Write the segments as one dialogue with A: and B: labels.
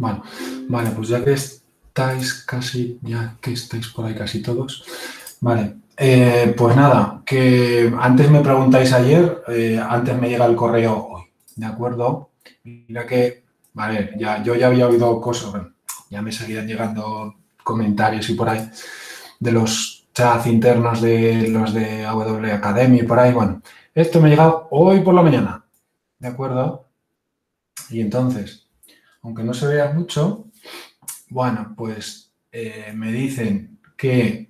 A: Bueno, vale, pues ya que estáis por ahí casi todos, vale, pues nada, que antes me preguntáis ayer, antes me llega el correo hoy, ¿de acuerdo? Mira que, vale, yo ya había oído cosas, bueno, ya me seguían llegando comentarios y por ahí de los chats internos de los de AW Academy y por ahí, bueno, esto me ha llegado hoy por la mañana, ¿de acuerdo? Y entonces, aunque no se vea mucho, bueno, pues me dicen que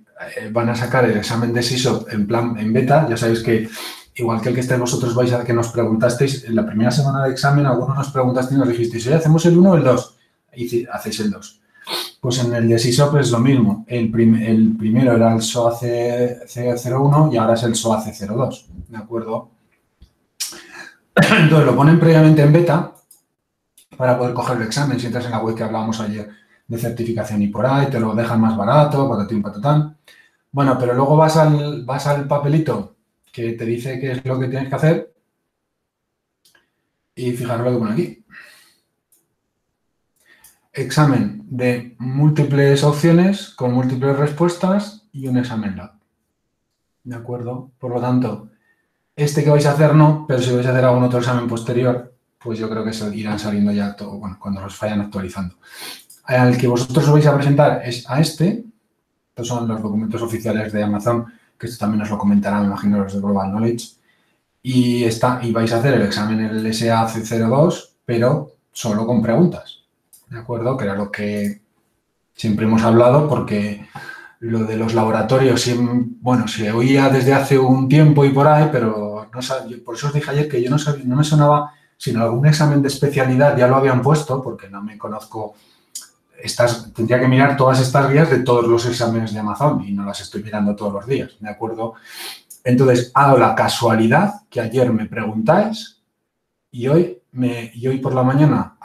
A: van a sacar el examen de SISOP en beta. Ya sabéis que, igual que el que estáis vosotros vais a que nos preguntasteis, en la primera semana de examen algunos nos preguntasteis y nos dijisteis, ¿hoy hacemos el 1 o el 2? Y hacéis el 2. Pues en el de SISOP es lo mismo. El primero era el SOAC C01 y ahora es el SOAC 02, ¿de acuerdo? Entonces lo ponen previamente en beta para poder coger el examen. Si entras en la web que hablábamos ayer de certificación y por ahí, te lo dejan más barato, patatín, patatán. Bueno, pero luego vas al papelito que te dice qué es lo que tienes que hacer y fijaros lo que pone aquí. Examen de múltiples opciones con múltiples respuestas y un examen lab. ¿De acuerdo? Por lo tanto, este que vais a hacer no, pero si vais a hacer algún otro examen posterior, pues yo creo que se irán saliendo ya todo, bueno, cuando los vayan actualizando. Al que vosotros os vais a presentar es a este. Estos son los documentos oficiales de Amazon, que esto también os lo comentarán, me imagino, los de Global Knowledge. Y vais a hacer el examen, el SAC02, pero solo con preguntas, ¿de acuerdo? Que era lo que siempre hemos hablado, porque lo de los laboratorios, bueno, se oía desde hace un tiempo y por ahí, pero no sabía, por eso os dije ayer que yo no sabía, no me sonaba, sino algún examen de especialidad ya lo habían puesto, porque no me conozco. Tendría que mirar todas estas guías de todos los exámenes de Amazon y no las estoy mirando todos los días, ¿de acuerdo? Entonces, ha dado la casualidad que ayer me preguntáis y hoy por la mañana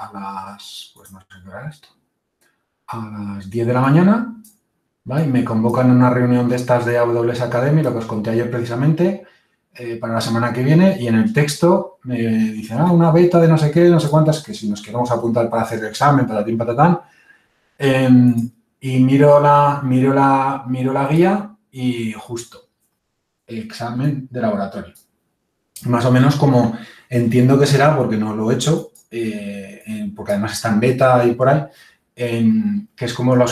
A: pues no sé qué hora esto, a las 10 de la mañana, ¿vale? Me convocan a una reunión de estas de AWS Academy, lo que os conté ayer precisamente, para la semana que viene, y en el texto me dicen, una beta de no sé qué, no sé cuántas, que si nos queremos apuntar para hacer el examen, patatín, patatán. Y miro la guía y justo, examen de laboratorio. Más o menos como entiendo que será, porque no lo he hecho, porque además está en beta y por ahí, que es como lo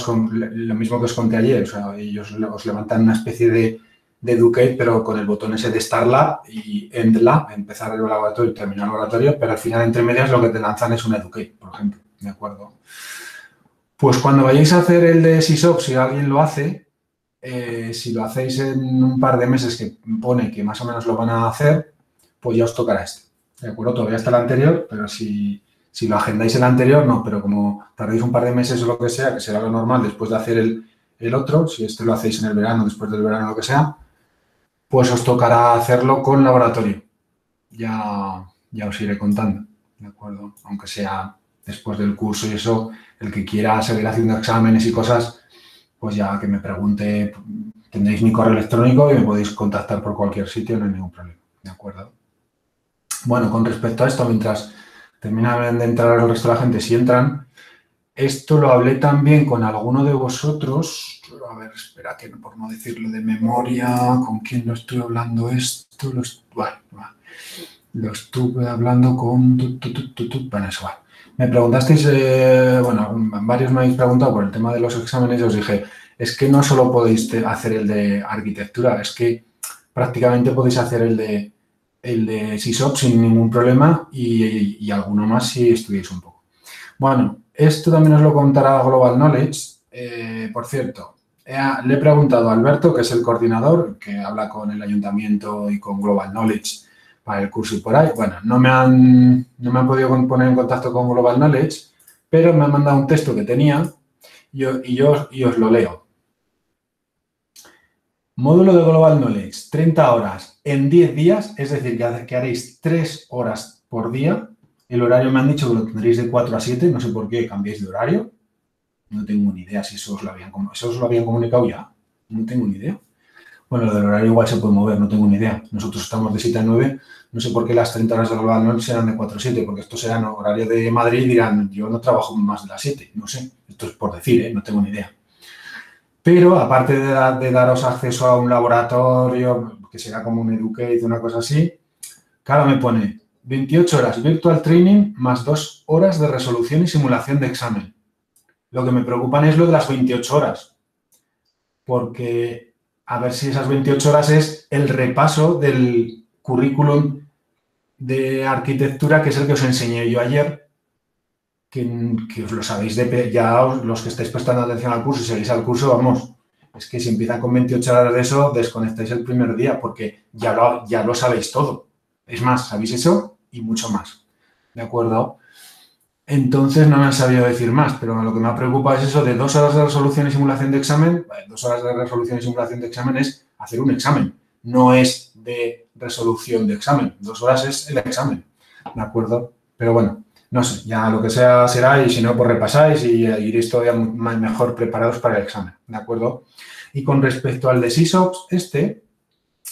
A: mismo que os conté ayer. O sea, ellos os levantan una especie de Educate, pero con el botón ese de Start Lab y End Lab, empezar el laboratorio y terminar el laboratorio, pero al final, entre medias, lo que te lanzan es un Educate, por ejemplo, ¿de acuerdo? Pues cuando vayáis a hacer el de SISOP, si alguien lo hace, si lo hacéis en un par de meses que pone que más o menos lo van a hacer, pues ya os tocará este. ¿De acuerdo? Todavía está el anterior, pero si lo agendáis el anterior, no. Pero como tardéis un par de meses o lo que sea, que será lo normal después de hacer el otro, si este lo hacéis en el verano, después del verano, lo que sea, pues os tocará hacerlo con laboratorio. Ya os iré contando, ¿de acuerdo? Aunque sea después del curso y eso, el que quiera seguir haciendo exámenes y cosas, pues ya que me pregunte, tendréis mi correo electrónico y me podéis contactar por cualquier sitio, no hay ningún problema, ¿de acuerdo? Bueno, con respecto a esto, mientras terminan de entrar el resto de la gente, si entran, esto lo hablé también con alguno de vosotros. A ver, espera, que por no decirlo de memoria, ¿con quién lo estoy hablando esto? Lo estuve hablando con... Bueno, eso va. Me preguntasteis, bueno, varios me habéis preguntado por el tema de los exámenes y os dije, es que no solo podéis hacer el de arquitectura, es que prácticamente podéis hacer el de SISOP sin ningún problema y alguno más si estudiáis un poco. Bueno, esto también os lo contará Global Knowledge. Por cierto, le he preguntado a Alberto, que es el coordinador, que habla con el ayuntamiento y con Global Knowledge para el curso y por ahí. Bueno, no me han podido poner en contacto con Global Knowledge, pero me han mandado un texto que tenía y os lo leo. Módulo de Global Knowledge, 30 horas en 10 días, es decir, que haréis 3 horas por día. El horario me han dicho que lo tendréis de 4 a 7, no sé por qué cambiáis de horario. No tengo ni idea si eso os lo habían comunicado ya. No tengo ni idea. Bueno, lo del horario igual se puede mover, no tengo ni idea. Nosotros estamos de 7 a 9, no sé por qué las 30 horas de Global Launch serán de 4 a 7, porque esto será en horario de Madrid y dirán, yo no trabajo más de las 7, no sé. Esto es por decir, no tengo ni idea. Pero aparte de daros acceso a un laboratorio, que será como un Educate, una cosa así, claro, me pone 28 horas virtual training más 2 horas de resolución y simulación de examen. Lo que me preocupan es lo de las 28 horas, porque a ver si esas 28 horas es el repaso del currículum de arquitectura, que es el que os enseñé yo ayer, que os lo sabéis, ya los que estáis prestando atención al curso y seguís al curso, vamos, es que si empiezan con 28 horas de eso, desconectáis el primer día, porque ya lo sabéis todo. Es más, sabéis eso y mucho más, ¿de acuerdo? Entonces no me han sabido decir más, pero lo que me ha preocupado es eso de 2 horas de resolución y simulación de examen. 2 horas de resolución y simulación de examen es hacer un examen, no es de resolución de examen. 2 horas es el examen, ¿de acuerdo? Pero bueno, no sé, ya lo que sea será y si no, pues repasáis y iréis todavía mejor preparados para el examen, ¿de acuerdo? Y con respecto al de SysOps,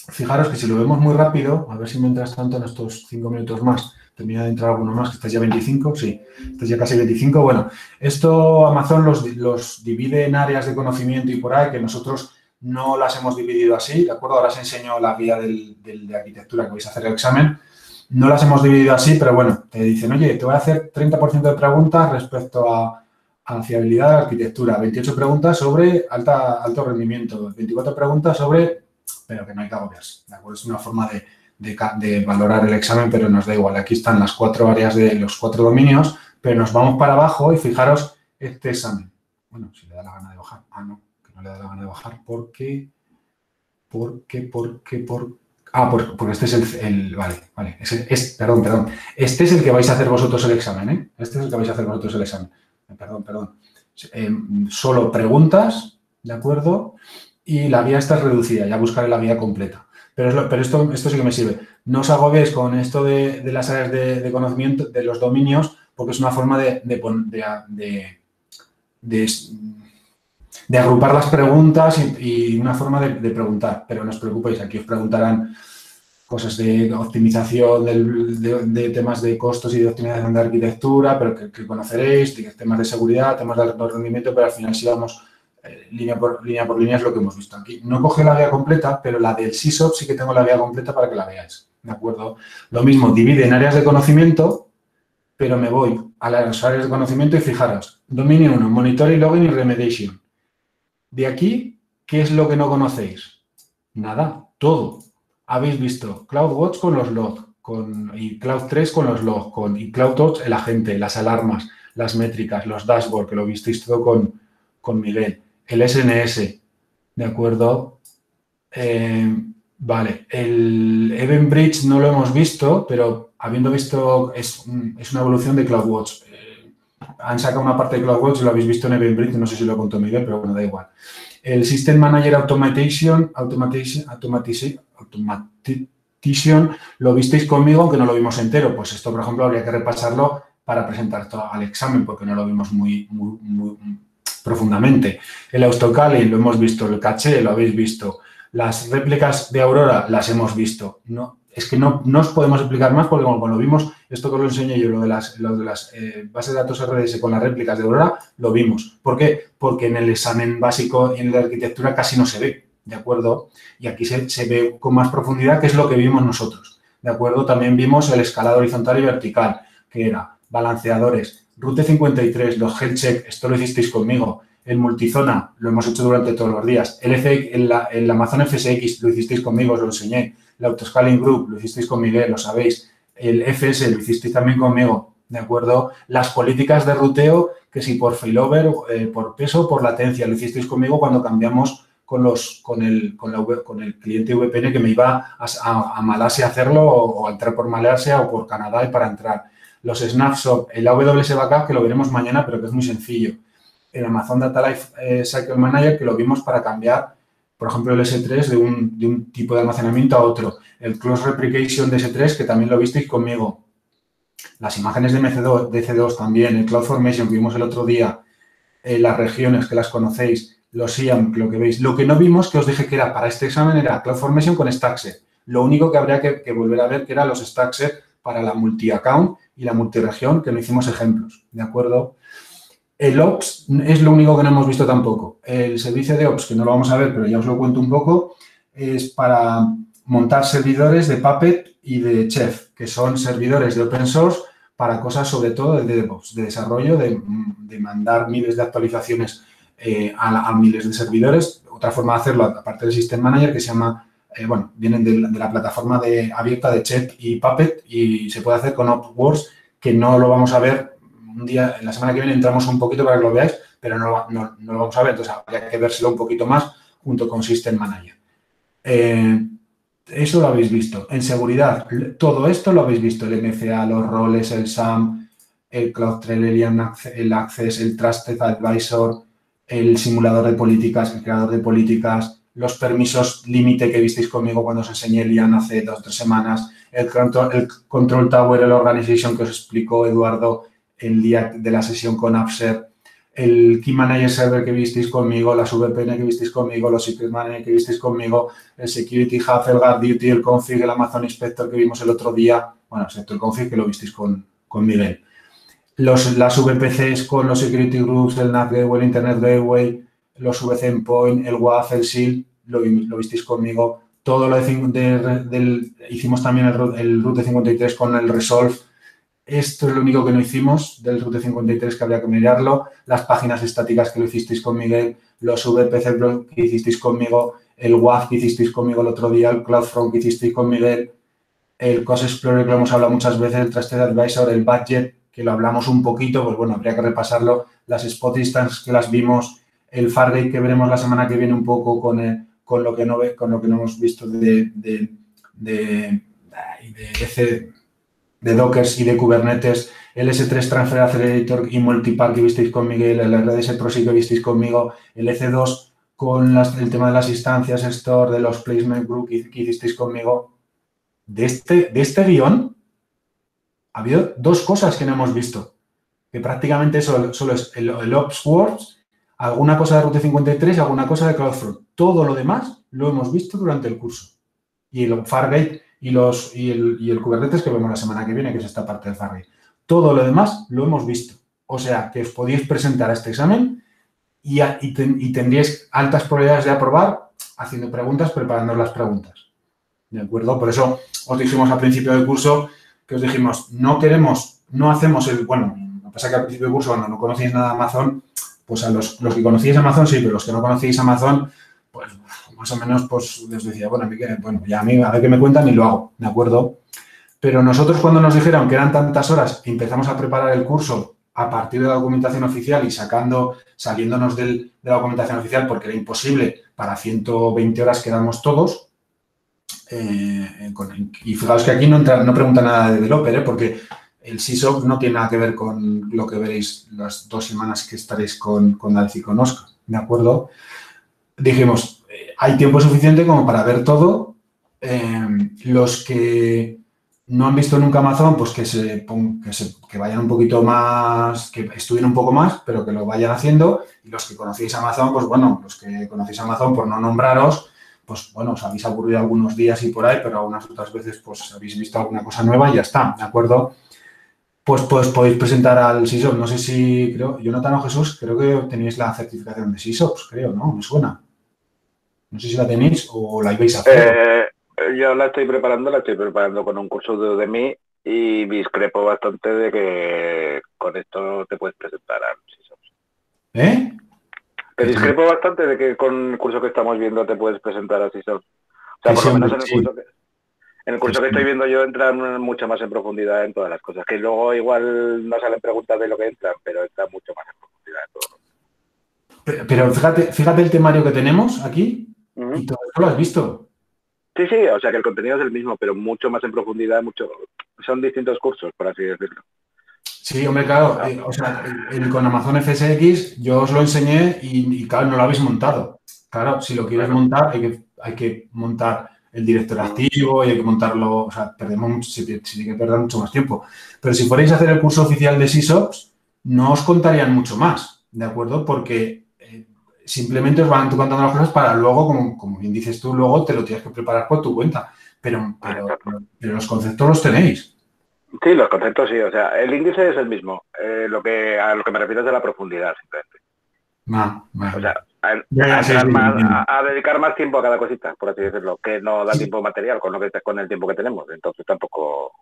A: fijaros que si lo vemos muy rápido, a ver si mientras tanto en estos 5 minutos más termina de entrar alguno más, que estáis ya 25, sí, estáis ya casi 25. Bueno, esto Amazon los divide en áreas de conocimiento y por ahí, que nosotros no las hemos dividido así, ¿de acuerdo? Ahora os enseño la guía de arquitectura que vais a hacer el examen. No las hemos dividido así, pero bueno, te dicen, oye, te voy a hacer 30% de preguntas respecto a fiabilidad de la arquitectura, 28 preguntas sobre alto rendimiento, 24 preguntas sobre, pero que no hay que agobiarse, ¿de acuerdo? Es una forma de valorar el examen, pero nos da igual. Aquí están las 4 áreas de los 4 dominios, pero nos vamos para abajo y fijaros este examen. Bueno, si le da la gana de bajar. Ah, no, que no le da la gana de bajar porque este es vale. Perdón. Este es el que vais a hacer vosotros el examen, ¿eh? Este es el que vais a hacer vosotros el examen. Perdón. Solo preguntas, ¿de acuerdo? Y la guía está reducida, ya buscaré la guía completa. Pero esto sí que me sirve. No os agobiéis con esto de las áreas de conocimiento, de los dominios, porque es una forma de agrupar las preguntas y una forma de preguntar. Pero no os preocupéis, aquí os preguntarán cosas de optimización de temas de costos y de optimización de arquitectura, pero que conoceréis, temas de seguridad, temas de alto rendimiento, pero al final si vamos línea por línea es lo que hemos visto aquí. No coge la guía completa, pero la del SysOps sí que tengo la guía completa para que la veáis, ¿de acuerdo? Lo mismo, divide en áreas de conocimiento, pero me voy a las áreas de conocimiento y fijaros, dominio 1, monitoring, login y remediation. De aquí, ¿qué es lo que no conocéis? Nada, todo. Habéis visto CloudWatch con los logs, y Cloud 3 con los logs, y CloudWatch el agente, las alarmas, las métricas, los dashboards, que lo visteis todo con Miguel, el SNS, ¿de acuerdo? Vale, el Event Bridge no lo hemos visto, pero habiendo visto, es una evolución de CloudWatch. Han sacado una parte de CloudWatch y lo habéis visto en Event Bridge, no sé si lo contó Miguel, pero bueno, da igual. El System Manager Automation lo visteis conmigo, aunque no lo vimos entero. Pues esto, por ejemplo, habría que repasarlo para presentar todo al examen, porque no lo vimos muy profundamente. El autoscaling lo hemos visto, el caché lo habéis visto, las réplicas de Aurora las hemos visto. No, es que no os podemos explicar más porque como lo vimos, esto que os lo enseñé yo, lo de las bases de datos RDS con las réplicas de Aurora, lo vimos. ¿Por qué? Porque en el examen básico y en la arquitectura casi no se ve, ¿de acuerdo? Y aquí se ve con más profundidad, que es lo que vimos nosotros, ¿de acuerdo? También vimos el escalado horizontal y vertical, que era balanceadores, Route 53, los health check, esto lo hicisteis conmigo. El multizona, lo hemos hecho durante todos los días. El Amazon FSX, lo hicisteis conmigo, os lo enseñé. El Autoscaling Group, lo hicisteis con Miguel, lo sabéis. El FS, lo hicisteis también conmigo, ¿de acuerdo? Las políticas de ruteo, que si por failover, por peso, por latencia, lo hicisteis conmigo cuando cambiamos con el cliente VPN que me iba a Malasia a hacerlo o a entrar por Malasia o por Canadá y para entrar. Los snapshots, el AWS Backup, que lo veremos mañana, pero que es muy sencillo. El Amazon Data Life Cycle Manager, que lo vimos para cambiar, por ejemplo, el S3 de un tipo de almacenamiento a otro. El Close Replication de S3, que también lo visteis conmigo. Las imágenes de C2 también. El CloudFormation, que vimos el otro día. Las regiones, que las conocéis. los IAM, lo que veis. Lo que no vimos, que os dije que era para este examen, era CloudFormation con Stackset. Lo único que habría que volver a ver que eran los Stackset para la multi-account y la multiregión, que no hicimos ejemplos, ¿de acuerdo? El Ops es lo único que no hemos visto tampoco. El servicio de Ops, que no lo vamos a ver, pero ya os lo cuento un poco, es para montar servidores de Puppet y de Chef, que son servidores de open source para cosas sobre todo de DevOps, de desarrollo, de mandar miles de actualizaciones a miles de servidores. Otra forma de hacerlo, aparte del System Manager, que se llama, vienen de la plataforma abierta de Chef y Puppet y se puede hacer con OpsWorks, que no lo vamos a ver un día, la semana que viene entramos un poquito para que lo veáis, pero no lo vamos a ver, entonces habría que vérselo un poquito más junto con System Manager. Eso lo habéis visto. En seguridad, todo esto lo habéis visto. El MFA, los roles, el SAM, el CloudTrail, el Access, el Trusted Advisor, el simulador de políticas, el creador de políticas, los permisos límite que visteis conmigo cuando os enseñé el IAN hace 2 o 3 semanas, el Control Tower, el Organization que os explicó Eduardo el día de la sesión con Upser, el Key Manager Server que visteis conmigo, las VPN que visteis conmigo, los Secret Manager que visteis conmigo, el Security Hub, el Guard Duty, el Config, el Amazon Inspector que vimos el otro día, excepto el Config que lo visteis con Miguel. Las VPCs con los Security Groups, el NAT Gateway, el Internet Gateway, los VC Endpoint, el WAF, el SIL, lo visteis conmigo. Todo lo hicimos también el Route 53 con el Resolve. Esto es lo único que no hicimos del Route 53 que habría que mirarlo. Las páginas estáticas que lo hicisteis con Miguel, los VPC que hicisteis conmigo, el WAF que hicisteis conmigo el otro día, el CloudFront que hicisteis con Miguel, el Cost Explorer que lo hemos hablado muchas veces, el Trusted Advisor, el Budget, que lo hablamos un poquito, habría que repasarlo. Las Spot Instance que las vimos, el Fargate que veremos la semana que viene un poco con lo que no hemos visto de Dockers y de Kubernetes, el S3 Transfer Accelerator y Multipart que visteis con Miguel, el RDS Proxy que visteis conmigo, el EC2 con el tema de las instancias Store, de los Placement Group que hicisteis conmigo. De este guión ha habido 2 cosas que no hemos visto, que prácticamente solo es el OpsWorks, alguna cosa de Route 53 y alguna cosa de CloudFront. Todo lo demás lo hemos visto durante el curso. Y el Fargate y el Kubernetes que vemos la semana que viene, que es esta parte del Fargate. Todo lo demás lo hemos visto. O sea, que os podíais presentar a este examen y tendríais altas probabilidades de aprobar haciendo preguntas, preparando las preguntas. ¿De acuerdo? Por eso os dijimos al principio del curso que os dijimos, no hacemos lo que pasa que al principio del curso, cuando no conocéis nada de Amazon, pues a los que conocíais Amazon sí, pero los que no conocéis Amazon, pues más o menos pues les decía, ya a mí a ver qué me cuentan y lo hago, ¿de acuerdo? Pero nosotros cuando nos dijeron que eran tantas horas, empezamos a preparar el curso a partir de la documentación oficial y saliéndonos de la documentación oficial porque era imposible, para 120 horas quedamos todos. Y fijaos que aquí no pregunta nada de developer, porque el SysOps no tiene nada que ver con lo que veréis las 2 semanas que estaréis con David y con Oscar, ¿de acuerdo? Dijimos, hay tiempo suficiente como para ver todo. Los que no han visto nunca Amazon, pues que vayan un poquito más, que estudien un poco más, pero que lo vayan haciendo. Y los que conocéis Amazon, pues los que conocéis Amazon, por no nombraros, pues os habéis aburrido algunos días y por ahí, pero algunas otras veces pues habéis visto alguna cosa nueva y ya está, ¿de acuerdo? Pues podéis presentar al SysOps. No sé si, Jonathan o Jesús, creo que tenéis la certificación de SysOps, creo, ¿no? Me suena. No sé si la tenéis o la ibais a hacer.
B: Yo la estoy preparando con un curso de Udemy y discrepo bastante de que con esto te puedes presentar al SysOps. Que discrepo bastante de que con el curso que estamos viendo te puedes presentar al SysOps. O sea, por lo menos en el curso que estoy viendo yo entran mucho más en profundidad en todas las cosas. Que luego igual no salen preguntas de lo que entran, pero entran mucho más en profundidad en todo.
A: Pero fíjate el temario que tenemos aquí y todo esto lo has visto.
B: Sí, o sea que el contenido es el mismo, pero mucho más en profundidad, son distintos cursos, por así decirlo.
A: Sí, hombre, claro, con Amazon FSX yo os lo enseñé y claro, no lo habéis montado. Claro, si lo quieres montar, hay que montar el director activo y hay que montarlo, se tiene que perder mucho más tiempo. Pero si fuerais a hacer el curso oficial de SysOps, no os contarían mucho más, ¿de acuerdo? Porque simplemente os van contando las cosas para luego, como bien dices tú, luego te lo tienes que preparar por tu cuenta. Pero los conceptos los tenéis.
B: Sí, los conceptos sí. O sea, el índice es el mismo. A lo que me refiero es de la profundidad, simplemente. O sea, a dedicar más tiempo a cada cosita, por así decirlo, que no da tiempo material con el tiempo que tenemos. Entonces tampoco...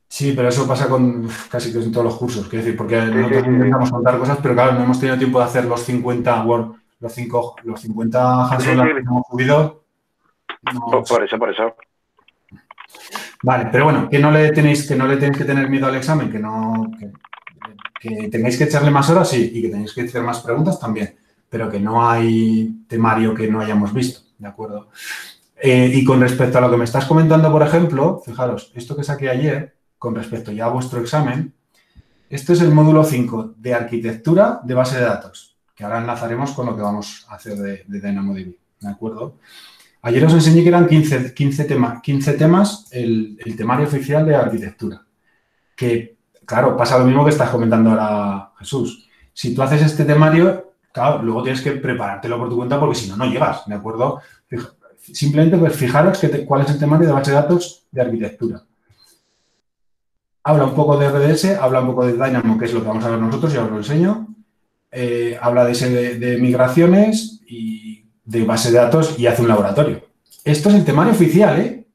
A: Sí, pero eso pasa con casi que en todos los cursos. Quiero decir, porque nosotros intentamos contar cosas, pero claro, no hemos tenido tiempo de hacer los 50 Word, los 50 Hanson que hemos subido.
B: No... Por eso.
A: Vale, pero bueno, que no le tenéis que tener miedo al examen, que tengáis que echarle más horas, sí, y que tenéis que hacer más preguntas también, pero que no hay temario que no hayamos visto, ¿de acuerdo? Y con respecto a lo que me estás comentando, por ejemplo, fijaros, esto que saqué ayer, con respecto ya a vuestro examen, esto es el módulo 5 de arquitectura de base de datos, que ahora enlazaremos con lo que vamos a hacer de DynamoDB, ¿de acuerdo? Ayer os enseñé que eran 15 temas el temario oficial de arquitectura. Que, claro, pasa lo mismo que estás comentando ahora, Jesús. Si tú haces este temario, claro, luego tienes que preparártelo por tu cuenta porque si no, no llegas, ¿de acuerdo? Simplemente, pues, fijaros cuál es el temario de base de datos de arquitectura. Habla un poco de RDS, habla un poco de Dynamo, que es lo que vamos a ver nosotros, ya os lo enseño. Habla de migraciones y de base de datos y hace un laboratorio. Esto es el temario oficial,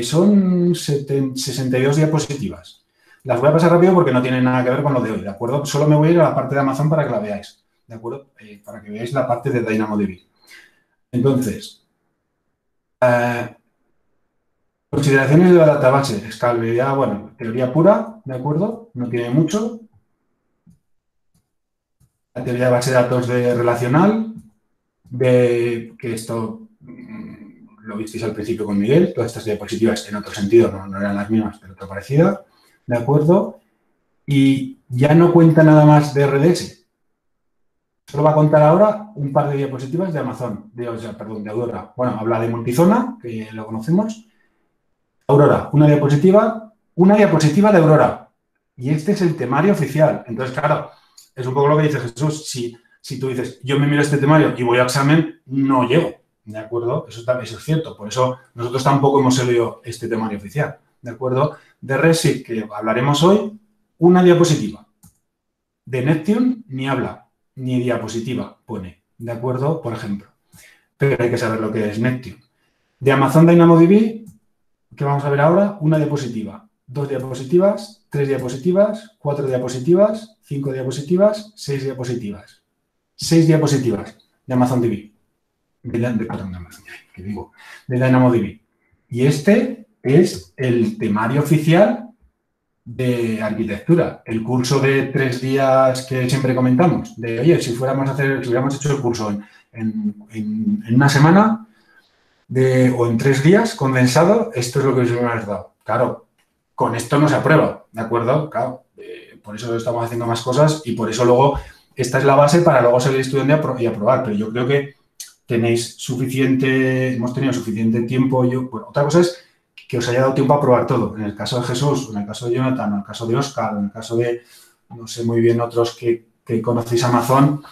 A: son 62 diapositivas. Las voy a pasar rápido porque no tienen nada que ver con lo de hoy, ¿de acuerdo? Solo me voy a ir a la parte de Amazon para que la veáis, ¿de acuerdo? Para que veáis la parte de DynamoDB. Entonces, consideraciones de la database, escalabilidad, bueno, teoría pura, ¿de acuerdo? No tiene mucho. La teoría de base de datos de relacional, que esto lo visteis al principio con Miguel, todas estas diapositivas en otro sentido, no eran las mismas, pero otra parecida, ¿de acuerdo? Y ya no cuenta nada más de RDS. Solo va a contar ahora un par de diapositivas de Amazon, de Aurora. Bueno, habla de multizona, que lo conocemos. Aurora, una diapositiva de Aurora. Y este es el temario oficial. Entonces, claro, es un poco lo que dice Jesús. Si tú dices, yo me miro este temario y voy a examen, no llego, ¿de acuerdo? Eso es cierto. Por eso nosotros tampoco hemos leído este temario oficial, ¿de acuerdo? De REST, que hablaremos hoy, una diapositiva. De Neptune ni habla, ni diapositiva pone, ¿de acuerdo? Por ejemplo. Pero hay que saber lo que es Neptune. De Amazon DynamoDB, que vamos a ver ahora, una diapositiva, 2 diapositivas, 3 diapositivas, 4 diapositivas, 5 diapositivas, 6 diapositivas. 6 diapositivas de AmazonDB. De DynamoDB. Y este es el temario oficial de arquitectura. El curso de 3 días que siempre comentamos. De, oye, si hubiéramos hecho el curso en una semana o en 3 días condensado, esto es lo que os hemos dado. Claro, con esto no se aprueba, ¿de acuerdo? Claro, por eso estamos haciendo más cosas y por eso luego esta es la base para luego seguir estudiando y aprobar. Pero yo creo que hemos tenido suficiente tiempo. Bueno, otra cosa es que os haya dado tiempo a probar todo. En el caso de Jesús, en el caso de Jonathan, en el caso de Oscar, en el caso de, no sé muy bien, otros que conocéis Amazon,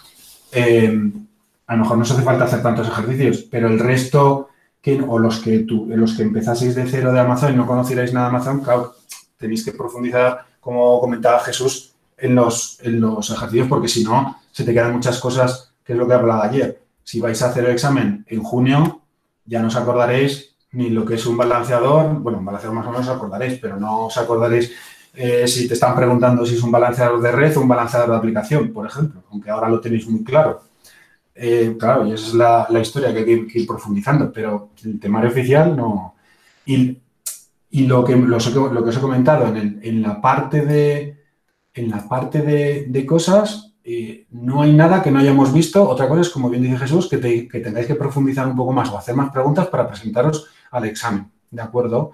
A: a lo mejor no os hace falta hacer tantos ejercicios, pero el resto, los que empezaseis de cero de Amazon y no conocierais nada de Amazon, claro, tenéis que profundizar, como comentaba Jesús, en los ejercicios, porque si no, se te quedan muchas cosas, que es lo que hablaba ayer. Si vais a hacer el examen en junio, ya no os acordaréis ni lo que es un balanceador. Bueno, un balanceador más o menos os acordaréis, pero no os acordaréis si te están preguntando si es un balanceador de red o un balanceador de aplicación, por ejemplo, aunque ahora lo tenéis muy claro. Claro, y esa es la historia que hay que ir profundizando, pero el temario oficial no. Y lo que os he comentado en la parte de cosas, no hay nada que no hayamos visto. Otra cosa es, como bien dice Jesús, que tengáis que profundizar un poco más o hacer más preguntas para presentaros al examen, ¿de acuerdo?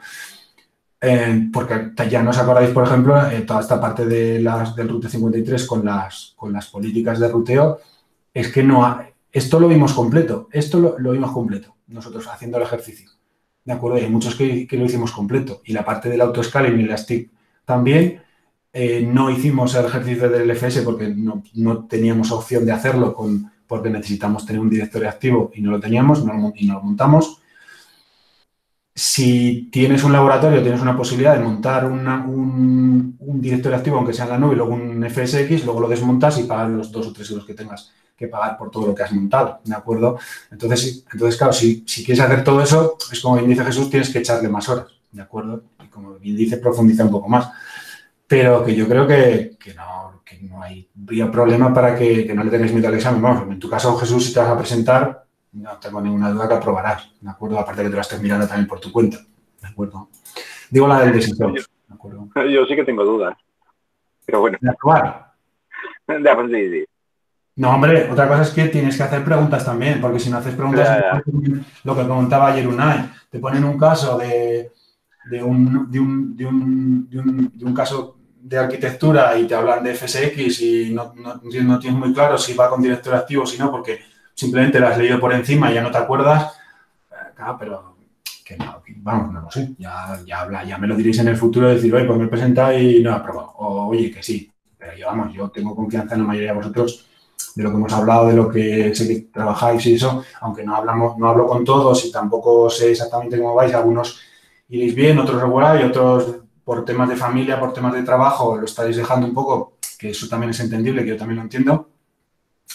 A: Porque ya no os acordáis, por ejemplo, toda esta parte del Rute 53 con las políticas de ruteo, es que esto lo vimos completo, nosotros haciendo el ejercicio, ¿de acuerdo? Y hay muchos que lo hicimos completo. Y la parte del autoscaling y Elastic también. No hicimos el ejercicio del LFS porque no teníamos opción de hacerlo porque necesitamos tener un directorio activo y no lo teníamos y no lo montamos. Si tienes un laboratorio, tienes una posibilidad de montar un directorio activo, aunque sea en la nube, y luego un FSX, luego lo desmontas y pagas los 2 o 3 euros que tengas que pagar por todo lo que has montado, ¿de acuerdo? Entonces claro, si quieres hacer todo eso, es como bien dice Jesús, tienes que echarle más horas, ¿de acuerdo? Y como bien dice, profundiza un poco más. Pero que yo creo que no habría problema para que no le tengáis miedo al examen. Vamos, en tu caso, Jesús, si te vas a presentar, no tengo ninguna duda que aprobarás, ¿de acuerdo? Aparte que te lo estés mirando también por tu cuenta, ¿de acuerdo? Digo la del desastre, ¿de acuerdo?
B: Yo sí que tengo dudas, pero bueno.
A: ¿De aprobar?
B: Ya, pues sí.
A: No, hombre, otra cosa es que tienes que hacer preguntas también, porque si no haces preguntas,
B: Ya.
A: lo que comentaba ayer Unai, te ponen un caso de un caso de arquitectura y te hablan de FSX y no tienes muy claro si va con directorio activo o si no, porque simplemente lo has leído por encima y ya no te acuerdas. Claro, pero que no, vamos, no lo sé. Ya me lo diréis en el futuro, decir, oye, pues me he presentado y no he aprobado. O, oye, que sí. Pero yo tengo confianza en la mayoría de vosotros de lo que hemos hablado, de lo que sé que trabajáis y eso, aunque no hablo con todos y tampoco sé exactamente cómo vais, algunos iréis bien, otros regular y otros por temas de familia, por temas de trabajo, lo estaréis dejando un poco, que eso también es entendible, que yo también lo entiendo,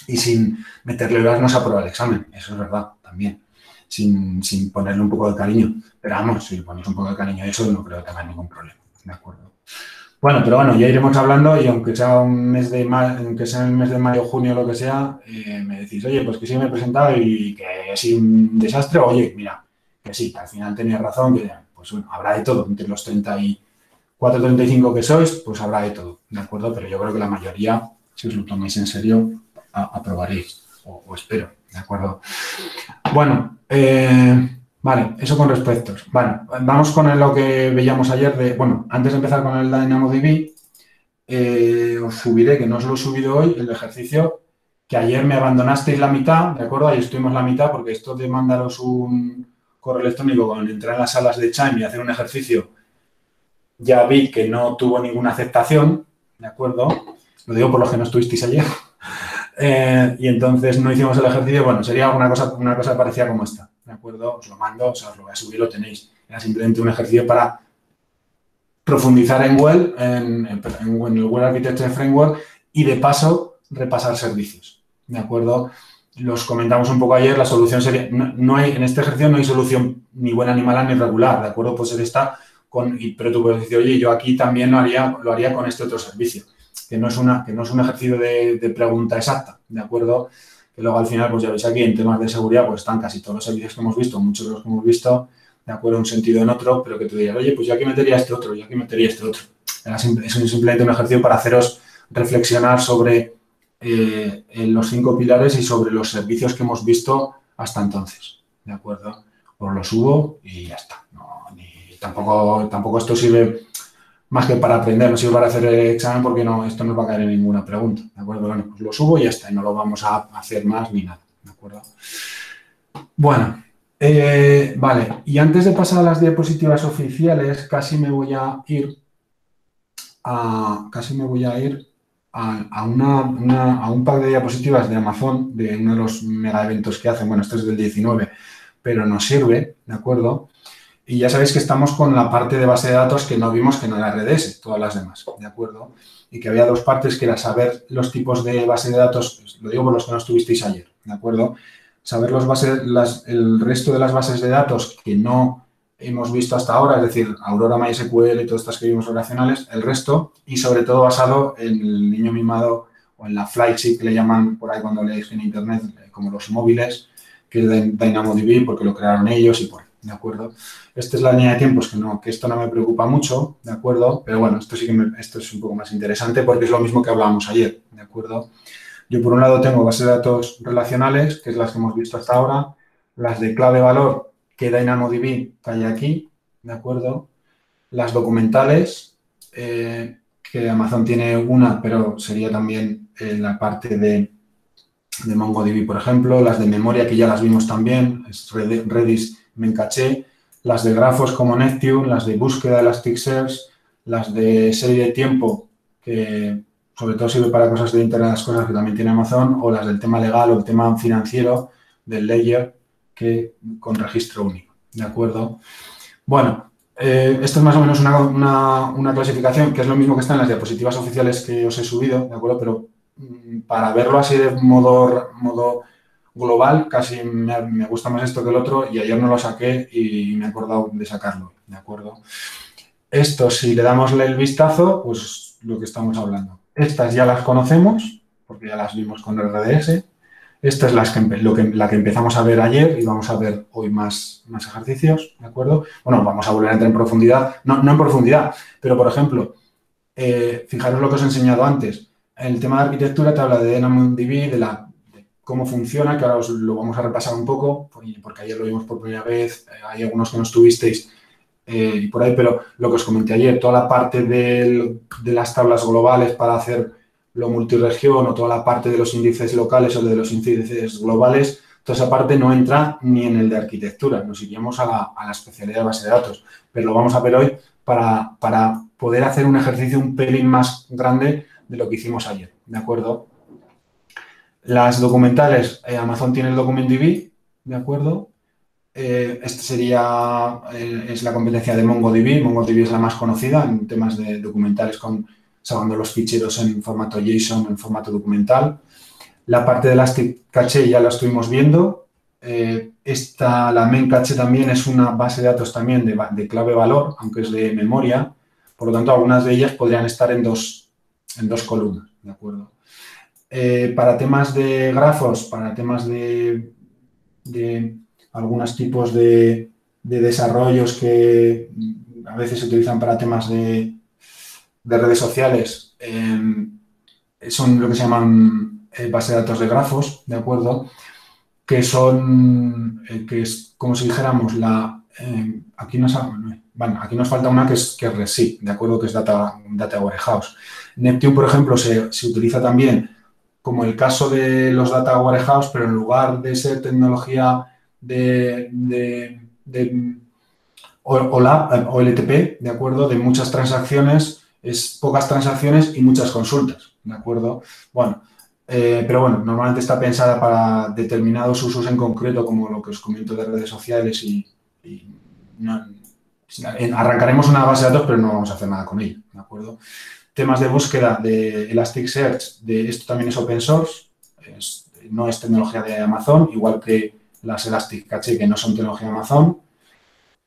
A: y sin meterle horas no se aprueba el examen, eso es verdad, también, sin ponerle un poco de cariño. Pero vamos, si ponéis un poco de cariño a eso, no creo que tenga ningún problema, ¿de acuerdo? Bueno, pero bueno, ya iremos hablando y aunque sea el mes de mayo, junio, lo que sea, me decís, oye, pues que sí me he presentado y que ha sido un desastre, oye, mira, que sí, que al final tenías razón, que pues bueno, habrá de todo, entre los 34, 35 que sois, pues habrá de todo, ¿de acuerdo? Pero yo creo que la mayoría, si os lo tomáis en serio, aprobaréis, o espero, ¿de acuerdo? Bueno, vale, eso con respectos. Vale, vamos con lo que veíamos ayer antes de empezar con el DynamoDB, os subiré, que no os lo he subido hoy, el ejercicio que ayer me abandonasteis la mitad, ¿de acuerdo? Ahí estuvimos la mitad porque esto de mandaros un correo electrónico con entrar en las salas de Chime y hacer un ejercicio, ya vi que no tuvo ninguna aceptación, ¿de acuerdo? Lo digo por los que no estuvisteis ayer. Y entonces no hicimos el ejercicio. Bueno, sería una cosa parecida como esta, ¿de acuerdo? Os lo mando, os lo voy a subir, lo tenéis. Era simplemente un ejercicio para profundizar en WEL, en el WEL Architecture Framework y de paso repasar servicios, ¿de acuerdo? Los comentamos un poco ayer, la solución sería, en este ejercicio no hay solución ni buena ni mala ni regular, ¿de acuerdo? Pues esta pero tú puedes decir, oye, yo aquí también lo haría con este otro servicio, que no es un ejercicio de pregunta exacta, ¿de acuerdo? Que luego al final, pues ya veis aquí, en temas de seguridad, pues están casi todos los servicios que hemos visto, muchos de los que hemos visto, de acuerdo, un sentido en otro, pero que tú digas, oye, pues yo aquí metería este otro, yo aquí metería este otro. Es simplemente un ejercicio para haceros reflexionar sobre los 5 pilares y sobre los servicios que hemos visto hasta entonces, ¿de acuerdo? Os lo subo y ya está. Tampoco esto sirve más que para aprender, no sirve para hacer el examen porque esto no va a caer en ninguna pregunta, ¿de acuerdo? Bueno, pues lo subo y ya está, y no lo vamos a hacer más ni nada, ¿de acuerdo? Bueno, vale, y antes de pasar a las diapositivas oficiales, casi me voy a ir a un par de diapositivas de Amazon, de uno de los mega eventos que hacen. Bueno, esto es del 19, pero nos sirve, ¿de acuerdo? Y ya sabéis que estamos con la parte de base de datos que no vimos, que no era RDS, todas las demás, ¿de acuerdo? Y que había 2 partes, que era saber los tipos de base de datos, lo digo por los que no estuvisteis ayer, ¿de acuerdo? Saber el resto de las bases de datos que no hemos visto hasta ahora, es decir, Aurora, MySQL y todas estas que vimos relacionales, el resto, y sobre todo basado en el niño mimado o en la flagship que le llaman por ahí cuando leéis en internet, como los móviles, que es DynamoDB, porque lo crearon ellos y por ahí, ¿de acuerdo? Esta es la línea de tiempos, que esto no me preocupa mucho, ¿de acuerdo? Pero bueno, esto es un poco más interesante porque es lo mismo que hablábamos ayer, ¿de acuerdo? Yo, por un lado, tengo bases de datos relacionales, que es las que hemos visto hasta ahora, las de clave-valor, que DynamoDB cae aquí, ¿de acuerdo? Las documentales, que Amazon tiene una, pero sería también la parte de MongoDB, por ejemplo. Las de memoria, que ya las vimos también, es Redis, Memcache. Las de grafos como Neptune, las de búsqueda Elasticsearch, las de serie de tiempo, que sobre todo sirve para cosas de Internet de las cosas que también tiene Amazon, o las del tema legal o el tema financiero del ledger que con registro único, ¿de acuerdo? Bueno, esto es más o menos una clasificación que es lo mismo que está en las diapositivas oficiales que os he subido, ¿de acuerdo? Pero para verlo así de modo global, casi me gusta más esto que el otro y ayer no lo saqué y me he acordado de sacarlo, ¿de acuerdo? Esto, si le damos el vistazo, pues lo que estamos hablando. Estas ya las conocemos, porque ya las vimos con RDS. Esta es la que empezamos a ver ayer y vamos a ver hoy más ejercitios, ¿de acuerdo? Bueno, vamos a volver a entrar en profundidad. No en profundidad, pero, por ejemplo, fijaros lo que os he enseñado antes. El tema de arquitectura te habla de DynamoDB, de cómo funciona, que ahora os lo vamos a repasar un poco, porque ayer lo vimos por primera vez, hay algunos que no estuvisteis y por ahí, pero lo que os comenté ayer, toda la parte de las tablas globales para hacer lo multiregión o toda la parte de los índices locales o de los índices globales, toda esa parte no entra ni en el de arquitectura, nos iríamos a la especialidad de base de datos, pero lo vamos a ver hoy para poder hacer un ejercicio un pelín más grande de lo que hicimos ayer, ¿de acuerdo? Las documentales, Amazon tiene el DocumentDB, ¿de acuerdo? Este sería, es la competencia de MongoDB. MongoDB es la más conocida en temas de documentales, salvando los ficheros en formato JSON, en formato documental. La parte de Elastic Cache ya la estuvimos viendo. La Memcache también es una base de datos también de clave valor, aunque es de memoria. Por lo tanto, algunas de ellas podrían estar en dos columnas, ¿de acuerdo? Para temas de grafos, para temas de algunos tipos de desarrollos que a veces se utilizan para temas de redes sociales, son lo que se llaman bases de datos de grafos, ¿de acuerdo? Que es como si dijéramos aquí nos falta una que es RESI, ¿de acuerdo? Que es Data Warehouse. Neptune, por ejemplo, se utiliza también como el caso de los Data Warehouse, pero en lugar de ser tecnología OLTP, ¿de acuerdo? De muchas transacciones, es pocas transacciones y muchas consultas, ¿de acuerdo? Bueno, pero bueno, normalmente está pensada para determinados usos en concreto, como lo que os comento de redes sociales arrancaremos una base de datos, pero no vamos a hacer nada con ella, ¿de acuerdo? Temas de búsqueda de Elasticsearch, esto también es open source, no es tecnología de Amazon, igual que las Elastic Cache, que no son tecnología de Amazon.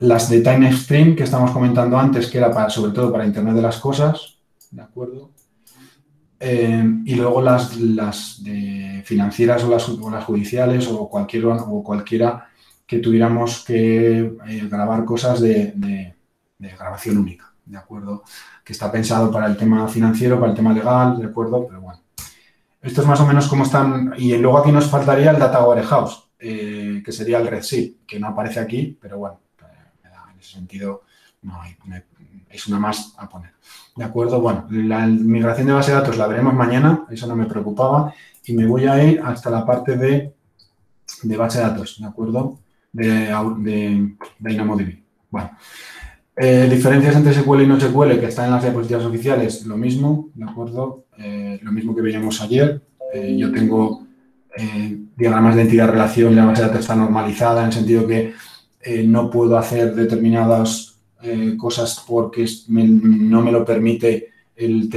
A: Las de TimeStream, que estamos comentando antes, que era sobre todo para Internet de las cosas, ¿de acuerdo? Y luego las de financieras o las judiciales o cualquiera que tuviéramos que grabar cosas de grabación única, ¿de acuerdo? Que está pensado para el tema financiero, para el tema legal, ¿de acuerdo? Pero bueno, esto es más o menos cómo están. Y luego aquí nos faltaría el Data Warehouse, que sería el RedShift, que no aparece aquí, pero bueno, en ese sentido es una más a poner. ¿De acuerdo? Bueno, la migración de base de datos la veremos mañana, eso no me preocupaba, y me voy a ir hasta la parte de base de datos, ¿de acuerdo? De DynamoDB. Bueno, diferencias entre SQL y no SQL, que están en las diapositivas oficiales, lo mismo, ¿de acuerdo? Lo mismo que veíamos ayer. Yo tengo diagramas de entidad-relación y la base de datos está normalizada en el sentido que no puedo hacer determinadas cosas porque no me lo permite el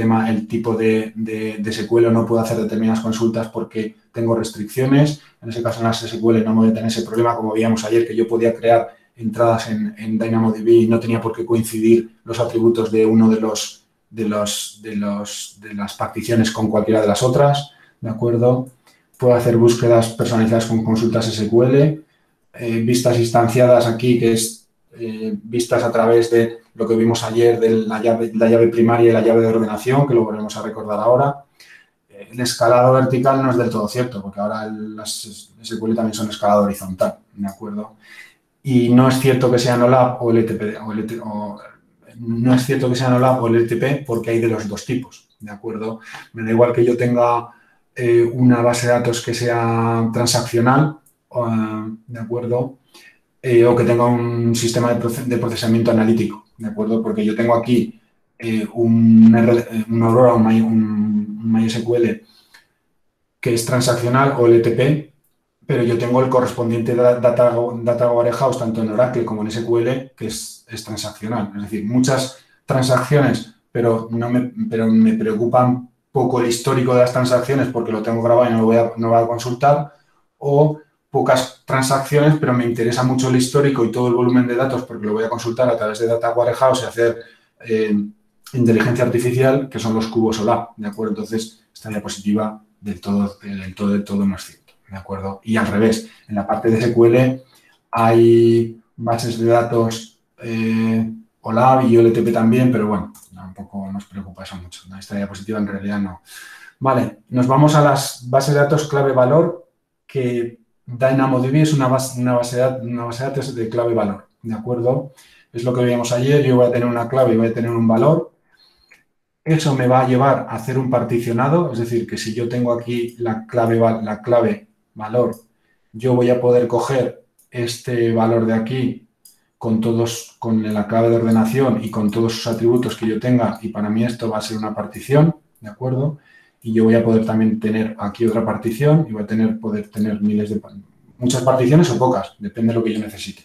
A: tipo de SQL, o no puedo hacer determinadas consultas porque tengo restricciones. En ese caso, en las SQL no me voy a tener ese problema, como veíamos ayer, que yo podía crear entradas en DynamoDB y no tenía por qué coincidir los atributos de uno de las particiones con cualquiera de las otras, ¿de acuerdo? Puedo hacer búsquedas personalizadas con consultas SQL, vistas instanciadas aquí, que es vistas a través de lo que vimos ayer de la llave primaria y la llave de ordenación, que lo volvemos a recordar ahora. El escalado vertical no es del todo cierto, porque ahora las SQL también son escalado horizontal, ¿de acuerdo? Y no es cierto que sean OLAP o LTP, no es cierto que sean OLAP o LTP porque hay de los dos tipos, ¿de acuerdo? Me da igual que yo tenga una base de datos que sea transaccional, ¿de acuerdo? O que tenga un sistema de procesamiento analítico, ¿de acuerdo? Porque yo tengo aquí un Aurora, un MySQL que es transaccional o LTP, pero yo tengo el correspondiente data warehouse tanto en Oracle como en SQL que es transaccional. Es decir, muchas transacciones, pero me preocupan poco el histórico de las transacciones porque lo tengo grabado y no lo voy a consultar, o pocas transacciones, pero me interesa mucho el histórico y todo el volumen de datos porque lo voy a consultar a través de Data Warehouse y hacer inteligencia artificial, que son los cubos OLAP, ¿de acuerdo? Entonces, esta diapositiva del todo no es cierto, ¿de acuerdo? Y al revés, en la parte de SQL hay bases de datos OLAP y OLTP también, pero bueno, tampoco nos preocupa eso mucho. Esta diapositiva en realidad no. Vale, nos vamos a las bases de datos clave-valor, que DynamoDB es una base de datos de clave-valor, ¿de acuerdo? Es lo que veíamos ayer, yo voy a tener una clave y voy a tener un valor. Eso me va a llevar a hacer un particionado, es decir, que si yo tengo aquí la clave valor, yo voy a poder coger este valor de aquí con la clave de ordenación y con todos sus atributos que yo tenga, y para mí esto va a ser una partición, ¿de acuerdo? Y yo voy a poder también tener aquí otra partición y voy a poder tener muchas particiones o pocas, depende de lo que yo necesite.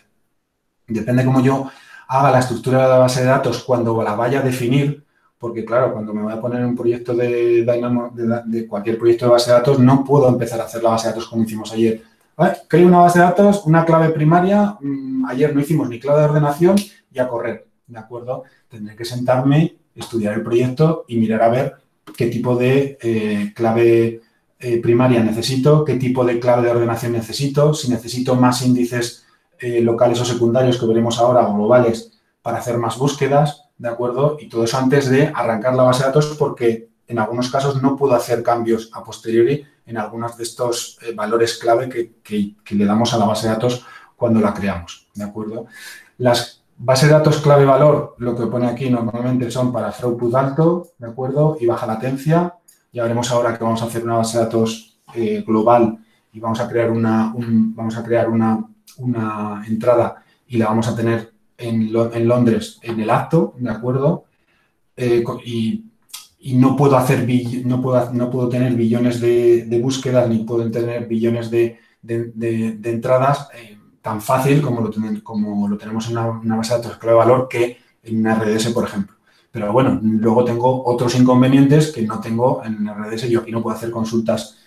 A: Depende cómo yo haga la estructura de la base de datos cuando la vaya a definir, porque claro, cuando me voy a poner un proyecto de cualquier proyecto de base de datos, no puedo empezar a hacer la base de datos como hicimos ayer. Creo una base de datos, una clave primaria, ayer no hicimos ni clave de ordenación y a correr, ¿de acuerdo? Tendré que sentarme, estudiar el proyecto y mirar a ver qué tipo de clave primaria necesito, qué tipo de clave de ordenación necesito, si necesito más índices locales o secundarios que veremos ahora, o globales, para hacer más búsquedas, ¿de acuerdo? Y todo eso antes de arrancar la base de datos, porque en algunos casos no puedo hacer cambios a posteriori en algunos de estos valores clave que le damos a la base de datos cuando la creamos, ¿de acuerdo? Las bases de datos clave-valor, lo que pone aquí normalmente son para throughput alto, ¿de acuerdo? Y baja latencia. Ya veremos ahora que vamos a hacer una base de datos global y vamos a crear una entrada y la vamos a tener en Londres en el acto, ¿de acuerdo? Y no puedo tener billones de búsquedas ni puedo tener billones de entradas tan fácil como lo tenemos en una base de datos clave-valor que en una RDS, por ejemplo. Pero bueno, luego tengo otros inconvenientes que no tengo en RDS. Yo aquí no puedo hacer consultas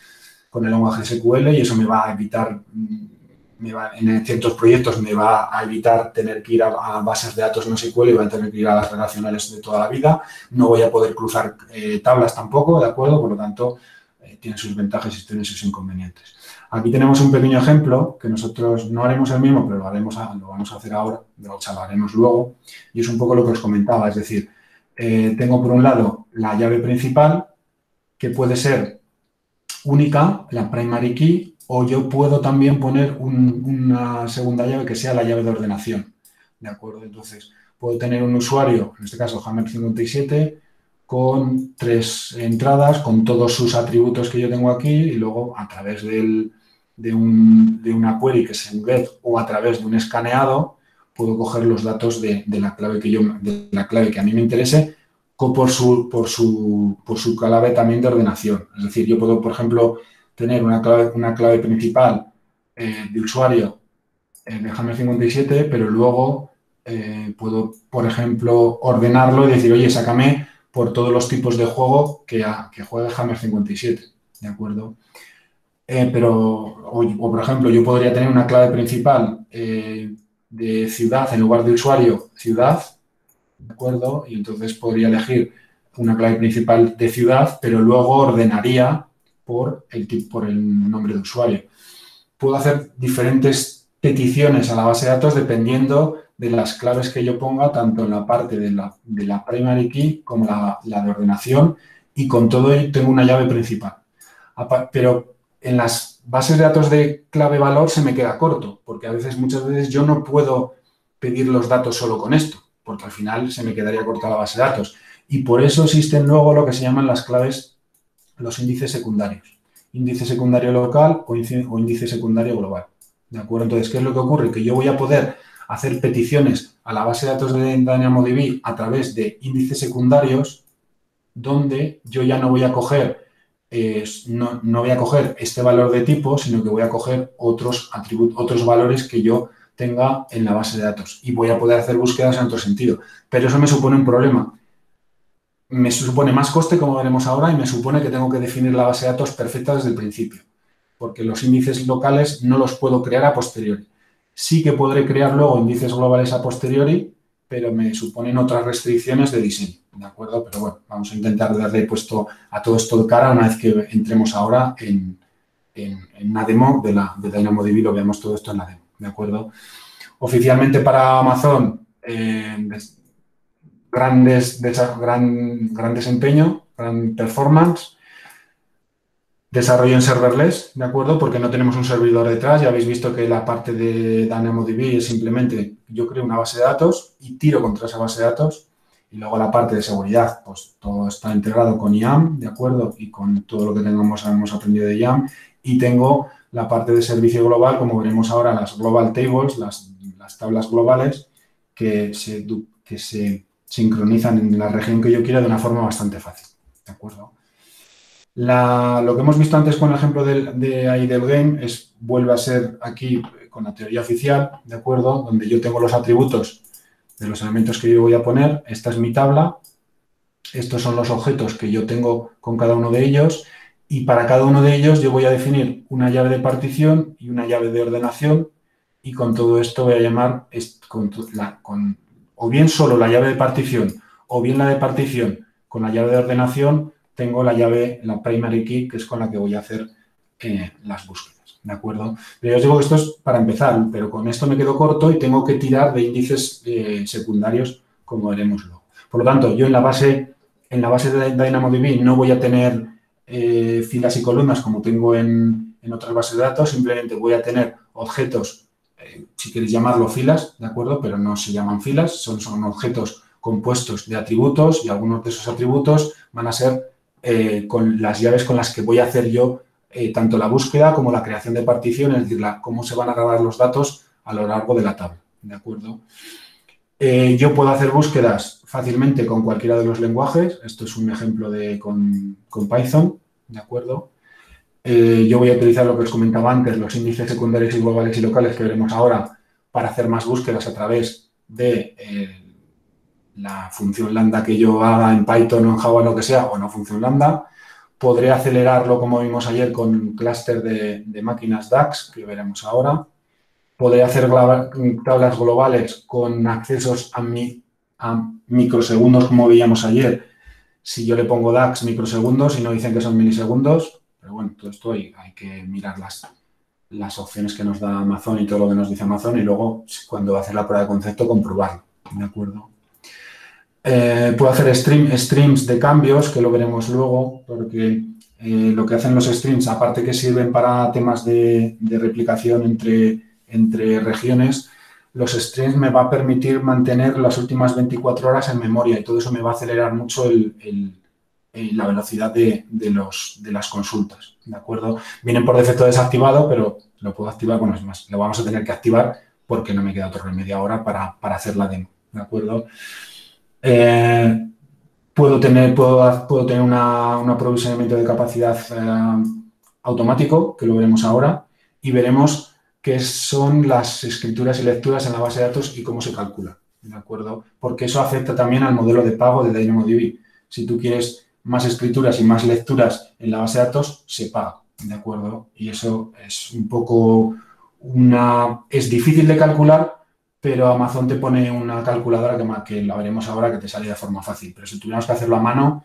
A: con el lenguaje SQL y eso me va a evitar, en ciertos proyectos me va a evitar tener que ir a bases de datos no SQL y voy a tener que ir a las relacionales de toda la vida. No voy a poder cruzar tablas tampoco, ¿de acuerdo? Por lo tanto, tiene sus ventajas y tiene sus inconvenientes. Aquí tenemos un pequeño ejemplo que nosotros no haremos el mismo, pero lo vamos a hacer ahora, lo charlaremos luego, y es un poco lo que os comentaba, es decir, tengo por un lado la llave principal, que puede ser única, la primary key, o yo puedo también poner una segunda llave que sea la llave de ordenación, ¿de acuerdo? Entonces, puedo tener un usuario, en este caso Hammer57, con 3 entradas, con todos sus atributos que yo tengo aquí, y luego a través de una query que es en get o a través de un escaneado, puedo coger los datos de la clave que a mí me interese por su clave también de ordenación. Es decir, yo puedo, por ejemplo, tener una clave principal de usuario de Hammer57, pero luego puedo, por ejemplo, ordenarlo y decir, oye, sácame por todos los tipos de juego que juega Hammer57, ¿de acuerdo? O, por ejemplo, yo podría tener una clave principal de ciudad en lugar de usuario, ciudad, ¿de acuerdo? Y entonces podría elegir una clave principal de ciudad, pero luego ordenaría por el nombre de usuario. Puedo hacer diferentes peticiones a la base de datos dependiendo de las claves que yo ponga, tanto en la parte de la primary key como la de ordenación, y con todo ello tengo una llave principal. Pero en las bases de datos de clave-valor se me queda corto, porque muchas veces yo no puedo pedir los datos solo con esto, porque al final se me quedaría corta la base de datos. Y por eso existen luego lo que se llaman las claves, los índices secundarios. Índice secundario local o índice secundario global. ¿De acuerdo? Entonces, ¿qué es lo que ocurre? Que yo voy a poder hacer peticiones a la base de datos de DynamoDB a través de índices secundarios, donde yo ya no voy a coger, no voy a coger este valor de tipo, sino que voy a coger otros atributos, otros valores que yo tenga en la base de datos y voy a poder hacer búsquedas en otro sentido. Pero eso me supone un problema. Me supone más coste, como veremos ahora, y me supone que tengo que definir la base de datos perfecta desde el principio, porque los índices locales no los puedo crear a posteriori. Sí que podré crear luego índices globales a posteriori, pero me suponen otras restricciones de diseño, ¿de acuerdo? Pero bueno, vamos a intentar darle puesto a todo esto de cara una vez que entremos ahora en una demo de DynamoDB, lo veamos todo esto en la demo, ¿de acuerdo? Oficialmente para Amazon, gran desempeño, gran performance, desarrollo en serverless, ¿de acuerdo? Porque no tenemos un servidor detrás. Ya habéis visto que la parte de DynamoDB es simplemente yo creo una base de datos y tiro contra esa base de datos. Y luego la parte de seguridad, pues todo está integrado con IAM, ¿de acuerdo? Y con todo lo que hemos aprendido de IAM. Y tengo la parte de servicio global, como veremos ahora, las Global Tables, las tablas globales que se sincronizan en la región que yo quiera de una forma bastante fácil, ¿de acuerdo? Lo que hemos visto antes con el ejemplo de Idle Game vuelve a ser aquí con la teoría oficial, ¿de acuerdo? Donde yo tengo los atributos de los elementos que yo voy a poner. Esta es mi tabla. Estos son los objetos que yo tengo con cada uno de ellos. Y para cada uno de ellos yo voy a definir una llave de partición y una llave de ordenación. Y con todo esto voy a llamar o bien solo la llave de partición o bien la de partición con la llave de ordenación. Tengo la llave, la primary key, que es con la que voy a hacer las búsquedas, ¿de acuerdo? Pero os digo que esto es para empezar, pero con esto me quedo corto y tengo que tirar de índices secundarios, como veremos luego. Por lo tanto, yo en la base de DynamoDB no voy a tener filas y columnas como tengo en otras bases de datos, simplemente voy a tener objetos, si queréis llamarlo filas, ¿de acuerdo? Pero no se llaman filas, son objetos compuestos de atributos y algunos de esos atributos van a ser con las llaves con las que voy a hacer yo tanto la búsqueda como la creación de partición, es decir, cómo se van a grabar los datos a lo largo de la tabla, ¿de acuerdo? Yo puedo hacer búsquedas fácilmente con cualquiera de los lenguajes. Esto es un ejemplo con Python, ¿de acuerdo? Yo voy a utilizar lo que os comentaba antes, los índices secundarios y globales y locales que veremos ahora para hacer más búsquedas a través de la función lambda que yo haga en Python o en Java, lo que sea, o no función lambda. Podré acelerarlo, como vimos ayer, con un clúster de máquinas DAX, que veremos ahora. Podré hacer tablas globales con accesos a microsegundos, como veíamos ayer. Si yo le pongo DAX microsegundos y no dicen que son milisegundos, pero bueno, todo esto hay que mirar las opciones que nos da Amazon y todo lo que nos dice Amazon y luego, cuando hacer la prueba de concepto, comprobarlo, ¿de acuerdo? Puedo hacer streams de cambios, que lo veremos luego, porque lo que hacen los streams, aparte que sirven para temas de replicación entre regiones, los streams me va a permitir mantener las últimas 24 horas en memoria y todo eso me va a acelerar mucho la velocidad de las consultas, ¿de acuerdo? Vienen por defecto desactivado, pero lo puedo activar, bueno, es más, lo vamos a tener que activar porque no me queda otro remedio ahora para hacer la demo, ¿de acuerdo? Puedo tener un aprovisionamiento de capacidad automático, que lo veremos ahora, y veremos qué son las escrituras y lecturas en la base de datos y cómo se calcula, ¿de acuerdo? Porque eso afecta también al modelo de pago de DynamoDB. Si tú quieres más escrituras y más lecturas en la base de datos, se paga, ¿de acuerdo? Y eso es un poco es difícil de calcular, pero Amazon te pone una calculadora que la veremos ahora que te sale de forma fácil. Pero si tuviéramos que hacerlo a mano,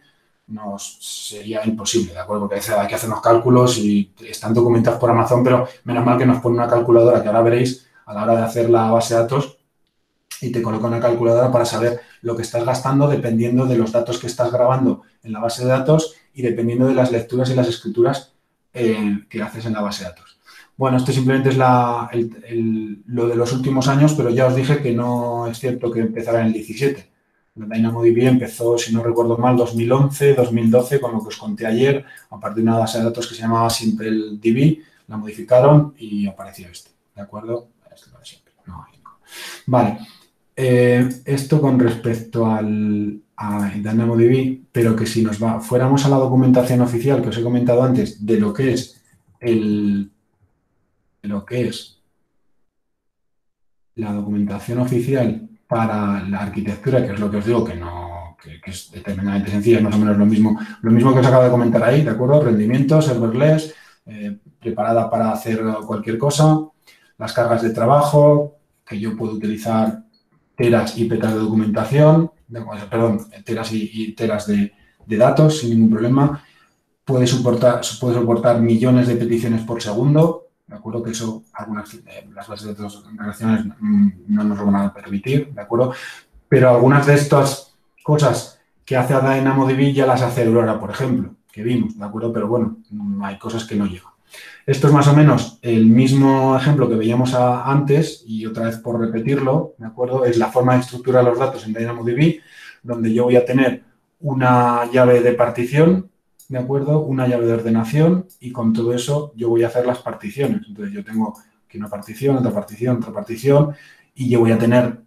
A: sería imposible, ¿de acuerdo? Porque hay que hacer unos cálculos y están documentados por Amazon, pero menos mal que nos pone una calculadora que ahora veréis a la hora de hacer la base de datos y te coloca una calculadora para saber lo que estás gastando dependiendo de los datos que estás grabando en la base de datos y dependiendo de las lecturas y las escrituras que haces en la base de datos. Bueno, esto simplemente es lo de los últimos años, pero ya os dije que no es cierto que empezara en el 17. DynamoDB empezó, si no recuerdo mal, 2011, 2012, con lo que os conté ayer, a partir de una base de datos que se llamaba SimpleDB, la modificaron y apareció este, ¿de acuerdo? Este para siempre, no hay. Vale. Esto con respecto a DynamoDB, pero que si fuéramos a la documentación oficial que os he comentado antes de lo que es la documentación oficial para la arquitectura, que es lo que os digo, que es determinadamente sencilla, es más o menos lo mismo que os acabo de comentar ahí, ¿de acuerdo? Rendimiento, serverless, preparada para hacer cualquier cosa, las cargas de trabajo, que yo puedo utilizar teras y petas de documentación, teras y teras de datos sin ningún problema. Puede soportar millones de peticiones por segundo, ¿de acuerdo? Que eso, las bases de datos relacionales no nos lo van a permitir, ¿de acuerdo? Pero algunas de estas cosas que hace DynamoDB ya las hace Aurora, por ejemplo, que vimos, ¿de acuerdo? Pero bueno, hay cosas que no llegan. Esto es más o menos el mismo ejemplo que veíamos antes, y otra vez por repetirlo, ¿de acuerdo? Es la forma de estructurar los datos en DynamoDB, donde yo voy a tener una llave de partición, ¿de acuerdo? Una llave de ordenación, y con todo eso yo voy a hacer las particiones. Entonces, yo tengo aquí una partición, otra partición, y yo voy a tener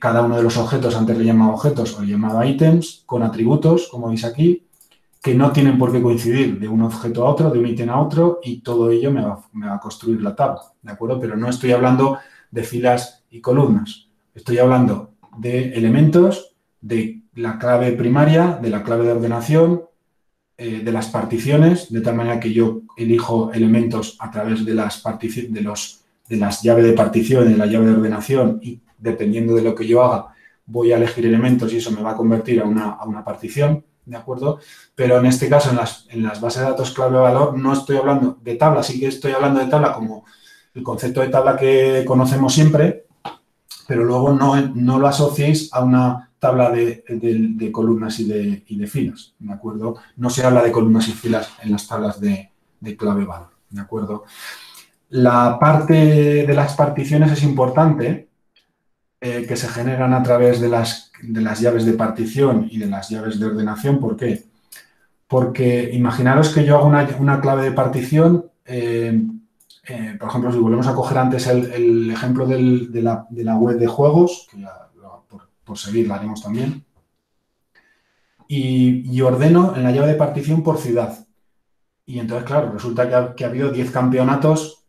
A: cada uno de los objetos, antes le llamaba objetos o le llamaba ítems, con atributos, como veis aquí, que no tienen por qué coincidir de un objeto a otro, de un ítem a otro, y todo ello me va a construir la tabla, ¿de acuerdo? Pero no estoy hablando de filas y columnas. Estoy hablando de elementos, de la clave primaria, de la clave de ordenación, de las particiones, de tal manera que yo elijo elementos a través de las llaves de partición y de la llave de ordenación, y dependiendo de lo que yo haga, voy a elegir elementos y eso me va a convertir a una partición, ¿de acuerdo? Pero en este caso, en las bases de datos clave-valor, no estoy hablando de tabla, sí que estoy hablando de tabla como el concepto de tabla que conocemos siempre, pero luego no lo asociéis a una tabla de columnas y de filas, ¿de acuerdo? No se habla de columnas y filas en las tablas de clave-valor, ¿de acuerdo? La parte de las particiones es importante, que se generan a través de las llaves de partición y de las llaves de ordenación. ¿Por qué? Porque imaginaros que yo hago una clave de partición, por ejemplo, si volvemos a coger antes el ejemplo de la web de juegos, que ya, por seguir la haremos también, y ordeno en la llave de partición por ciudad. Y entonces, claro, resulta que ha habido 10 campeonatos,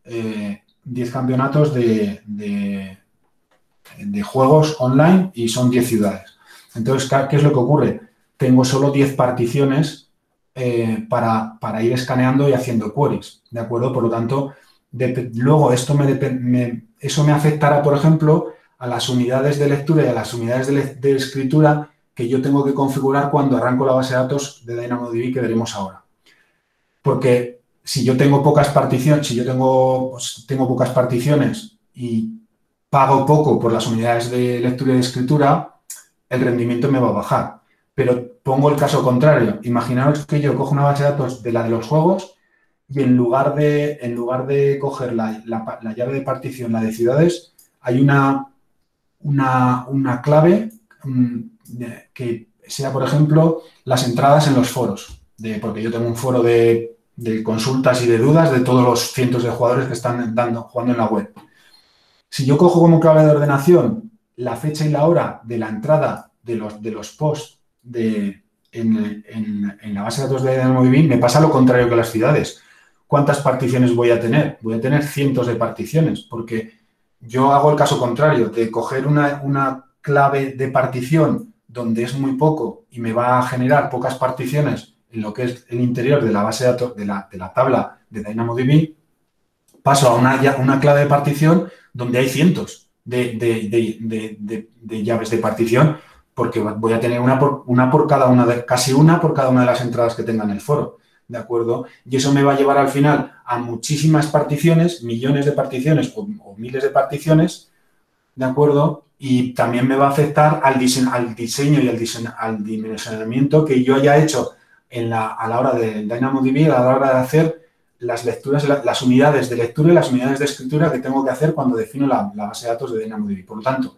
A: de juegos online, y son 10 ciudades. Entonces, ¿qué es lo que ocurre? Tengo solo 10 particiones para ir escaneando y haciendo queries, ¿de acuerdo? Por lo tanto, luego eso me afectará, por ejemplo, a las unidades de lectura y a las unidades de escritura que yo tengo que configurar cuando arranco la base de datos de DynamoDB, que veremos ahora. Porque si yo tengo pocas particiones, tengo pocas particiones y pago poco por las unidades de lectura y de escritura, el rendimiento me va a bajar. Pero pongo el caso contrario. Imaginaos que yo cojo una base de datos de la de los juegos y en lugar de coger la llave de partición, la de ciudades, hay una clave que sea, por ejemplo, las entradas en los foros. Porque yo tengo un foro de consultas y de dudas de todos los cientos de jugadores que están jugando en la web. Si yo cojo como clave de ordenación la fecha y la hora de la entrada de los posts en la base de datos de DynamoDB, me pasa lo contrario que las ciudades. ¿Cuántas particiones voy a tener? Voy a tener cientos de particiones, porque yo hago el caso contrario, de coger una clave de partición donde es muy poco y me va a generar pocas particiones en lo que es el interior de la base de datos, de la tabla de DynamoDB, paso a una clave de partición donde hay cientos de llaves de partición, porque voy a tener casi una por cada una de las entradas que tenga en el foro, ¿de acuerdo? Y eso me va a llevar al final a muchísimas particiones, millones de particiones o miles de particiones, ¿de acuerdo? Y también me va a afectar al diseño y al dimensionamiento que yo haya hecho a la hora de DynamoDB, a la hora de hacer las lecturas, las unidades de lectura y las unidades de escritura que tengo que hacer cuando defino la base de datos de DynamoDB. Por lo tanto,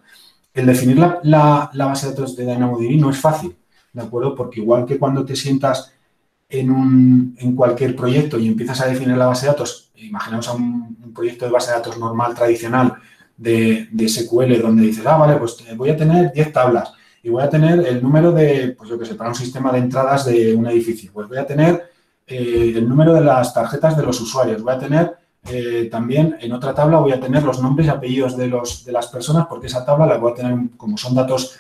A: el definir la base de datos de DynamoDB no es fácil, ¿de acuerdo? Porque igual que cuando te sientas en cualquier proyecto y empiezas a definir la base de datos, imaginaos un proyecto de base de datos normal, tradicional, de SQL donde dices, vale, pues voy a tener 10 tablas y voy a tener el número de, pues yo qué sé, para un sistema de entradas de un edificio, pues voy a tener el número de las tarjetas de los usuarios, voy a tener también en otra tabla voy a tener los nombres y apellidos de las personas, porque esa tabla la voy a tener, como son datos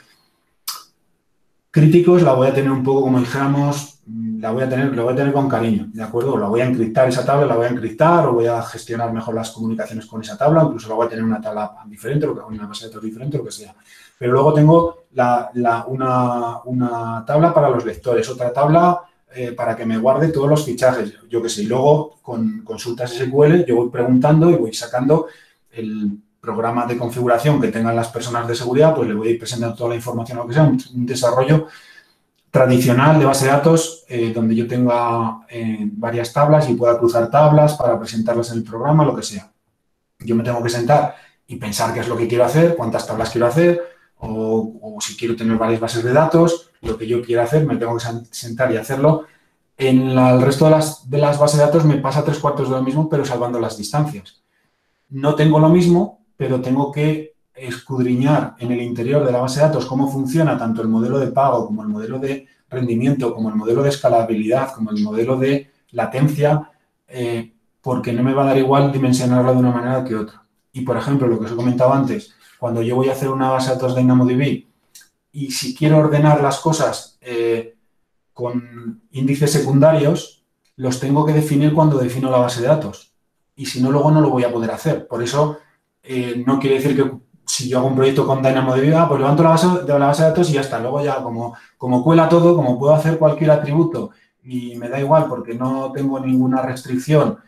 A: críticos, la voy a tener un poco, como dijéramos, lo voy a tener con cariño, ¿de acuerdo? La voy a encriptar esa tabla, la voy a encriptar o voy a gestionar mejor las comunicaciones con esa tabla, incluso la voy a tener una tabla diferente, una base de datos diferente, lo que sea. Pero luego tengo una tabla para los lectores, otra tabla para que me guarde todos los fichajes, yo qué sé. Y luego, con consultas SQL, yo voy preguntando y voy sacando el programa de configuración que tengan las personas de seguridad, pues le voy a ir presentando toda la información, lo que sea, un desarrollo tradicional de base de datos donde yo tenga varias tablas y pueda cruzar tablas para presentarlas en el programa, lo que sea. Yo me tengo que sentar y pensar qué es lo que quiero hacer, cuántas tablas quiero hacer o si quiero tener varias bases de datos, lo que yo quiera hacer, me tengo que sentar y hacerlo. En el resto de las bases de datos me pasa 3/4 de lo mismo, pero salvando las distancias. No tengo lo mismo, pero tengo que escudriñar en el interior de la base de datos cómo funciona tanto el modelo de pago como el modelo de rendimiento, como el modelo de escalabilidad, como el modelo de latencia, porque no me va a dar igual dimensionarlo de una manera que otra. Y, por ejemplo, lo que os he comentado antes, cuando yo voy a hacer una base de datos de DynamoDB y si quiero ordenar las cosas con índices secundarios, los tengo que definir cuando defino la base de datos. Y si no, luego no lo voy a poder hacer. Por eso, no quiere decir que si yo hago un proyecto con DynamoDB, pues levanto la base de datos y ya está. Luego ya, como cuela todo, como puedo hacer cualquier atributo y me da igual porque no tengo ninguna restricción,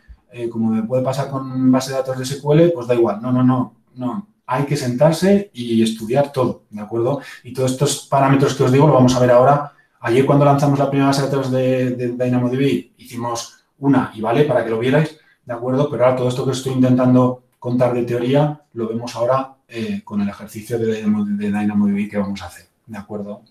A: como me puede pasar con base de datos de SQL, pues da igual. No. Hay que sentarse y estudiar todo, ¿de acuerdo? Y todos estos parámetros que os digo lo vamos a ver ahora. Ayer, cuando lanzamos la primera base de datos de DynamoDB, hicimos una y vale para que lo vierais, ¿de acuerdo? Pero ahora todo esto que estoy intentando contar de teoría lo vemos ahora con el ejercicio de DynamoDB que vamos a hacer, ¿de acuerdo?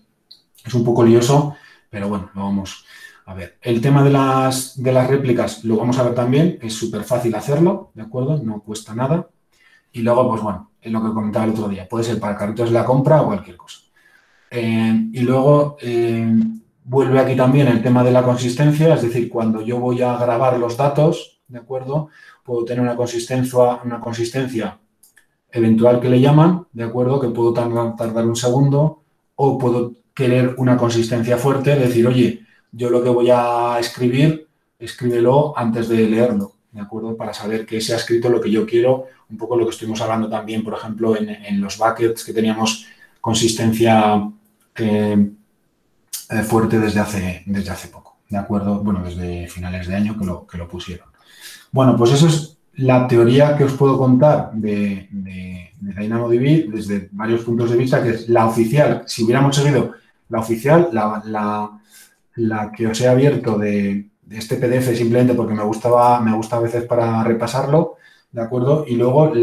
A: Es un poco lioso, pero bueno, lo vamos a ver. El tema de las réplicas lo vamos a ver también, es súper fácil hacerlo, ¿de acuerdo? No cuesta nada. Y luego, pues bueno, es lo que comentaba el otro día, puede ser para carritos de la compra o cualquier cosa. Y luego vuelve aquí también el tema de la consistencia, es decir, cuando yo voy a grabar los datos, ¿de acuerdo? Puedo tener una consistencia eventual que le llaman, ¿de acuerdo? Que puedo tardar un segundo, o puedo querer una consistencia fuerte, decir, oye, yo lo que voy a escribir, escríbelo antes de leerlo, ¿de acuerdo? Para saber que se ha escrito lo que yo quiero, un poco lo que estuvimos hablando también, por ejemplo, en los buckets, que teníamos consistencia fuerte desde hace poco, ¿de acuerdo? Bueno, desde finales de año que lo pusieron. Bueno, pues eso es la teoría que os puedo contar de DynamoDB desde varios puntos de vista, que es la oficial. Si hubiéramos seguido la oficial, la que os he abierto de este PDF simplemente porque me gusta a veces para repasarlo, ¿de acuerdo? Y luego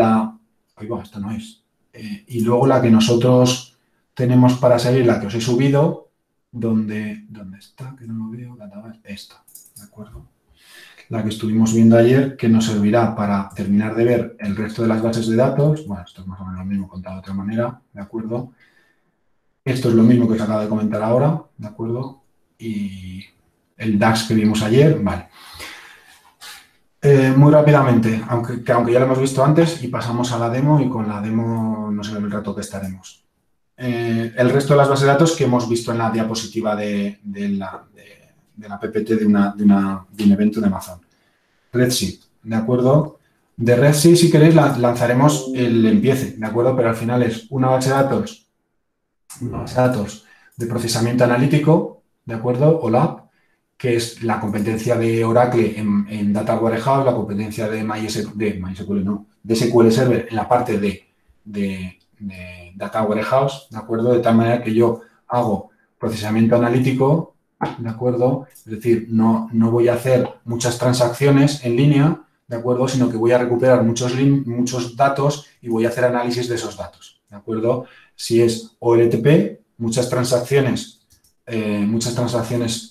A: esta no es. Y luego la que nosotros tenemos para seguir, la que os he subido, ¿dónde está? Que no lo veo, esta, ¿de acuerdo? La que estuvimos viendo ayer, que nos servirá para terminar de ver el resto de las bases de datos. Bueno, esto es más o menos lo mismo contado de otra manera, ¿de acuerdo? Esto es lo mismo que os acabo de comentar ahora, ¿de acuerdo? Y el DAX que vimos ayer, vale. Muy rápidamente, aunque ya lo hemos visto antes, y pasamos a la demo, y con la demo no sé el rato que estaremos. El resto de las bases de datos que hemos visto en la diapositiva de la PPT de un evento de Amazon. Redshift, ¿de acuerdo? De Redshift, si queréis, lanzaremos el empiece, ¿de acuerdo? Pero al final es una base de datos de procesamiento analítico, ¿de acuerdo? OLAP, que es la competencia de Oracle en Data Warehouse, la competencia de SQL Server en la parte de Data Warehouse, ¿de acuerdo? De tal manera que yo hago procesamiento analítico, ¿de acuerdo? Es decir, no voy a hacer muchas transacciones en línea, ¿de acuerdo? Sino que voy a recuperar muchos datos y voy a hacer análisis de esos datos, ¿de acuerdo? Si es OLTP, muchas transacciones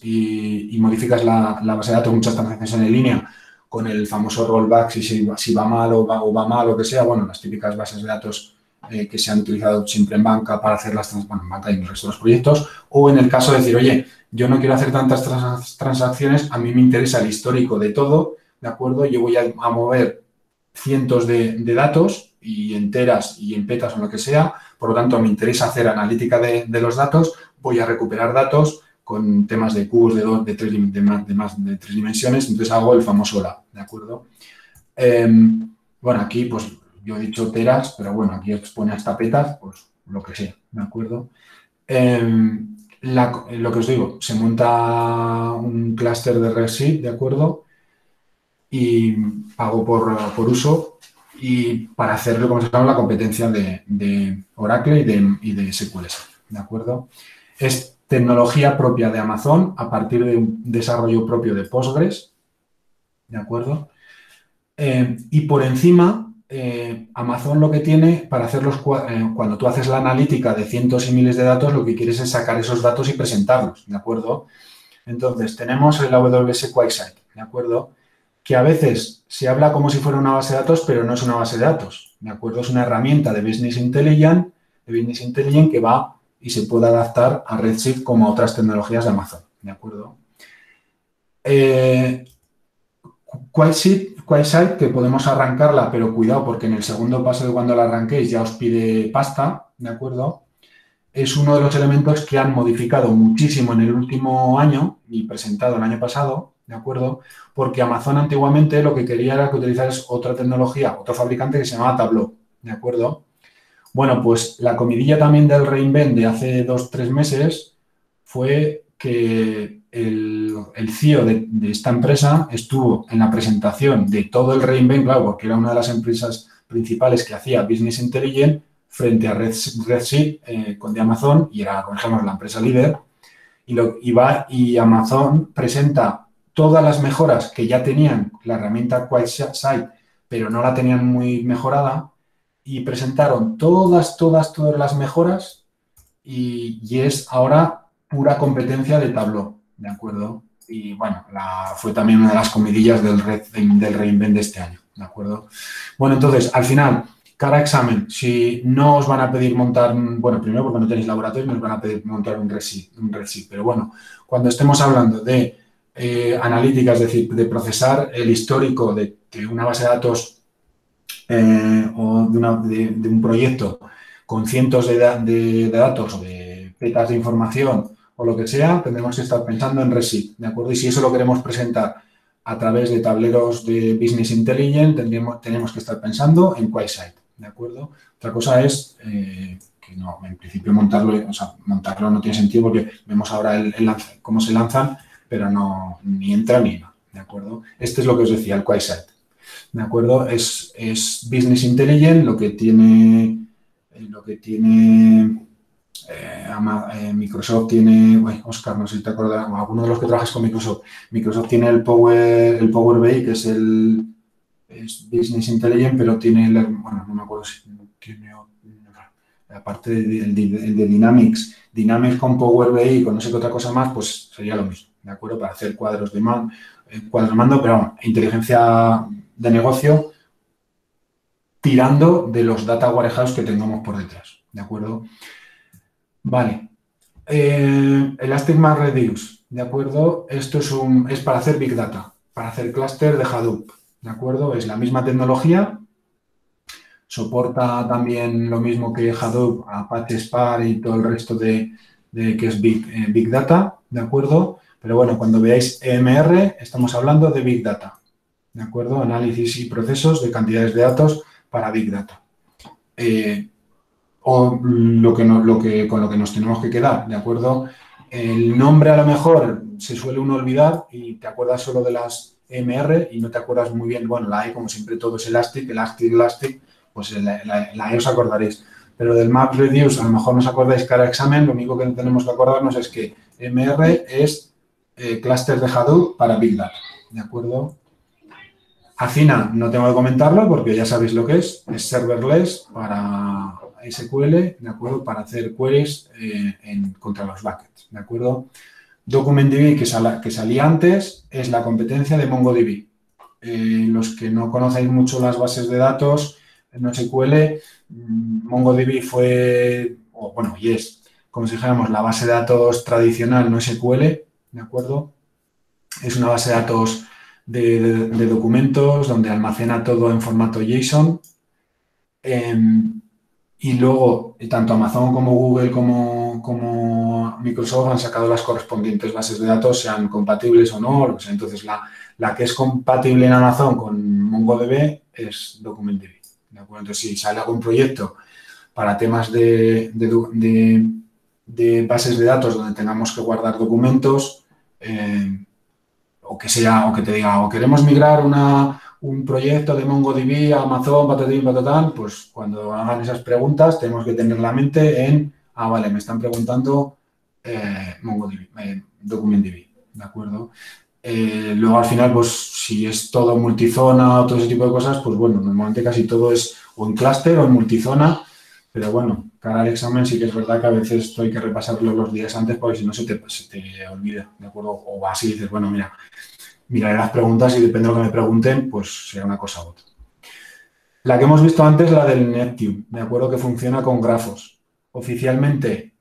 A: y modificas la base de datos, muchas transacciones en línea con el famoso rollback, si va mal o va mal o que sea, bueno, las típicas bases de datos que se han utilizado siempre en banca para hacer en banca y en el resto de los proyectos, o en el caso de decir, oye, yo no quiero hacer tantas transacciones, a mí me interesa el histórico de todo, ¿de acuerdo? Yo voy a mover cientos de datos y enteras y en petas o lo que sea, por lo tanto, me interesa hacer analítica de los datos, voy a recuperar datos con temas de cubos de tres dimensiones, entonces hago el famoso OLA, ¿de acuerdo? Bueno, aquí pues yo he dicho teras, pero bueno, aquí expone hasta petas, pues lo que sea, ¿de acuerdo? Lo que os digo, se monta un clúster de Redshift, ¿de acuerdo? Y pago por uso y para hacerlo, como se llama, la competencia de Oracle y de SQL, ¿de acuerdo? Es tecnología propia de Amazon a partir de un desarrollo propio de Postgres, ¿de acuerdo? Y por encima, Amazon lo que tiene para hacer cuando tú haces la analítica de cientos y miles de datos, lo que quieres es sacar esos datos y presentarlos, ¿de acuerdo? Entonces, tenemos el AWS QuickSight, ¿de acuerdo? Que a veces se habla como si fuera una base de datos, pero no es una base de datos, ¿de acuerdo? Es una herramienta de Business Intelligence que va y se puede adaptar a Redshift como a otras tecnologías de Amazon, ¿de acuerdo? QuickSight, que podemos arrancarla, pero cuidado porque en el segundo paso de cuando la arranquéis ya os pide pasta, ¿de acuerdo? Es uno de los elementos que han modificado muchísimo en el último año y presentado el año pasado, ¿de acuerdo? Porque Amazon antiguamente lo que quería era que utilizaras otra tecnología, otro fabricante que se llamaba Tableau, ¿de acuerdo? Bueno, pues la comidilla también del reInvent de hace 2-3 meses fue que el CEO de esta empresa estuvo en la presentación de todo el reInvent, claro, porque era una de las empresas principales que hacía Business Intelligence frente a Redshift de Amazon y era, por ejemplo, la empresa líder. Y Amazon presenta todas las mejoras que ya tenían la herramienta QuickSight, pero no la tenían muy mejorada, y presentaron todas las mejoras y es ahora pura competencia de Tableau, ¿de acuerdo? Y bueno, fue también una de las comidillas del reInvent de este año, ¿de acuerdo? Bueno, entonces, al final, cada examen, si no os van a pedir montar, bueno, primero porque no tenéis laboratorio, no os van a pedir montar un Redshift, pero bueno, cuando estemos hablando de analítica, es decir, de procesar el histórico de una base de datos o de un proyecto con cientos de datos o de petas de información o lo que sea, tendremos que estar pensando en Redshift, ¿de acuerdo? Y si eso lo queremos presentar a través de tableros de Business Intelligence, tenemos que estar pensando en QuickSight, ¿de acuerdo? Otra cosa es que no, en principio montarlo no tiene sentido porque vemos ahora cómo se lanzan, pero no ni entra ni va, ¿de acuerdo? Este es lo que os decía, el QuickSight, ¿de acuerdo? Es Business Intelligence lo que tiene Microsoft tiene, Oscar, no sé si te acuerdas, alguno de los que trabajas con Microsoft. Microsoft tiene el Power BI, que es Business Intelligence, pero tiene, bueno, no me acuerdo si tiene, aparte el de Dynamics con Power BI y con no sé qué otra cosa más, pues sería lo mismo, ¿de acuerdo? Para hacer cuadros de mando, pero bueno, inteligencia de negocio tirando de los data warehouse que tengamos por detrás, ¿de acuerdo? Vale. Elastic MapReduce, ¿de acuerdo? Esto es para hacer Big Data, para hacer clúster de Hadoop, ¿de acuerdo? Es la misma tecnología, soporta también lo mismo que Hadoop, Apache Spark y todo el resto de que es Big Data, ¿de acuerdo? Pero bueno, cuando veáis EMR, estamos hablando de Big Data, ¿de acuerdo? Análisis y procesos de cantidades de datos para Big Data. O con lo que nos tenemos que quedar, ¿de acuerdo? El nombre a lo mejor se suele uno olvidar y te acuerdas solo de las EMR y no te acuerdas muy bien, bueno, la E como siempre todo es Elastic, pues la E os acordaréis. Pero del MapReduce a lo mejor no os acordáis cada examen, lo único que tenemos que acordarnos es que EMR es clúster de Hadoop para Big Data, ¿de acuerdo? Athena no tengo que comentarlo porque ya sabéis lo que es serverless para SQL, ¿de acuerdo? Para hacer queries contra los buckets, ¿de acuerdo? DocumentDB, que salía antes, es la competencia de MongoDB. los que no conocéis mucho las bases de datos en NoSQL, MongoDB fue, o bueno, y es, como si dijéramos, la base de datos tradicional NoSQL, ¿de acuerdo? Es una base de datos de documentos donde almacena todo en formato JSON. Y luego, tanto Amazon como Google como Microsoft han sacado las correspondientes bases de datos, sean compatibles o no. O sea, entonces, la que es compatible en Amazon con MongoDB es DocumentDB. ¿De acuerdo? Entonces, si sale algún proyecto para temas de bases de datos donde tengamos que guardar documentos, o que te diga, o queremos migrar un proyecto de MongoDB a Amazon, patatín, patatán, pues cuando hagan esas preguntas tenemos que tener la mente en, vale, me están preguntando MongoDB, DocumentDB, ¿de acuerdo? Luego al final, pues si es todo multizona o todo ese tipo de cosas, pues bueno, normalmente casi todo es o en clúster o en multizona, pero bueno, cara al examen sí que es verdad que a veces esto hay que repasarlo los días antes porque si no se te olvida, ¿de acuerdo? O así dices, bueno, miraré las preguntas y depende de lo que me pregunten, pues será una cosa u otra. La que hemos visto antes, la del Neptune, ¿de acuerdo? Que funciona con grafos. Oficialmente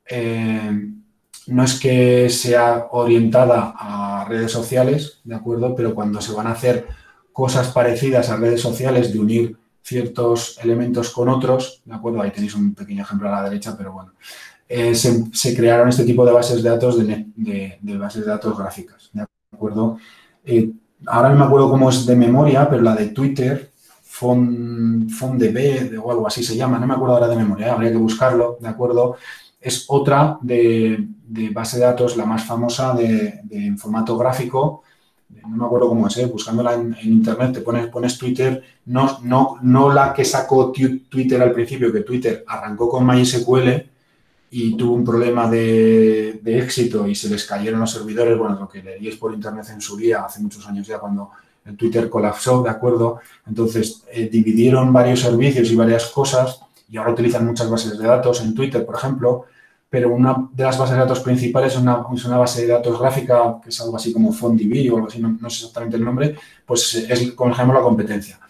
A: no es que sea orientada a redes sociales, ¿de acuerdo? Pero cuando se van a hacer cosas parecidas a redes sociales de unir ciertos elementos con otros, ¿de acuerdo? Ahí tenéis un pequeño ejemplo a la derecha, pero bueno. Se crearon este tipo de bases de datos de bases de datos gráficas, ¿de acuerdo? Ahora no me acuerdo cómo es de memoria, pero la de Twitter, FondDB o algo así se llama, no me acuerdo ahora de memoria, habría que buscarlo, ¿de acuerdo? Es otra de base de datos, la más famosa en formato gráfico, no me acuerdo cómo es, buscándola en internet, te pones Twitter, no la que sacó Twitter al principio, que Twitter arrancó con MySQL y tuvo un problema de éxito y se les cayeron los servidores, bueno, lo que leíais por internet en su día, hace muchos años ya, cuando el Twitter colapsó, ¿de acuerdo? Entonces, dividieron varios servicios y varias cosas y ahora utilizan muchas bases de datos en Twitter, por ejemplo, pero una de las bases de datos principales es una base de datos gráfica, que es algo así como FondDB o algo así, no sé exactamente el nombre, pues es, como ejemplo, la competencia.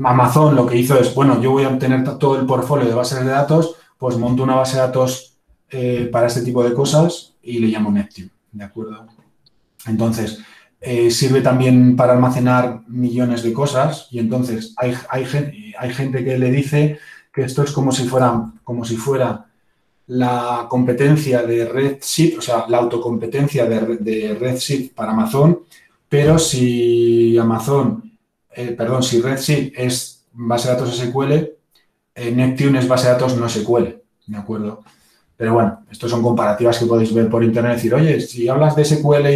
A: Amazon lo que hizo es, bueno, yo voy a tener todo el portfolio de bases de datos, pues monto una base de datos para este tipo de cosas y le llamo Neptune, ¿de acuerdo? Entonces, sirve también para almacenar millones de cosas y entonces hay gente que le dice que esto es como si fuera la competencia de Redshift, o sea, la autocompetencia de Redshift para Amazon, pero si si Redshift es base de datos SQL, Neptune es base de datos no SQL, ¿de acuerdo? Pero bueno, estos son comparativas que podéis ver por internet y decir, oye, si hablas de SQL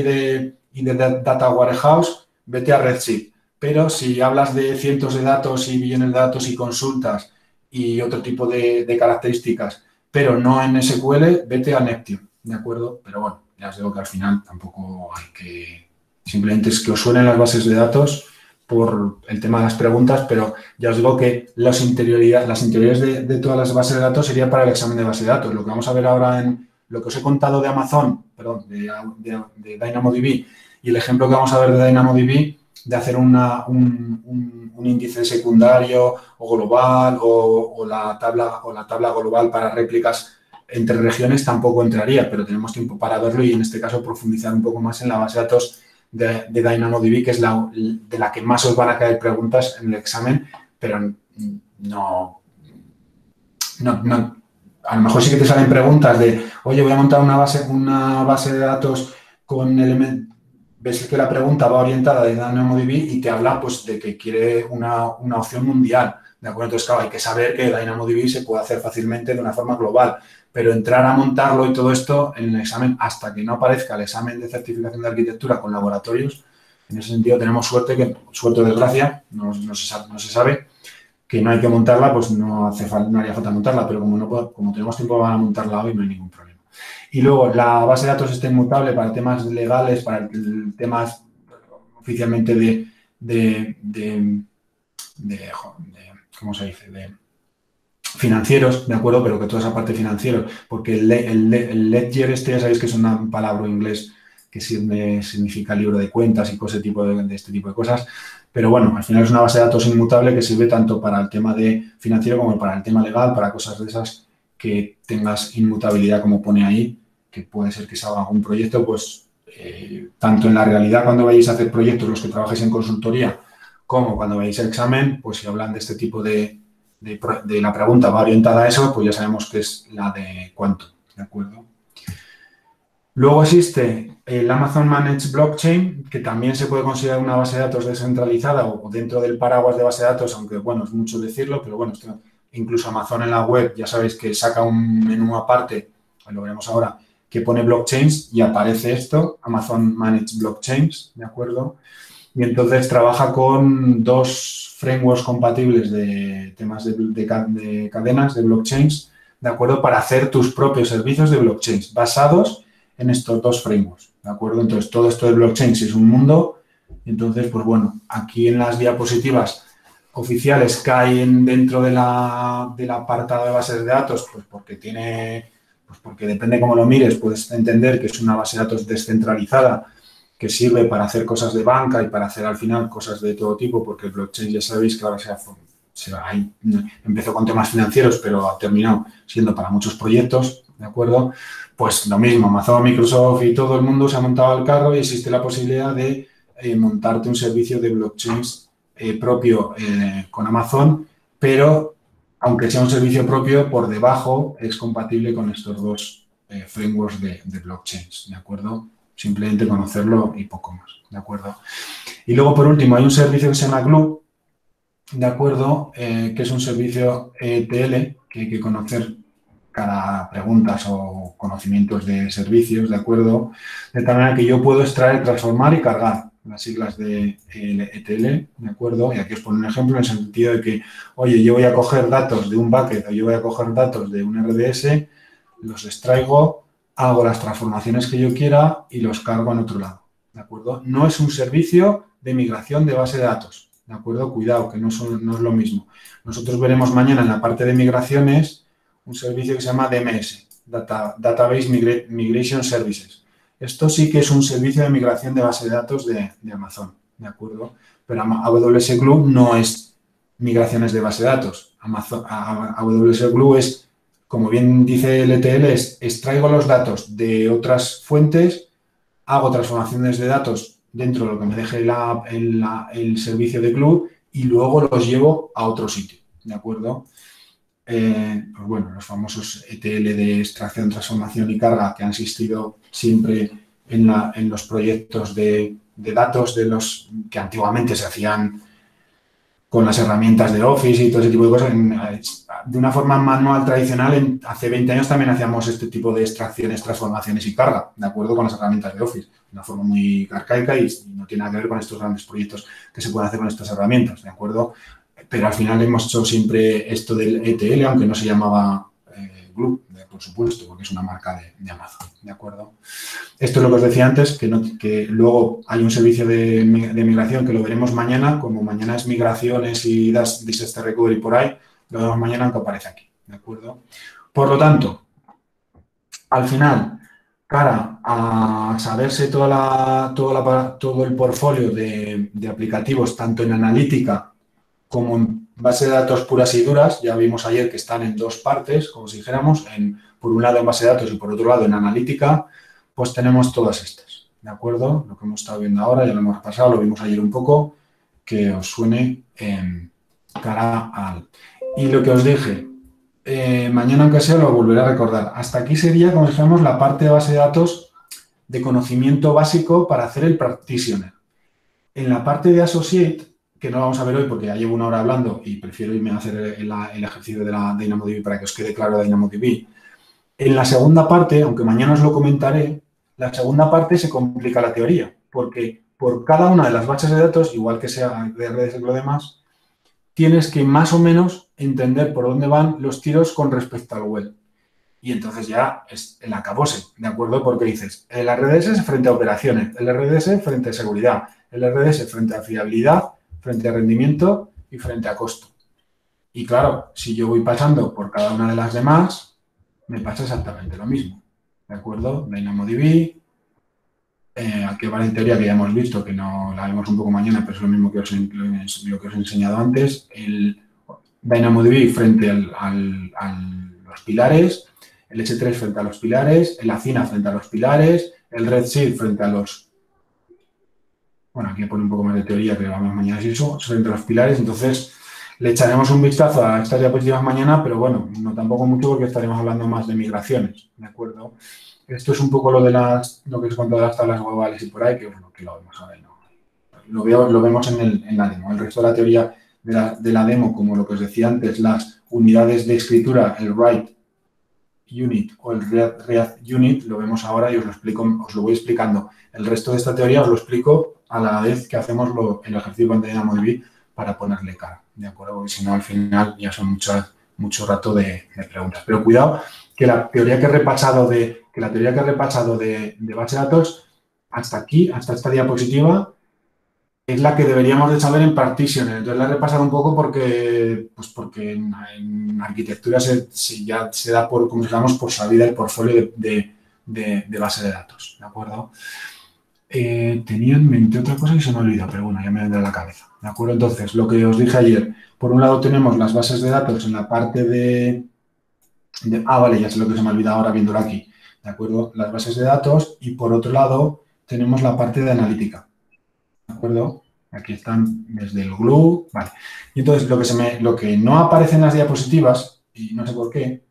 A: y de Data Warehouse, vete a Redshift. Pero si hablas de cientos de datos y billones de datos y consultas y otro tipo de características, pero no en SQL, vete a Neptune, ¿de acuerdo? Pero bueno, ya os digo que al final tampoco hay que... Simplemente es que os suenen las bases de datos por el tema de las preguntas, pero ya os digo que las interioridades de todas las bases de datos sería para el examen de base de datos. Lo que vamos a ver ahora en lo que os he contado de Amazon, perdón, de DynamoDB, y el ejemplo que vamos a ver de DynamoDB, de hacer un índice secundario o global o la tabla global para réplicas entre regiones, tampoco entraría, pero tenemos tiempo para verlo y en este caso profundizar un poco más en la base de datos de DynamoDB, que es de la que más os van a caer preguntas en el examen, pero no, a lo mejor sí que te salen preguntas de, oye, voy a montar una base de datos con elementos, ves que la pregunta va orientada de DynamoDB y te habla pues de que quiere una opción mundial, ¿de acuerdo? Entonces, claro, hay que saber que DynamoDB se puede hacer fácilmente de una forma global, pero entrar a montarlo y todo esto en el examen, hasta que no aparezca el examen de certificación de arquitectura con laboratorios, en ese sentido tenemos suerte o desgracia, no se sabe, que no hay que montarla, pues no haría falta montarla, pero como tenemos tiempo para montarla hoy, no hay ningún problema. Y luego, la base de datos está inmutable para temas legales, para temas oficialmente ¿cómo se dice? De financieros, ¿de acuerdo? Pero que toda esa parte financiera, porque el ledger ya sabéis que es una palabra en inglés que significa libro de cuentas y este tipo de cosas. Pero bueno, al final es una base de datos inmutable que sirve tanto para el tema de financiero como para el tema legal, para cosas de esas que tengas inmutabilidad como pone ahí, que puede ser que salga un proyecto, pues tanto en la realidad cuando vayáis a hacer proyectos los que trabajéis en consultoría, como cuando vayáis al examen, pues si hablan de este tipo de la pregunta va orientada a eso, pues ya sabemos que es la de cuánto, ¿de acuerdo? Luego existe el Amazon Managed Blockchain, que también se puede considerar una base de datos descentralizada o dentro del paraguas de base de datos, aunque bueno, es mucho decirlo, pero bueno, incluso Amazon en la web, ya sabéis que saca un menú aparte, lo veremos ahora, que pone blockchains y aparece esto, Amazon Managed Blockchains, ¿de acuerdo? Y entonces trabaja con 2 frameworks compatibles de temas de cadenas, de blockchains, ¿de acuerdo? Para hacer tus propios servicios de blockchains basados en estos 2 frameworks, ¿de acuerdo? Entonces, todo esto de blockchains es un mundo. Entonces, pues bueno, aquí en las diapositivas oficiales caen dentro del apartado de bases de datos, pues porque depende cómo lo mires, puedes entender que es una base de datos descentralizada que sirve para hacer cosas de banca y para hacer al final cosas de todo tipo, porque el blockchain ya sabéis que ahora empezó con temas financieros, pero ha terminado siendo para muchos proyectos, ¿de acuerdo? Pues lo mismo, Amazon, Microsoft y todo el mundo se ha montado al carro y existe la posibilidad de montarte un servicio de blockchains propio con Amazon, pero aunque sea un servicio propio, por debajo es compatible con estos 2 frameworks de blockchains, ¿de acuerdo? Simplemente conocerlo y poco más, ¿de acuerdo? Y luego, por último, hay un servicio que se llama Glue, ¿de acuerdo? Que es un servicio ETL, que hay que conocer cada preguntas o conocimientos de servicios, ¿de acuerdo? De tal manera que yo puedo extraer, transformar y cargar las siglas de ETL, ¿de acuerdo? Y aquí os pongo un ejemplo en el sentido de que, oye, yo voy a coger datos de un bucket o yo voy a coger datos de un RDS, los extraigo, hago las transformaciones que yo quiera y los cargo en otro lado, ¿de acuerdo? No es un servicio de migración de base de datos, ¿de acuerdo? Cuidado, que no es lo mismo. Nosotros veremos mañana en la parte de migraciones un servicio que se llama DMS, Database Migration Services. Esto sí que es un servicio de migración de base de datos de Amazon, ¿de acuerdo? Pero AWS Glue no es migraciones de base de datos. AWS Glue es, como bien dice el ETL, extraigo los datos de otras fuentes, hago transformaciones de datos dentro de lo que me deje el servicio de Glue y luego los llevo a otro sitio, ¿de acuerdo? Pues bueno, los famosos ETL de extracción, transformación y carga que han existido siempre en los proyectos de datos de los que antiguamente se hacían con las herramientas de Office y todo ese tipo de cosas. De una forma manual tradicional, hace 20 años también hacíamos este tipo de extracciones, transformaciones y carga, de acuerdo con las herramientas de Office, de una forma muy arcaica y no tiene nada que ver con estos grandes proyectos que se pueden hacer con estas herramientas, ¿de acuerdo? Pero al final hemos hecho siempre esto del ETL, aunque no se llamaba Glue, por supuesto, porque es una marca de Amazon, ¿de acuerdo? Esto es lo que os decía antes, que luego hay un servicio de migración que lo veremos mañana, como mañana es migraciones y disaster recovery por ahí, lo vemos mañana aunque aparece aquí, ¿de acuerdo? Por lo tanto, al final, para saberse todo el portfolio de aplicativos, tanto en analítica como en base de datos puras y duras, ya vimos ayer que están en 2 partes, como si dijéramos, por un lado en base de datos y por otro lado en analítica, pues tenemos todas estas, ¿de acuerdo? Lo que hemos estado viendo ahora, ya lo hemos pasado, lo vimos ayer un poco, que os suene en cara al... Y lo que os dije, mañana aunque sea lo volveré a recordar. Hasta aquí sería, como dijéramos, la parte de base de datos de conocimiento básico para hacer el practitioner. En la parte de associate, que no vamos a ver hoy porque ya llevo 1 hora hablando y prefiero irme a hacer el ejercicio de la DynamoDB para que os quede claro DynamoDB. En la segunda parte, aunque mañana os lo comentaré, la segunda parte se complica la teoría, porque por cada una de las bases de datos, igual que sea de redes y lo demás, tienes que más o menos entender por dónde van los tiros con respecto al web. Y entonces ya es el acabose, ¿de acuerdo? Porque dices, el RDS frente a operaciones, el RDS frente a seguridad, el RDS frente a fiabilidad, frente a rendimiento y frente a costo. Y claro, si yo voy pasando por cada una de las demás, me pasa exactamente lo mismo, ¿de acuerdo? DynamoDB, aquí aparece teoría que ya hemos visto, que no la vemos un poco mañana, pero es lo mismo que lo que os he enseñado antes. El DynamoDB frente a los pilares, el S3 frente a los pilares, el Athena frente a los pilares, el Redshift frente a los... Bueno, aquí pone un poco más de teoría, que vamos mañana si eso, frente a los pilares. Entonces, le echaremos un vistazo a estas diapositivas mañana, pero bueno, no tampoco mucho porque estaremos hablando más de migraciones, ¿de acuerdo? Esto es un poco lo que os cuento de las tablas globales y por ahí, que lo vemos a ver, ¿no? Lo vemos en la demo. El resto de la teoría de la demo, como lo que os decía antes, las unidades de escritura, el write unit o el read unit, lo vemos ahora y os lo voy explicando. El resto de esta teoría os lo explico a la vez que hacemos el ejercicio con DynamoDB para ponerle cara, ¿de acuerdo? Porque si no, al final ya son mucho rato de preguntas. Pero cuidado, que la teoría que he repasado de base de datos, hasta aquí, hasta esta diapositiva, es la que deberíamos de saber en Partitioner. Entonces la he repasado un poco porque en arquitectura ya se da por, como digamos, por sabida el portfolio de base de datos, ¿de acuerdo? Tenía en mente otra cosa y se me olvidó, pero bueno, ya me vendrá a la cabeza, ¿de acuerdo? Entonces, lo que os dije ayer, por un lado tenemos las bases de datos en la parte vale, ya sé lo que se me ha olvidado ahora viéndolo aquí, ¿de acuerdo? Las bases de datos y por otro lado tenemos la parte de analítica, ¿de acuerdo? Aquí están desde el Glue, vale. Y entonces lo que no aparece en las diapositivas, y no sé por qué,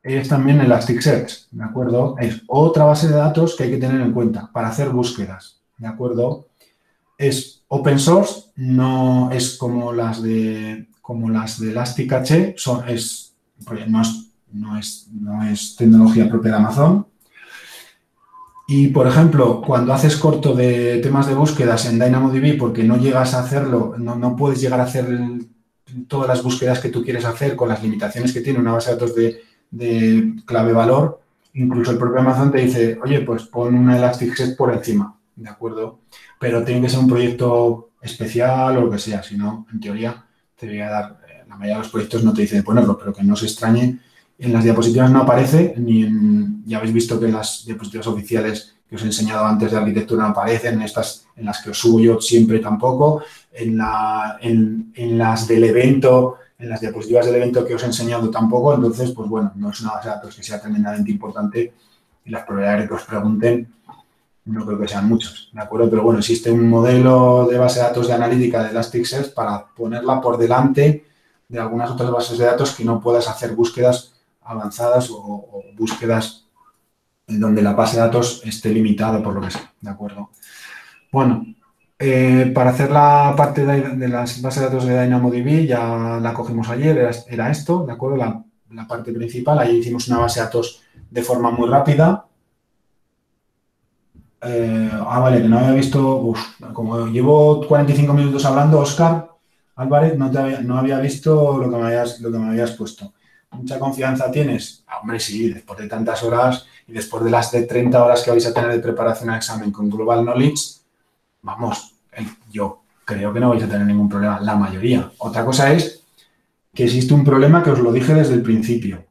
A: es también Elasticsearch, ¿de acuerdo? Es otra base de datos que hay que tener en cuenta para hacer búsquedas, ¿de acuerdo? Es open source, no es como las de Elasticache, no es tecnología propia de Amazon. Y, por ejemplo, cuando haces corto de temas de búsquedas en DynamoDB porque no llegas a hacerlo, no puedes llegar a hacer todas las búsquedas que tú quieres hacer con las limitaciones que tiene una base de datos de clave-valor, incluso el propio Amazon te dice, oye, pues pon una Elasticsearch por encima, ¿de acuerdo? Pero tiene que ser un proyecto especial o lo que sea, si no, en teoría, te voy a dar, la mayoría de los proyectos no te dice de ponerlo, pero que no se extrañe. En las diapositivas no aparece, ya habéis visto que en las diapositivas oficiales que os he enseñado antes de arquitectura no aparecen, en las que os subo yo siempre tampoco, en las del evento, en las diapositivas del evento que os he enseñado tampoco, entonces, pues bueno, no es una base de datos que sea tremendamente importante y las probabilidades de que os pregunten no creo que sean muchas, ¿de acuerdo? Pero bueno, existe un modelo de base de datos de analítica de Elasticsearch para ponerla por delante de algunas otras bases de datos que no puedas hacer búsquedas avanzadas o búsquedas en donde la base de datos esté limitada por lo que sea, ¿de acuerdo? Bueno, para hacer la parte de las bases de datos de DynamoDB ya la cogimos ayer, era esto, ¿de acuerdo? La parte principal, ahí hicimos una base de datos de forma muy rápida. Vale, que no había visto, como llevo 45 minutos hablando, Óscar Álvarez, no había visto lo que me habías puesto. ¿Mucha confianza tienes? Hombre, sí, después de tantas horas y después de las de 30 horas que vais a tener de preparación al examen con Global Knowledge, vamos, yo creo que no vais a tener ningún problema, la mayoría. Otra cosa es que existe un problema que os lo dije desde el principio.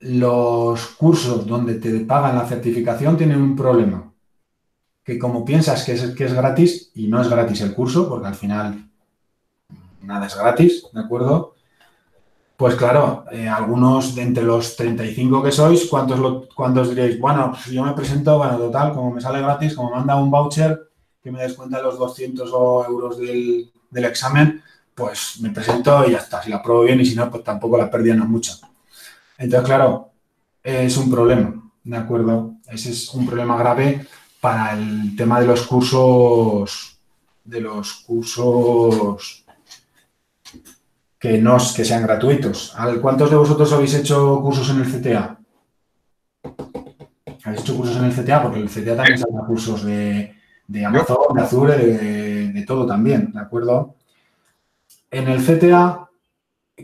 A: Los cursos donde te pagan la certificación tienen un problema, que como piensas que es gratis, y no es gratis el curso, porque al final nada es gratis, ¿de acuerdo? Pues claro, algunos de entre los 35 que sois, ¿cuántos diréis? Bueno, pues yo me presento, bueno, total, como me sale gratis, como me manda un voucher que me descuenta los 200 euros del examen, pues me presento y ya está. Si la apruebo bien y si no, pues tampoco la pérdida no es mucha. Entonces, claro, es un problema, ¿de acuerdo? Ese es un problema grave para el tema de los cursos que sean gratuitos. ¿Cuántos de vosotros habéis hecho cursos en el CTA? ¿Habéis hecho cursos en el CTA? Porque el CTA también se da cursos de Amazon, de Azure, de todo también, ¿de acuerdo? En el CTA,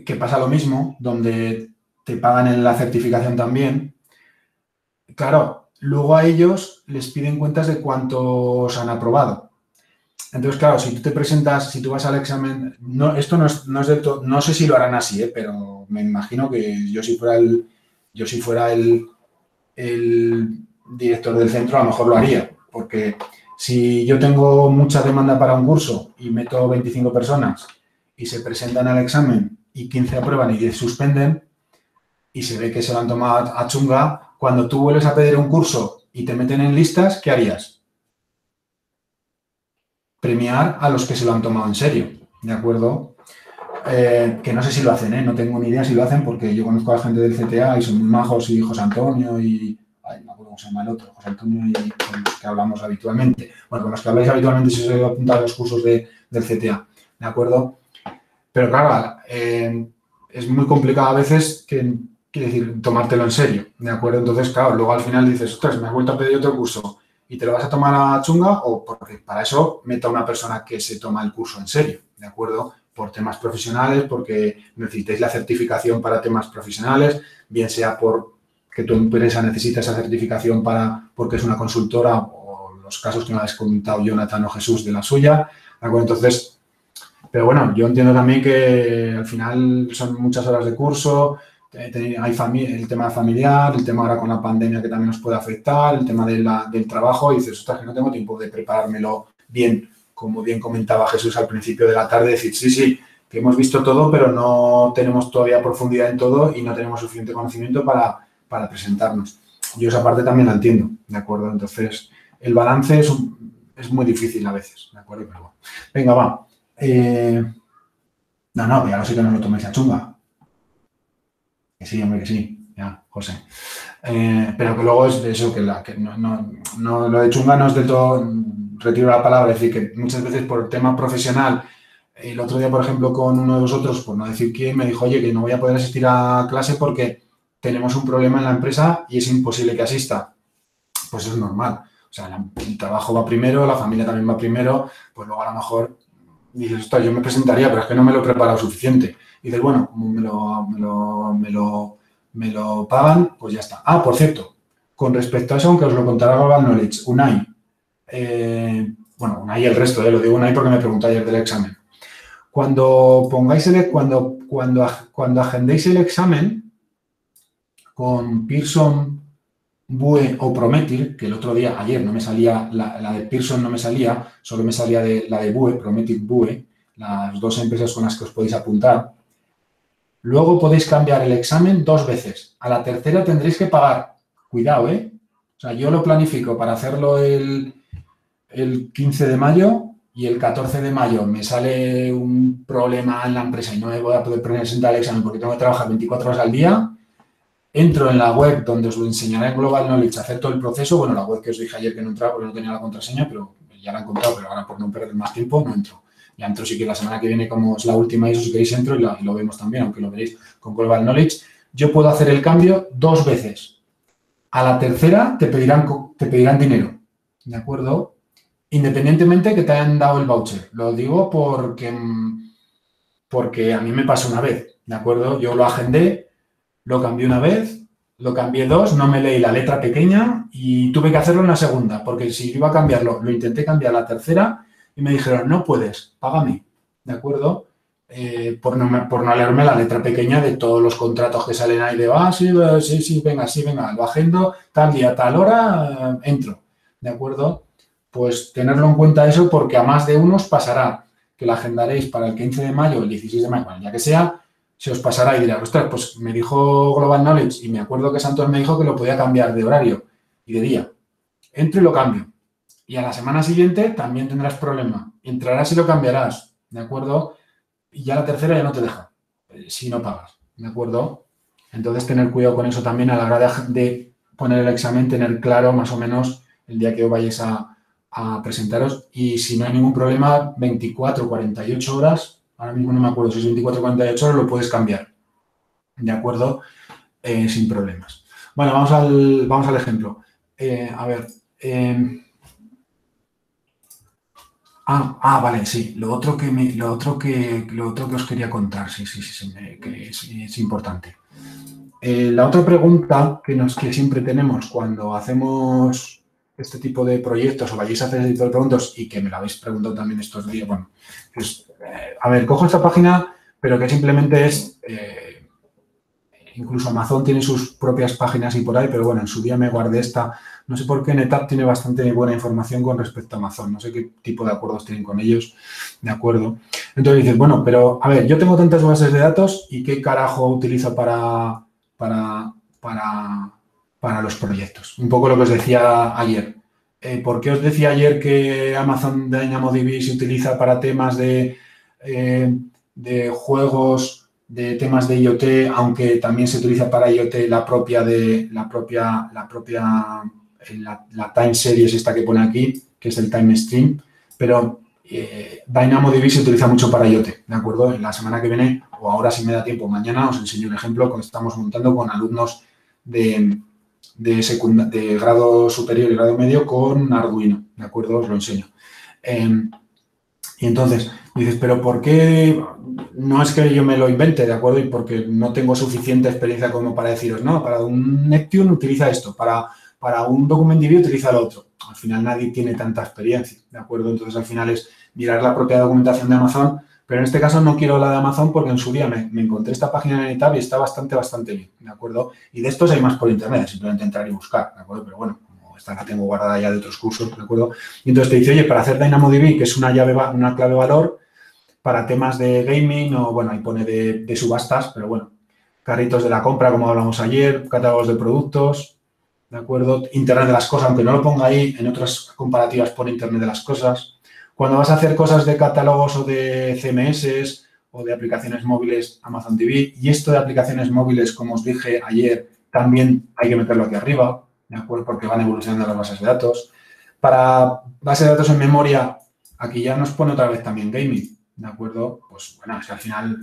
A: que pasa lo mismo, donde te pagan en la certificación también, claro, luego a ellos les piden cuentas de cuántos han aprobado. Entonces, claro, si tú te presentas, si tú vas al examen, esto no es del todo, no sé si lo harán así, pero me imagino que yo si fuera director del centro a lo mejor lo haría, porque si yo tengo mucha demanda para un curso y meto 25 personas y se presentan al examen y 15 aprueban y 10 suspenden y se ve que se lo han tomado a chunga, cuando tú vuelves a pedir un curso y te meten en listas, ¿qué harías? Premiar a los que se lo han tomado en serio, ¿de acuerdo? Que no sé si lo hacen, no tengo ni idea si lo hacen porque yo conozco a la gente del CTA y son muy majos y José Antonio y... Ay, no me acuerdo cómo se llama el otro, José Antonio y con los que hablamos habitualmente. Bueno, con los que habláis habitualmente si os he apuntado a los cursos del CTA, ¿de acuerdo? Pero claro, es muy complicado a veces quiere decir, tomártelo en serio, ¿de acuerdo? Entonces, claro, luego al final dices, ostras, me has vuelto a pedir otro curso y te lo vas a tomar a chunga o porque para eso meta una persona que se toma el curso en serio, ¿de acuerdo? Por temas profesionales, porque necesitéis la certificación para temas profesionales, bien sea porque tu empresa necesita esa certificación porque es una consultora o los casos que me habéis comentado Jonathan o Jesús de la suya, ¿de acuerdo? Entonces, pero bueno, yo entiendo también que al final son muchas horas de curso, hay el tema familiar, el tema ahora con la pandemia que también nos puede afectar, el tema del trabajo y dices, ostras, que no tengo tiempo de preparármelo bien, como bien comentaba Jesús al principio de la tarde, decir, sí, que hemos visto todo, pero no tenemos todavía profundidad en todo y no tenemos suficiente conocimiento para presentarnos. Yo esa parte también la entiendo, ¿de acuerdo? Entonces, el balance es muy difícil a veces, ¿de acuerdo? Pero bueno. Venga, va. No, ya lo sé que no lo toméis a chunga. Que sí, hombre, que sí. Ya, José. Pero que luego es de eso, que no, lo de chunga no es del todo, retiro la palabra, es decir, que muchas veces por el tema profesional, el otro día, por ejemplo, con uno de vosotros, por no decir quién, me dijo, oye, que no voy a poder asistir a clase porque tenemos un problema en la empresa y es imposible que asista. Pues es normal. O sea, el trabajo va primero, la familia también va primero, pues luego a lo mejor dices, ostras, yo me presentaría, pero es que no me lo he preparado suficiente. Y dices, bueno, como me lo pagan, pues ya está. Ah, por cierto, con respecto a eso, aunque os lo contará Global Knowledge, Unai, Unai y el resto, lo digo Unai porque me preguntó ayer del examen. Cuando cuando agendéis el examen con Pearson, BUE o Prometir, que el otro día, ayer no me salía, la de Pearson no me salía, solo me salía la de BUE, Prometir, BUE, las dos empresas con las que os podéis apuntar. Luego podéis cambiar el examen 2 veces. A la tercera tendréis que pagar. Cuidado, ¿eh? O sea, yo lo planifico para hacerlo el 15 de mayo y el 14 de mayo me sale un problema en la empresa y no me voy a poder presentar el examen porque tengo que trabajar 24 horas al día. Entro en la web donde os lo enseñaré en Global Knowledge a hacer todo el proceso. Bueno, la web que os dije ayer que no entraba porque no tenía la contraseña, pero ya la he encontrado, pero ahora por no perder más tiempo no entro. Ya entro sí que la semana que viene, como es la última y eso si queréis entro y lo vemos también, aunque lo veréis con Global Knowledge. Yo puedo hacer el cambio 2 veces. A la tercera te pedirán dinero, ¿de acuerdo? Independientemente que te hayan dado el voucher. Lo digo porque a mí me pasó una vez, ¿de acuerdo? Yo lo agendé, lo cambié una vez, lo cambié 2, no me leí la letra pequeña y tuve que hacerlo en la segunda, porque si iba a cambiarlo, lo intenté cambiar a la tercera y me dijeron, no puedes, págame, ¿de acuerdo? Por no leerme la letra pequeña de todos los contratos que salen ahí de, sí, venga, lo agendo, tal día, tal hora, entro, ¿de acuerdo? Pues tenerlo en cuenta eso porque a más de unos pasará que la agendaréis para el 15 de mayo, el 16 de mayo, bueno, ya que sea, se os pasará y dirá, ostras, pues me dijo Global Knowledge y me acuerdo que Santos me dijo que lo podía cambiar de horario y de día. Entro y lo cambio. Y a la semana siguiente también tendrás problema. Entrarás y lo cambiarás, ¿de acuerdo? Y ya la tercera ya no te deja, si no pagas, ¿de acuerdo? Entonces, tener cuidado con eso también a la hora de poner el examen, tener claro más o menos el día que os vayáis a presentaros y si no hay ningún problema, 24, 48 horas, ahora mismo no me acuerdo si es 24 o 48 horas, lo puedes cambiar, ¿de acuerdo? Sin problemas. Bueno, vamos al ejemplo. A ver. Vale, sí. Lo otro que os quería contar, sí, que es importante. La otra pregunta que siempre tenemos cuando hacemos este tipo de proyectos o vayáis a hacer este tipo de preguntas y que me lo habéis preguntado también estos días, bueno, pues, a ver, cojo esta página, pero que simplemente es incluso Amazon tiene sus propias páginas y por ahí, pero bueno, en su día me guardé esta. No sé por qué NetApp tiene bastante buena información con respecto a Amazon. No sé qué tipo de acuerdos tienen con ellos, ¿de acuerdo? Entonces dices, bueno, pero a ver, yo tengo tantas bases de datos y ¿qué carajo utilizo para los proyectos? Un poco lo que os decía ayer. ¿Por qué os decía ayer que Amazon DynamoDB se utiliza para temas de juegos, de temas de IoT, aunque también se utiliza para IoT la time series esta que pone aquí, que es el time stream, pero DynamoDB se utiliza mucho para IoT, ¿de acuerdo? En la semana que viene, o ahora si me da tiempo, mañana os enseño un ejemplo que estamos montando con alumnos de grado superior y grado medio con Arduino, ¿de acuerdo? Os lo enseño. Y entonces dices, pero ¿por qué? No es que yo me lo invente, ¿de acuerdo? Y porque no tengo suficiente experiencia como para deciros, no, para un Neptune utiliza esto, para un DocumentDB utiliza lo otro. Al final nadie tiene tanta experiencia, ¿de acuerdo? Entonces al final es mirar la propia documentación de Amazon, pero en este caso no quiero la de Amazon porque en su día me encontré esta página en NetApp y está bastante bien, ¿de acuerdo? Y de estos hay más por internet, simplemente entrar y buscar, ¿de acuerdo? Pero bueno, esta la tengo guardada ya de otros cursos, ¿de acuerdo? Y entonces te dice, oye, para hacer DynamoDB, que es una clave valor, para temas de gaming, o bueno, ahí pone de subastas, pero bueno, carritos de la compra, como hablamos ayer, catálogos de productos, ¿de acuerdo? Internet de las cosas, aunque no lo ponga ahí, en otras comparativas pone Internet de las cosas. Cuando vas a hacer cosas de catálogos o de CMS o de aplicaciones móviles, AmazonDB, y esto de aplicaciones móviles, como os dije ayer, también hay que meterlo aquí arriba, ¿de acuerdo? Porque van evolucionando las bases de datos. Para bases de datos en memoria, aquí ya nos pone otra vez también gaming, ¿de acuerdo? Pues bueno, es que al final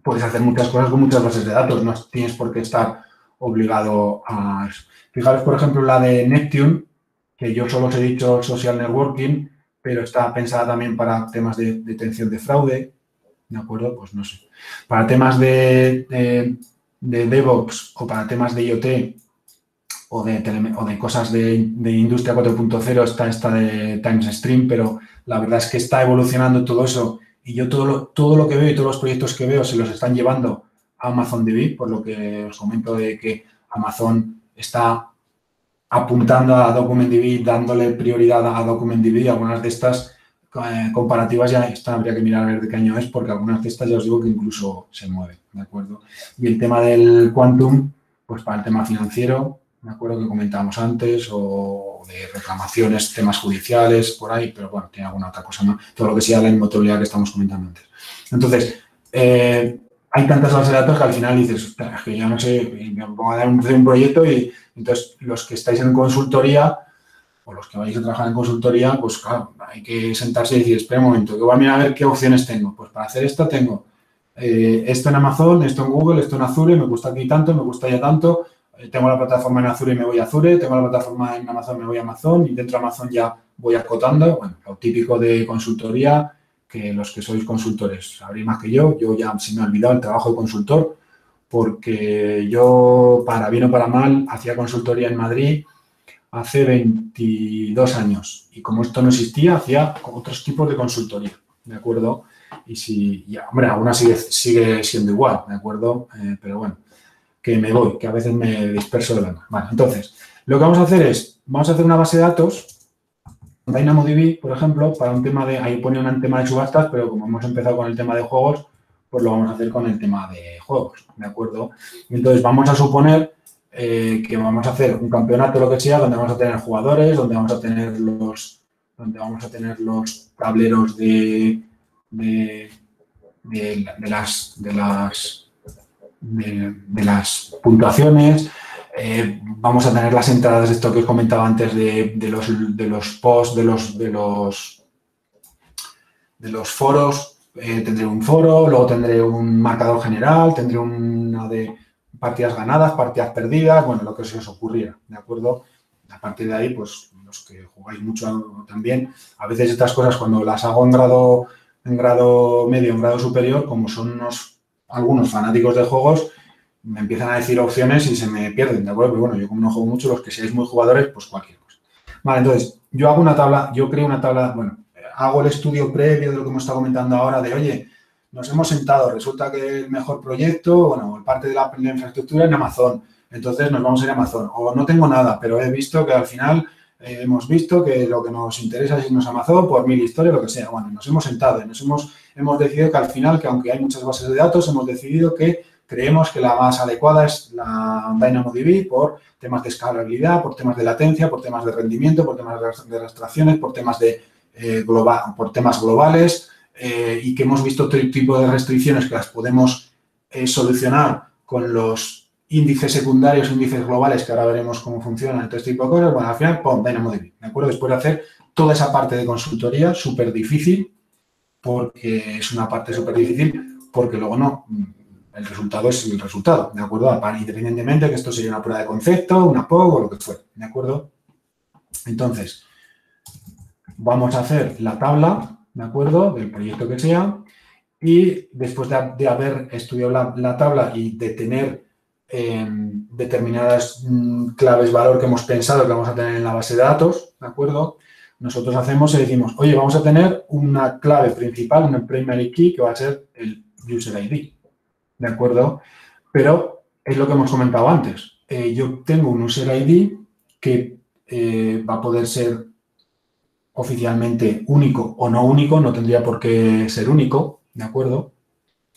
A: puedes hacer muchas cosas con muchas bases de datos, no tienes por qué estar obligado a eso. Fijaros, por ejemplo, la de Neptune, que yo solo os he dicho social networking, pero está pensada también para temas de detención de fraude, ¿de acuerdo? Pues no sé. Para temas de DevOps o para temas de IoT o de cosas de Industria 4.0 está esta de TimesStream, pero la verdad es que está evolucionando todo eso y yo todo lo que veo y todos los proyectos que veo se los están llevando a AmazonDB, por lo que os comento de que Amazon está apuntando a DocumentDB, dándole prioridad a DocumentDB. Algunas de estas comparativas ya habría que mirar a ver de qué año es, porque algunas de estas ya os digo que incluso se mueven, ¿de acuerdo? Y el tema del Quantum, pues para el tema financiero, ¿de acuerdo? Que comentábamos antes, o de reclamaciones, temas judiciales, por ahí, pero bueno, tiene alguna otra cosa, ¿no? Todo lo que sea la inmutabilidad que estamos comentando antes. Entonces, hay tantas bases de datos que al final dices, ostras, es que yo no sé, me pongo a dar un proyecto y entonces los que estáis en consultoría o los que vais a trabajar en consultoría, pues claro, hay que sentarse y decir, espera un momento, que voy a mirar a ver qué opciones tengo. Pues para hacer esto tengo esto en Amazon, esto en Google, esto en Azure, me gusta aquí tanto, me gusta allá tanto, tengo la plataforma en Azure y me voy a Azure, tengo la plataforma en Amazon, me voy a Amazon y dentro de Amazon ya voy acotando, bueno, lo típico de consultoría, que los que sois consultores sabréis más que yo ya se me ha olvidado el trabajo de consultor, porque yo, para bien o para mal, hacía consultoría en Madrid hace 22 años y como esto no existía, hacía otros tipos de consultoría, ¿de acuerdo? Y hombre, alguna sigue siendo igual, ¿de acuerdo? Pero bueno, que me voy, que a veces me disperso de la mano. Vale, entonces, lo que vamos a hacer es, vamos a hacer una base de datos, DynamoDB, por ejemplo, para un tema de, ahí pone un tema de subastas, pero como hemos empezado con el tema de juegos, pues lo vamos a hacer con el tema de juegos, ¿de acuerdo? Entonces, vamos a suponer que vamos a hacer un campeonato, lo que sea, donde vamos a tener jugadores, donde vamos a tener los tableros de las puntuaciones, vamos a tener las entradas de esto que os comentaba antes de los posts, de los foros, tendré un foro, luego tendré un marcador general, tendré una de partidas ganadas, partidas perdidas, bueno, lo que se os ocurriera, ¿de acuerdo? A partir de ahí, pues, los que jugáis mucho también, a veces estas cosas cuando las hago en grado medio, en grado superior, como son algunos fanáticos de juegos, me empiezan a decir opciones y se me pierden, ¿de acuerdo? Pero bueno, yo como no juego mucho, los que seáis muy jugadores, pues cualquier cosa. Vale, entonces, yo hago una tabla, yo creo una tabla, bueno, hago el estudio previo de lo que hemos estado comentando ahora de, oye, nos hemos sentado, resulta que el mejor proyecto, bueno, parte de la infraestructura en Amazon, entonces nos vamos a ir a Amazon. O no tengo nada, pero he visto que al final hemos visto que lo que nos interesa es irnos a Amazon por 1000 historias, lo que sea. Bueno, nos hemos sentado y hemos decidido que al final, que aunque hay muchas bases de datos, hemos decidido que creemos que la más adecuada es la DynamoDB por temas de escalabilidad, por temas de latencia, por temas de rendimiento, por temas de abstracciones, por temas globales y que hemos visto otro tipo de restricciones que las podemos solucionar con los índices secundarios, índices globales, que ahora veremos cómo funcionan, todo este tipo de cosas. Bueno, al final, pon DynamoDB, ¿de acuerdo? Después de hacer toda esa parte de consultoría súper difícil, porque es una parte súper difícil, porque luego no, el resultado es el resultado, ¿de acuerdo? Independientemente que esto sería una prueba de concepto, una POC o lo que fuera, ¿de acuerdo? Entonces, vamos a hacer la tabla, ¿de acuerdo? Del proyecto que sea, y después de haber estudiado la tabla y de tener determinadas claves valor que hemos pensado que vamos a tener en la base de datos, ¿de acuerdo? Nosotros hacemos y decimos, oye, vamos a tener una clave principal, una primary key, que va a ser el user ID, ¿de acuerdo? Pero es lo que hemos comentado antes. Yo tengo un user ID que va a poder ser oficialmente único o no único, no tendría por qué ser único, ¿de acuerdo?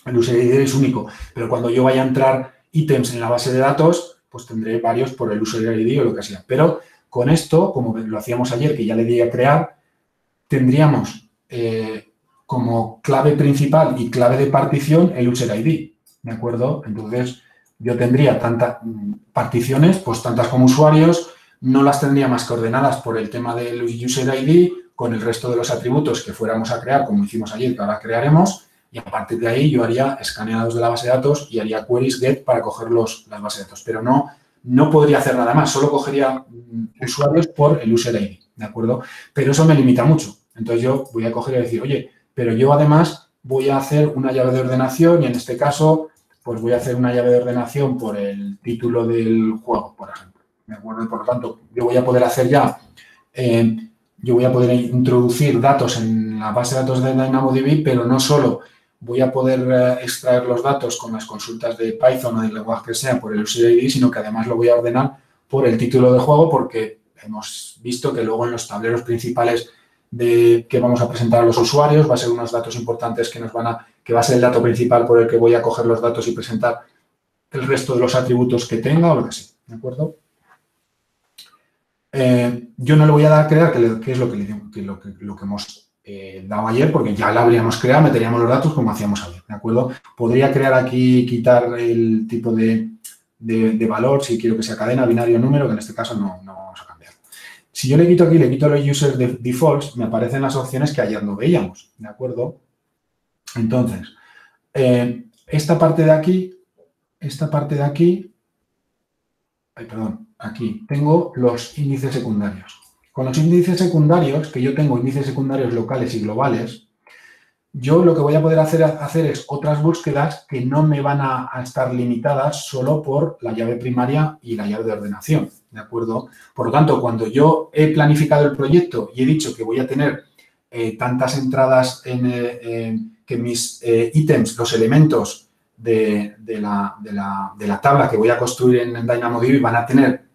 A: El user ID es único, pero cuando yo vaya a entrar ítems en la base de datos, pues tendré varios por el user ID o lo que sea. Pero con esto, como lo hacíamos ayer, que ya le di a crear, tendríamos como clave principal y clave de partición el user ID, ¿de acuerdo? Entonces, yo tendría tantas particiones, pues tantas como usuarios, no las tendría más que ordenadas por el tema del user ID con el resto de los atributos que fuéramos a crear, como hicimos ayer, que ahora crearemos, y a partir de ahí yo haría escaneados de la base de datos y haría queries get para coger las bases de datos. Pero no podría hacer nada más, solo cogería usuarios por el user ID, ¿de acuerdo? Pero eso me limita mucho. Entonces yo voy a coger y decir, oye, pero yo además voy a hacer una llave de ordenación y en este caso, pues voy a hacer una llave de ordenación por el título del juego, por ejemplo. ¿De acuerdo? Y por lo tanto, yo voy a poder hacer ya, yo voy a poder introducir datos en la base de datos de DynamoDB, pero no solo voy a poder extraer los datos con las consultas de Python o del lenguaje que sea por el user ID, sino que además lo voy a ordenar por el título de juego, porque hemos visto que luego en los tableros principales que vamos a presentar a los usuarios va a ser unos datos importantes que va a ser el dato principal por el que voy a coger los datos y presentar el resto de los atributos que tenga o lo que sea, ¿de acuerdo? Yo no le voy a dar a crear, que es lo que le digo, lo que hemos dado ayer, porque ya la habríamos creado, meteríamos los datos como hacíamos ayer, ¿de acuerdo? Podría crear aquí, quitar el tipo de valor, si quiero que sea cadena, binario, número, que en este caso no vamos a cambiar. Si yo le quito aquí, le quito los user defaults, me aparecen las opciones que ayer no veíamos, ¿de acuerdo? Entonces, esta parte de aquí, aquí tengo los índices secundarios. Con los índices secundarios, que yo tengo índices secundarios locales y globales, yo lo que voy a poder hacer es otras búsquedas que no me van a estar limitadas solo por la llave primaria y la llave de ordenación, ¿de acuerdo? Por lo tanto, cuando yo he planificado el proyecto y he dicho que voy a tener tantas entradas que mis ítems, los elementos de la tabla que voy a construir en DynamoDB van a tener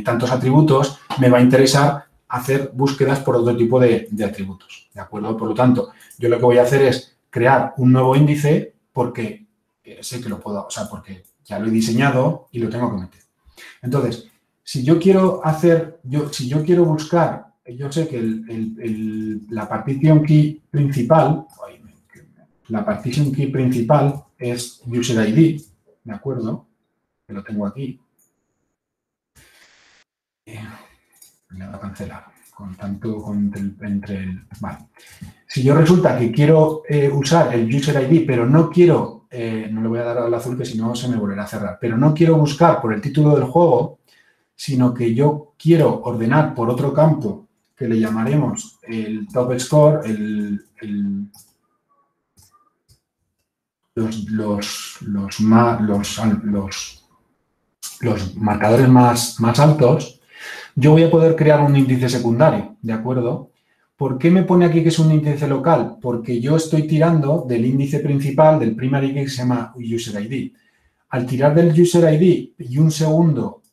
A: tantos atributos, me va a interesar hacer búsquedas por otro tipo de atributos, ¿de acuerdo? Por lo tanto, yo lo que voy a hacer es crear un nuevo índice porque sé que lo puedo, o sea, porque ya lo he diseñado y lo tengo que meter. Entonces, si yo quiero buscar, yo sé que la partition key principal, es user ID, ¿de acuerdo? Que lo tengo aquí. Me va a cancelar. Vale. Si yo resulta que quiero usar el user ID, pero no quiero, no le voy a dar al azul que si no se me volverá a cerrar, pero no quiero buscar por el título del juego, sino que yo quiero ordenar por otro campo que le llamaremos el top score, los marcadores más altos, yo voy a poder crear un índice secundario, ¿de acuerdo? ¿Por qué me pone aquí que es un índice local? Porque yo estoy tirando del índice principal, del primary key que se llama user ID. Al tirar del user ID y un segundo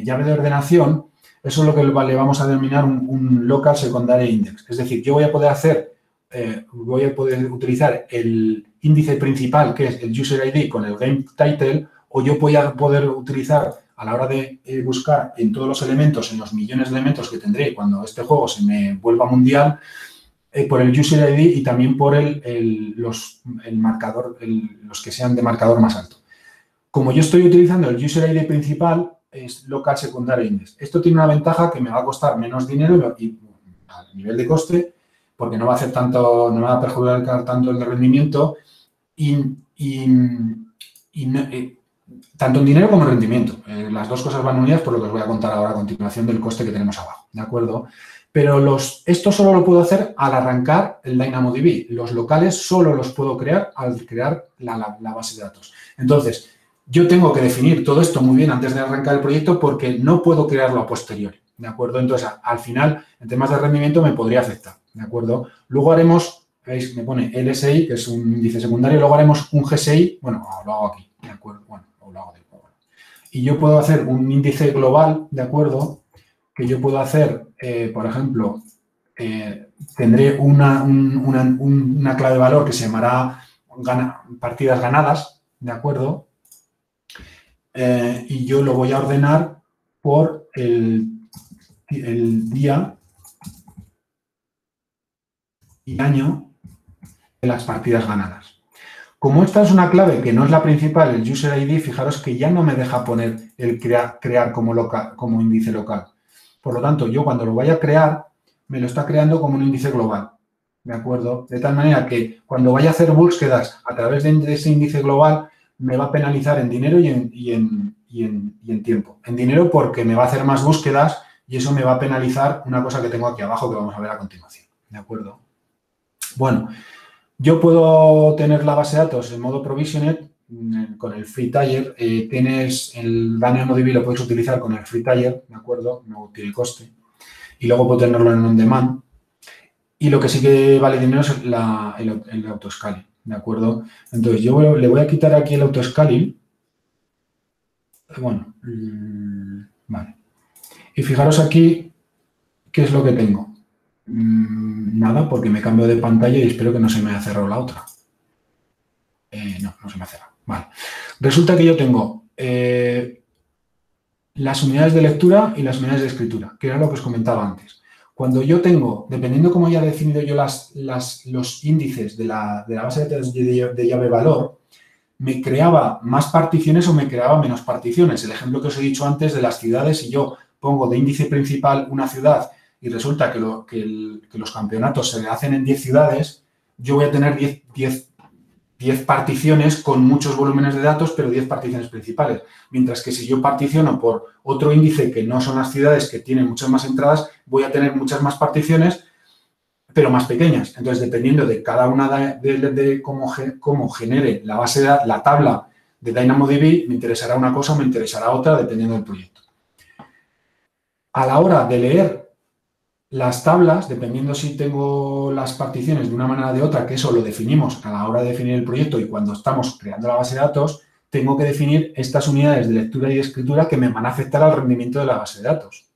A: llave de ordenación, eso es lo que le vamos a denominar un local secondary index. Es decir, yo voy a poder utilizar el índice principal, que es el user ID, con el game title, o yo voy a poder utilizar a la hora de buscar en todos los elementos, en los millones de elementos que tendré cuando este juego se me vuelva mundial, por el user ID y también por los que sean de marcador más alto. Como yo estoy utilizando el user ID principal, es local secondary index. Esto tiene una ventaja que me va a costar menos dinero y a nivel de coste, porque no va a hacer tanto, no me va a perjudicar tanto el rendimiento tanto en dinero como en rendimiento. Las dos cosas van unidas por lo que os voy a contar ahora a continuación del coste que tenemos abajo, ¿de acuerdo? Pero esto solo lo puedo hacer al arrancar el DynamoDB. Los locales solo los puedo crear al crear la base de datos. Entonces, yo tengo que definir todo esto muy bien antes de arrancar el proyecto porque no puedo crearlo a posteriori, ¿de acuerdo? Entonces, al final, en temas de rendimiento me podría afectar, ¿de acuerdo? Luego haremos, veis, me pone LSI, que es un índice secundario, luego haremos un GSI, bueno, lo hago aquí, ¿de acuerdo? Bueno, lo hago de nuevo. Y yo puedo hacer un índice global, ¿de acuerdo? Que yo puedo hacer, por ejemplo, tendré una clave de valor que se llamará partidas ganadas, ¿de acuerdo? Y yo lo voy a ordenar por el día y año de las partidas ganadas. Como esta es una clave que no es la principal, el user ID, fijaros que ya no me deja poner el crear como índice local. Por lo tanto, yo cuando lo vaya a crear, me lo está creando como un índice global, ¿de acuerdo? De tal manera que cuando vaya a hacer búsquedas a través de ese índice global, me va a penalizar en dinero y en tiempo. En dinero porque me va a hacer más búsquedas y eso me va a penalizar una cosa que tengo aquí abajo que vamos a ver a continuación, ¿de acuerdo? Bueno, yo puedo tener la base de datos en modo provisioned con el free tier. Tienes el DynamoDB, lo puedes utilizar con el free tier, ¿de acuerdo? No tiene coste. Y luego puedo tenerlo en on demand. Y lo que sí que vale dinero es el autoscaling, ¿de acuerdo? Entonces, yo le voy a quitar aquí el autoscaling. Bueno, vale. Y fijaros aquí qué es lo que tengo. Nada, porque me cambio de pantalla y espero que no se me haya cerrado la otra. No se me ha cerrado. Vale. Resulta que yo tengo las unidades de lectura y las unidades de escritura, que era lo que os comentaba antes. Cuando yo tengo, dependiendo cómo haya definido yo los índices de la base de datos de llave valor, me creaba más particiones o me creaba menos particiones. El ejemplo que os he dicho antes de las ciudades, si yo pongo de índice principal una ciudad y resulta que los campeonatos se hacen en 10 ciudades, yo voy a tener 10 particiones con muchos volúmenes de datos, pero 10 particiones principales. Mientras que si yo particiono por otro índice que no son las ciudades, que tienen muchas más entradas, voy a tener muchas más particiones, pero más pequeñas. Entonces, dependiendo de cada una de cómo genere la base de datos, la tabla de DynamoDB, me interesará una cosa o me interesará otra, dependiendo del proyecto. A la hora de leer las tablas, dependiendo si tengo las particiones de una manera o de otra, que eso lo definimos a la hora de definir el proyecto y cuando estamos creando la base de datos, tengo que definir estas unidades de lectura y de escritura que me van a afectar al rendimiento de la base de datos.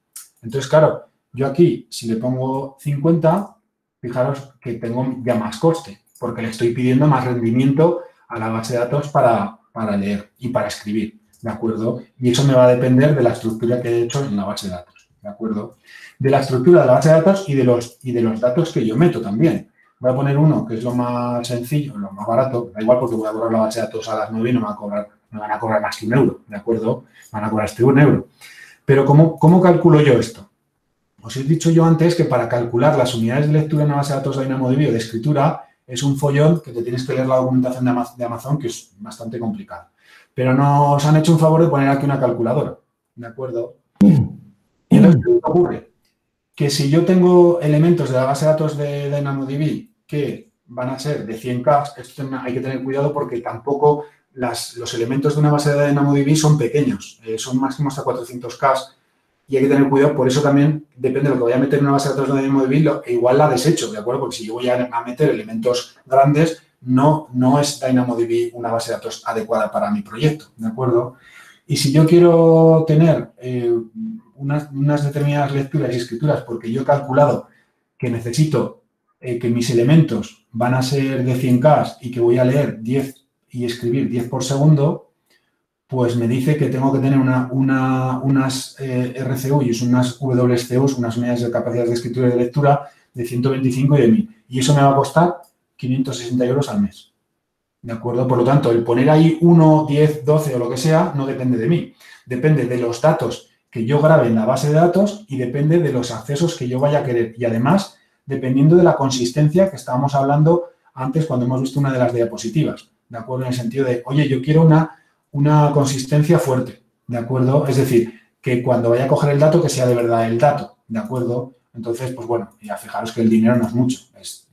A: Entonces, claro, yo aquí, si le pongo 50, fijaros que tengo ya más coste, porque le estoy pidiendo más rendimiento a la base de datos para leer y para escribir, ¿de acuerdo? Y eso me va a depender de la estructura que he hecho en la base de datos, ¿de acuerdo? De la estructura de la base de datos y de los datos que yo meto también. Voy a poner uno que es lo más sencillo, lo más barato, da igual porque voy a borrar la base de datos a las 9 y no me van a cobrar más que €1, ¿de acuerdo? Van a cobrar €1. Pero ¿cómo calculo yo esto? Os he dicho yo antes que para calcular las unidades de lectura en una base de datos de DynamoDB o de escritura es un follón que te tienes que leer la documentación de Amazon, que es bastante complicado. Pero nos han hecho un favor de poner aquí una calculadora, ¿de acuerdo? Y entonces, ¿qué ocurre? Que si yo tengo elementos de la base de datos de DynamoDB que van a ser de 100K, esto hay que tener cuidado porque tampoco los elementos de una base de DynamoDB son pequeños, son máximo hasta 400K y hay que tener cuidado. Por eso también depende de lo que voy a meter en una base de datos de DynamoDB, igual la desecho, ¿de acuerdo? Porque si yo voy a meter elementos grandes, no es DynamoDB una base de datos adecuada para mi proyecto, ¿de acuerdo? Y si yo quiero tener unas determinadas lecturas y escrituras, porque yo he calculado que necesito que mis elementos van a ser de 100K y que voy a leer 10 y escribir 10 por segundo, pues me dice que tengo que tener unas RCUs, unas WCUs, unas unidades de capacidad de escritura y de lectura de 125 y de 1000. Y eso me va a costar 560 euros al mes. ¿De acuerdo? Por lo tanto, el poner ahí 1, 10, 12 o lo que sea no depende de mí. Depende de los datos que yo grabe en la base de datos y depende de los accesos que yo vaya a querer. Y además, dependiendo de la consistencia que estábamos hablando antes cuando hemos visto una de las diapositivas. ¿De acuerdo? En el sentido de, oye, yo quiero una consistencia fuerte. ¿De acuerdo? Es decir, que cuando vaya a coger el dato, que sea de verdad el dato. ¿De acuerdo? Entonces, pues bueno, ya fijaros que el dinero no es mucho. Es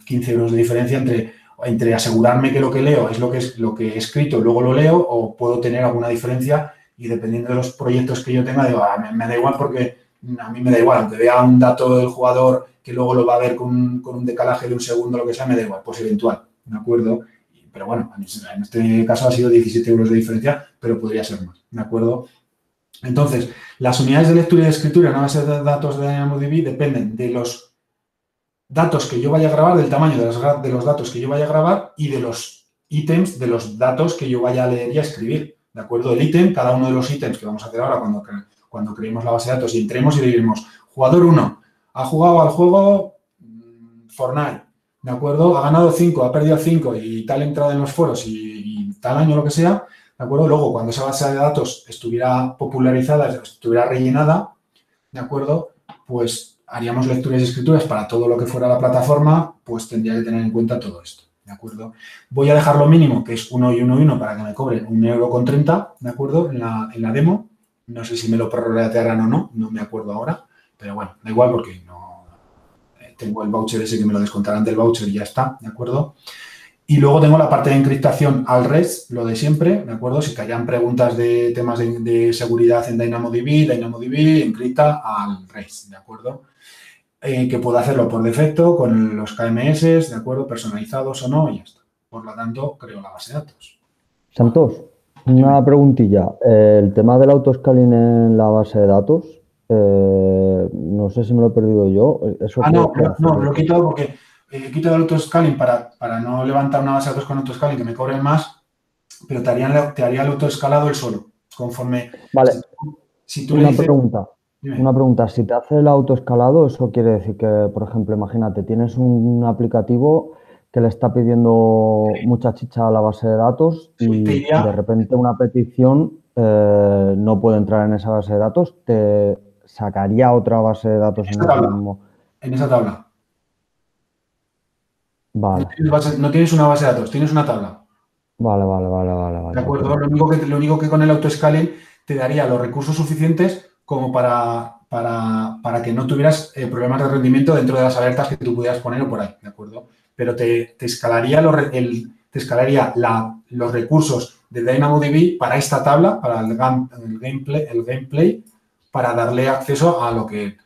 A: 15 euros de diferencia entre asegurarme que lo que leo es lo que he escrito, luego lo leo, o puedo tener alguna diferencia y dependiendo de los proyectos que yo tenga, digo, me da igual porque a mí me da igual, aunque vea un dato del jugador que luego lo va a ver con un decalaje de un segundo, lo que sea, me da igual, pues eventual, ¿de acuerdo? Pero bueno, en este caso ha sido 17 euros de diferencia, pero podría ser más, ¿de acuerdo? Entonces, las unidades de lectura y de escritura en una base de datos de DynamoDB dependen de los datos que yo vaya a grabar, del tamaño de los datos que yo vaya a grabar y de los ítems de los datos que yo vaya a leer y a escribir. ¿De acuerdo? El ítem, cada uno de los ítems que vamos a hacer ahora cuando creemos la base de datos y entremos y le diremos, jugador 1, ha jugado al juego Fortnite, ¿de acuerdo? Ha ganado 5, ha perdido 5 y tal entrada en los foros y tal año, lo que sea, ¿de acuerdo? Luego, cuando esa base de datos estuviera popularizada, estuviera rellenada, ¿de acuerdo? Pues haríamos lecturas y escrituras para todo lo que fuera la plataforma, pues tendría que tener en cuenta todo esto, ¿de acuerdo? Voy a dejar lo mínimo, que es 1 y 1 y 1, para que me cobre 1,30 €, ¿de acuerdo? En la demo. No sé si me lo prorratearán o no, no me acuerdo ahora, pero bueno, da igual porque no tengo el voucher ese que me lo descontarán del voucher y ya está, ¿de acuerdo? Y luego tengo la parte de encriptación al REST, lo de siempre, ¿de acuerdo? Si caían preguntas de temas de seguridad en DynamoDB encripta al REST, ¿de acuerdo? Que puedo hacerlo por defecto con los KMS, ¿de acuerdo? Personalizados o no, y ya está. Por lo tanto, creo la base de datos.
C: Santos, una preguntilla. El tema del autoscaling en la base de datos, no sé si me lo he perdido yo.
A: No, lo he quitado porque he quitado el autoscaling para no levantar una base de datos con autoscaling que me cobren más, pero te haría el autoescalado él solo, conforme...
C: Vale,
A: si tú le dices...
C: Una pregunta, si te hace el autoescalado, eso quiere decir que, por ejemplo, imagínate, tienes un aplicativo que le está pidiendo mucha chicha a la base de datos y de repente una petición no puede entrar en esa base de datos, ¿te sacaría otra base de datos en ese mismo?
A: En esa tabla.
C: Vale.
A: No tienes una base de datos, tienes una tabla.
C: Vale.
A: De acuerdo, lo único que con el autoscaling te daría los recursos suficientes como para que no tuvieras problemas de rendimiento dentro de las alertas que tú pudieras poner o por ahí, ¿de acuerdo? Pero te escalaría los recursos de DynamoDB para esta tabla, para el gameplay, para darle acceso a lo que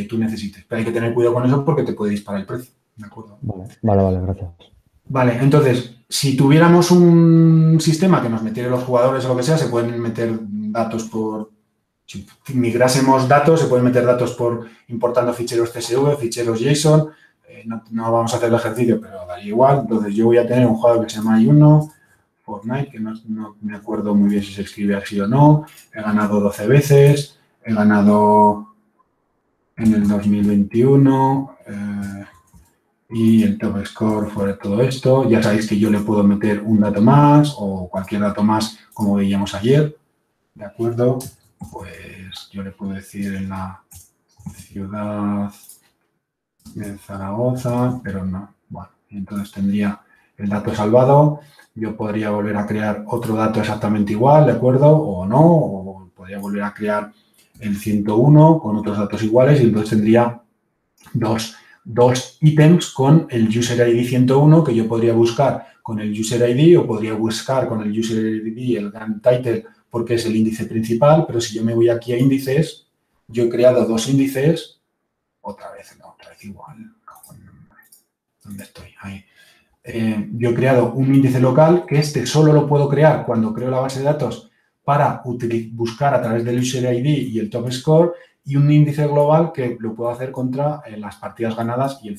A: tú necesites. Pero hay que tener cuidado con eso porque te puede disparar el precio, ¿de acuerdo?
C: Vale, gracias.
A: Vale, entonces, si tuviéramos un sistema que nos metiera los jugadores o lo que sea, se pueden meter datos si migrásemos datos, se pueden meter datos importando ficheros CSV, ficheros JSON. No vamos a hacer el ejercicio, pero daría igual. Entonces, yo voy a tener un jugador que se llama Juno, Fortnite, que no me acuerdo muy bien si se escribe así o no. He ganado 12 veces. He ganado en el 2021. Y el top score fue todo esto. Ya sabéis que yo le puedo meter un dato más o cualquier dato más, como veíamos ayer. ¿De acuerdo? Pues yo le puedo decir en la ciudad de Zaragoza, pero no. Bueno, entonces tendría el dato salvado. Yo podría volver a crear otro dato exactamente igual, ¿de acuerdo? O no, o podría volver a crear el 101 con otros datos iguales y entonces tendría dos ítems con el user ID 101 que yo podría buscar con el user ID o podría buscar con el user ID el GAN title porque es el índice principal, pero si yo me voy aquí a índices, yo he creado dos índices, otra vez igual, ¿dónde estoy? Ahí. Yo he creado un índice local que solo lo puedo crear cuando creo la base de datos para buscar a través del user ID y el top score, y un índice global que lo puedo hacer contra las partidas ganadas y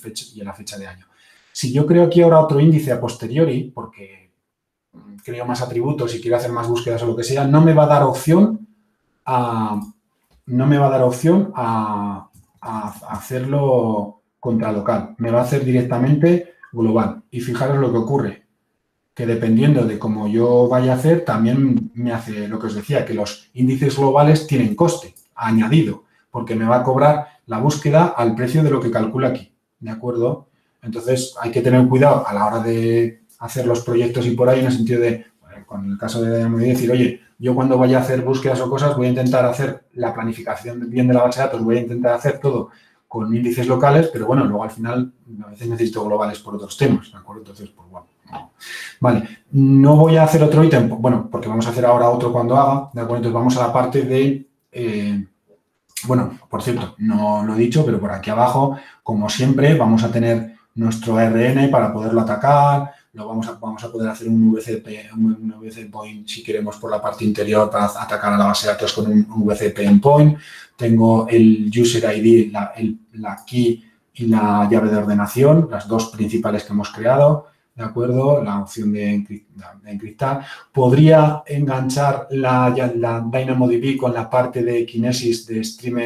A: la fecha de año. Si yo creo aquí ahora otro índice a posteriori, porque creo más atributos y quiero hacer más búsquedas o lo que sea, no me va a dar opción a hacerlo contra local. Me va a hacer directamente global. Y fijaros lo que ocurre, que dependiendo de cómo yo vaya a hacer, también me hace lo que os decía, que los índices globales tienen coste añadido, porque me va a cobrar la búsqueda al precio de lo que calcula aquí, ¿de acuerdo? Entonces, hay que tener cuidado a la hora de hacer los proyectos y por ahí, en el sentido de, con el caso de DynamoDB, decir, oye, yo cuando vaya a hacer búsquedas o cosas voy a intentar hacer la planificación bien de la base de datos, voy a intentar hacer todo con índices locales, pero bueno, luego al final a veces necesito globales por otros temas, ¿de acuerdo? Entonces, pues bueno. Vale, no voy a hacer otro ítem, bueno, porque vamos a hacer ahora otro cuando haga, ¿de acuerdo? Entonces vamos a la parte de, bueno, por cierto, no lo he dicho, pero por aquí abajo, como siempre, vamos a tener nuestro ARN para poderlo atacar, vamos a poder hacer un VC point si queremos por la parte interior para atacar a la base de datos con un VC endpoint. Tengo el user ID, la key y la llave de ordenación, las dos principales que hemos creado. ¿De acuerdo? La opción de encriptar. Podría enganchar la DynamoDB con la parte de Kinesis de stream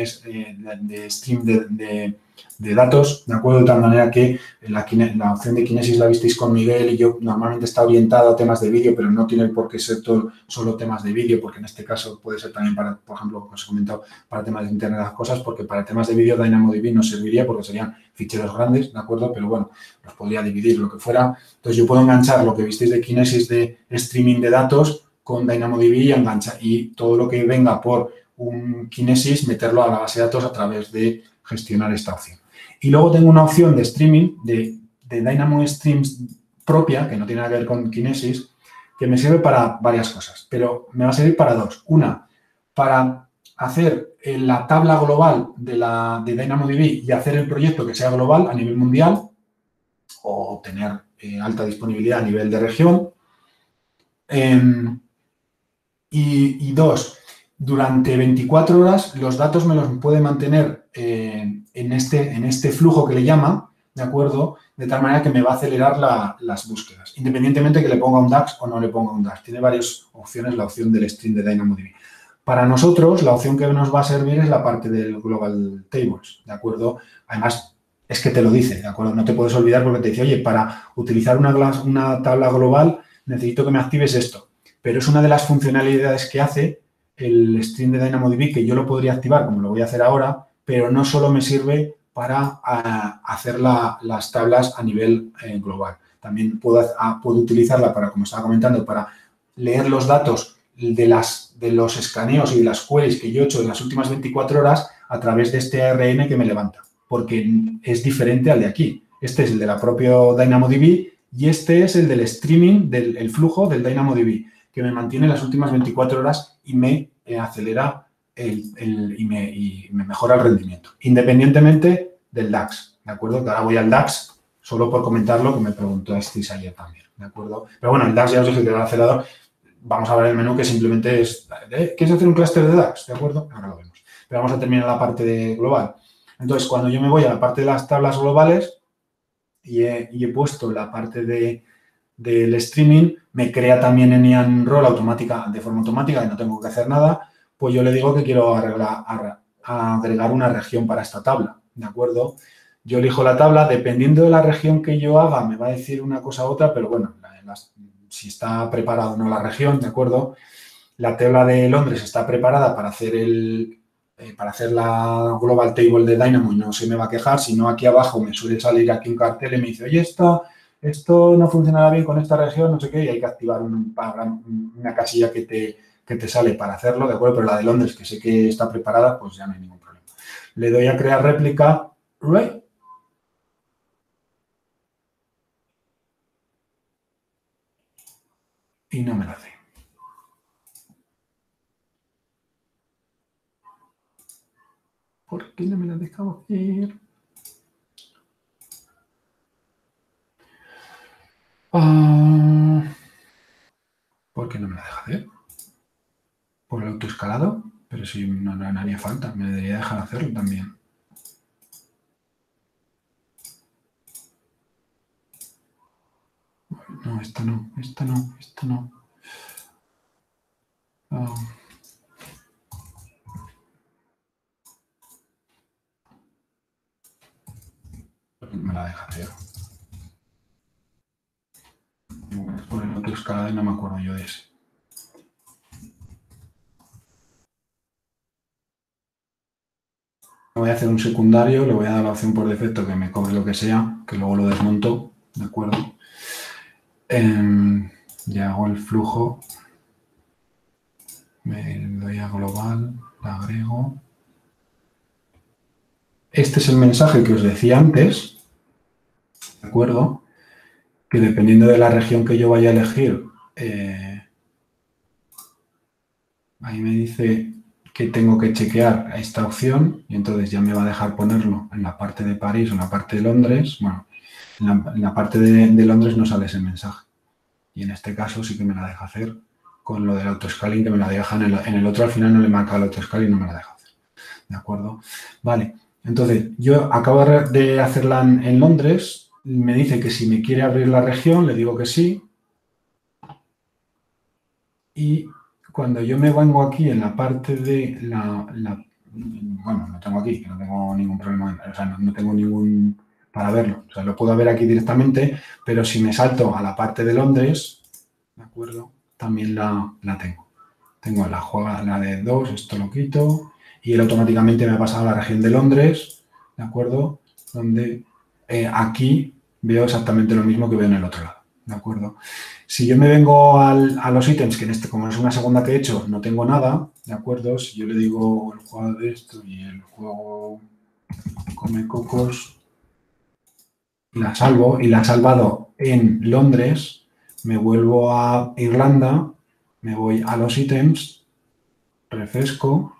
A: de datos, ¿de acuerdo? De tal manera que la opción de Kinesis la visteis con Miguel y yo, normalmente está orientada a temas de vídeo, pero no tiene por qué ser solo temas de vídeo, porque en este caso puede ser también para, por ejemplo, como os he comentado, para temas de Internet de las cosas, porque para temas de vídeo DynamoDB no serviría porque serían ficheros grandes, ¿de acuerdo? Pero bueno, los podría dividir lo que fuera. Entonces, yo puedo enganchar lo que visteis de Kinesis de streaming de datos con DynamoDB y todo lo que venga por un Kinesis, meterlo a la base de datos a través de gestionar esta opción. Y luego tengo una opción de streaming de Dynamo Streams propia, que no tiene nada que ver con Kinesis, que me sirve para varias cosas, pero me va a servir para dos. Una, para hacer la tabla global de DynamoDB y hacer el proyecto que sea global a nivel mundial o tener alta disponibilidad a nivel de región. Y dos, durante 24 horas los datos me los puede mantener en este flujo que le llama, ¿de acuerdo? De tal manera que me va a acelerar las búsquedas, independientemente que le ponga un DAX o no le ponga un DAX. Tiene varias opciones la opción del stream de DynamoDB. Para nosotros, la opción que nos va a servir es la parte del Global Tables, ¿de acuerdo? Además, es que te lo dice, ¿de acuerdo? No te puedes olvidar porque te dice, oye, para utilizar una tabla global necesito que me actives esto. Pero es una de las funcionalidades que hace el stream de DynamoDB, que yo lo podría activar, como lo voy a hacer ahora, pero no solo me sirve para hacer las tablas a nivel global. También puedo utilizarla para, como estaba comentando, para leer los datos de los escaneos y de las queries que yo he hecho en las últimas 24 horas a través de este ARN que me levanta, porque es diferente al de aquí. Este es el de la propia DynamoDB y este es el del streaming, del flujo del DynamoDB, que me mantiene las últimas 24 horas y me acelera y me mejora el rendimiento, independientemente del DAX, ¿de acuerdo? Que ahora voy al DAX, solo por comentarlo, que me preguntó Estis ayer también, ¿de acuerdo? Pero bueno, el DAX ya os dije que era el acelerador. Vamos a ver el menú que simplemente es, ¿quieres hacer un clúster de DAX? ¿De acuerdo? Ahora lo vemos. Pero vamos a terminar la parte de global. Entonces, cuando yo me voy a la parte de las tablas globales y he puesto la parte del streaming, me crea también en Ian Roll de forma automática, que no tengo que hacer nada, pues yo le digo que quiero agregar una región para esta tabla, ¿de acuerdo? Yo elijo la tabla, dependiendo de la región que yo haga, me va a decir una cosa u otra, pero bueno, si está preparada o no la región, ¿de acuerdo? La tabla de Londres está preparada para hacer la Global Table de Dynamo y no se me va a quejar, sino aquí abajo me suele salir aquí un cartel y me dice, oye, esto no funcionará bien con esta región, no sé qué, y hay que activar una casilla que te sale para hacerlo, ¿de acuerdo? Pero la de Londres, que sé que está preparada, pues ya no hay ningún problema. Le doy a crear réplica, ¿right? Y no me la hace. ¿Por qué no me la dejamos ir? ¿Por qué no me la deja hacer? ¿Por el autoescalado? Pero si no haría falta, me debería dejar hacerlo también. No, esta no, esta no, esta no. Me la deja hacer. Por el autoescalado y no me acuerdo yo de ese. Voy a hacer un secundario, le voy a dar la opción por defecto que me cobre lo que sea, que luego lo desmonto, ¿de acuerdo? Ya hago el flujo, me doy a global, la agrego. Este es el mensaje que os decía antes, ¿de acuerdo? Que dependiendo de la región que yo vaya a elegir, ahí me dice que tengo que chequear esta opción y entonces ya me va a dejar ponerlo en la parte de París o en la parte de Londres. Bueno, en la parte de Londres no sale ese mensaje. Y en este caso sí que me la deja hacer con lo del autoscaling, que me la deja en el otro. Al final no le marca el autoscaling y no me la deja hacer. ¿De acuerdo? Vale. Entonces, yo acabo de hacerla en Londres. Me dice que si me quiere abrir la región, le digo que sí. Y cuando yo me vengo aquí en la parte de bueno, lo tengo aquí, que no tengo ningún problema, o sea, no tengo ningún para verlo. O sea, lo puedo ver aquí directamente, pero si me salto a la parte de Londres, ¿de acuerdo? También la tengo. Tengo la de 2, esto lo quito, y él automáticamente me ha pasado a la región de Londres, ¿de acuerdo? Donde aquí veo exactamente lo mismo que veo en el otro lado, ¿de acuerdo? Si yo me vengo a los ítems, que como es una segunda que he hecho, no tengo nada, ¿de acuerdo? Si yo le digo el juego de esto y el juego come cocos, la salvo y la he salvado en Londres, me vuelvo a Irlanda, me voy a los ítems, refresco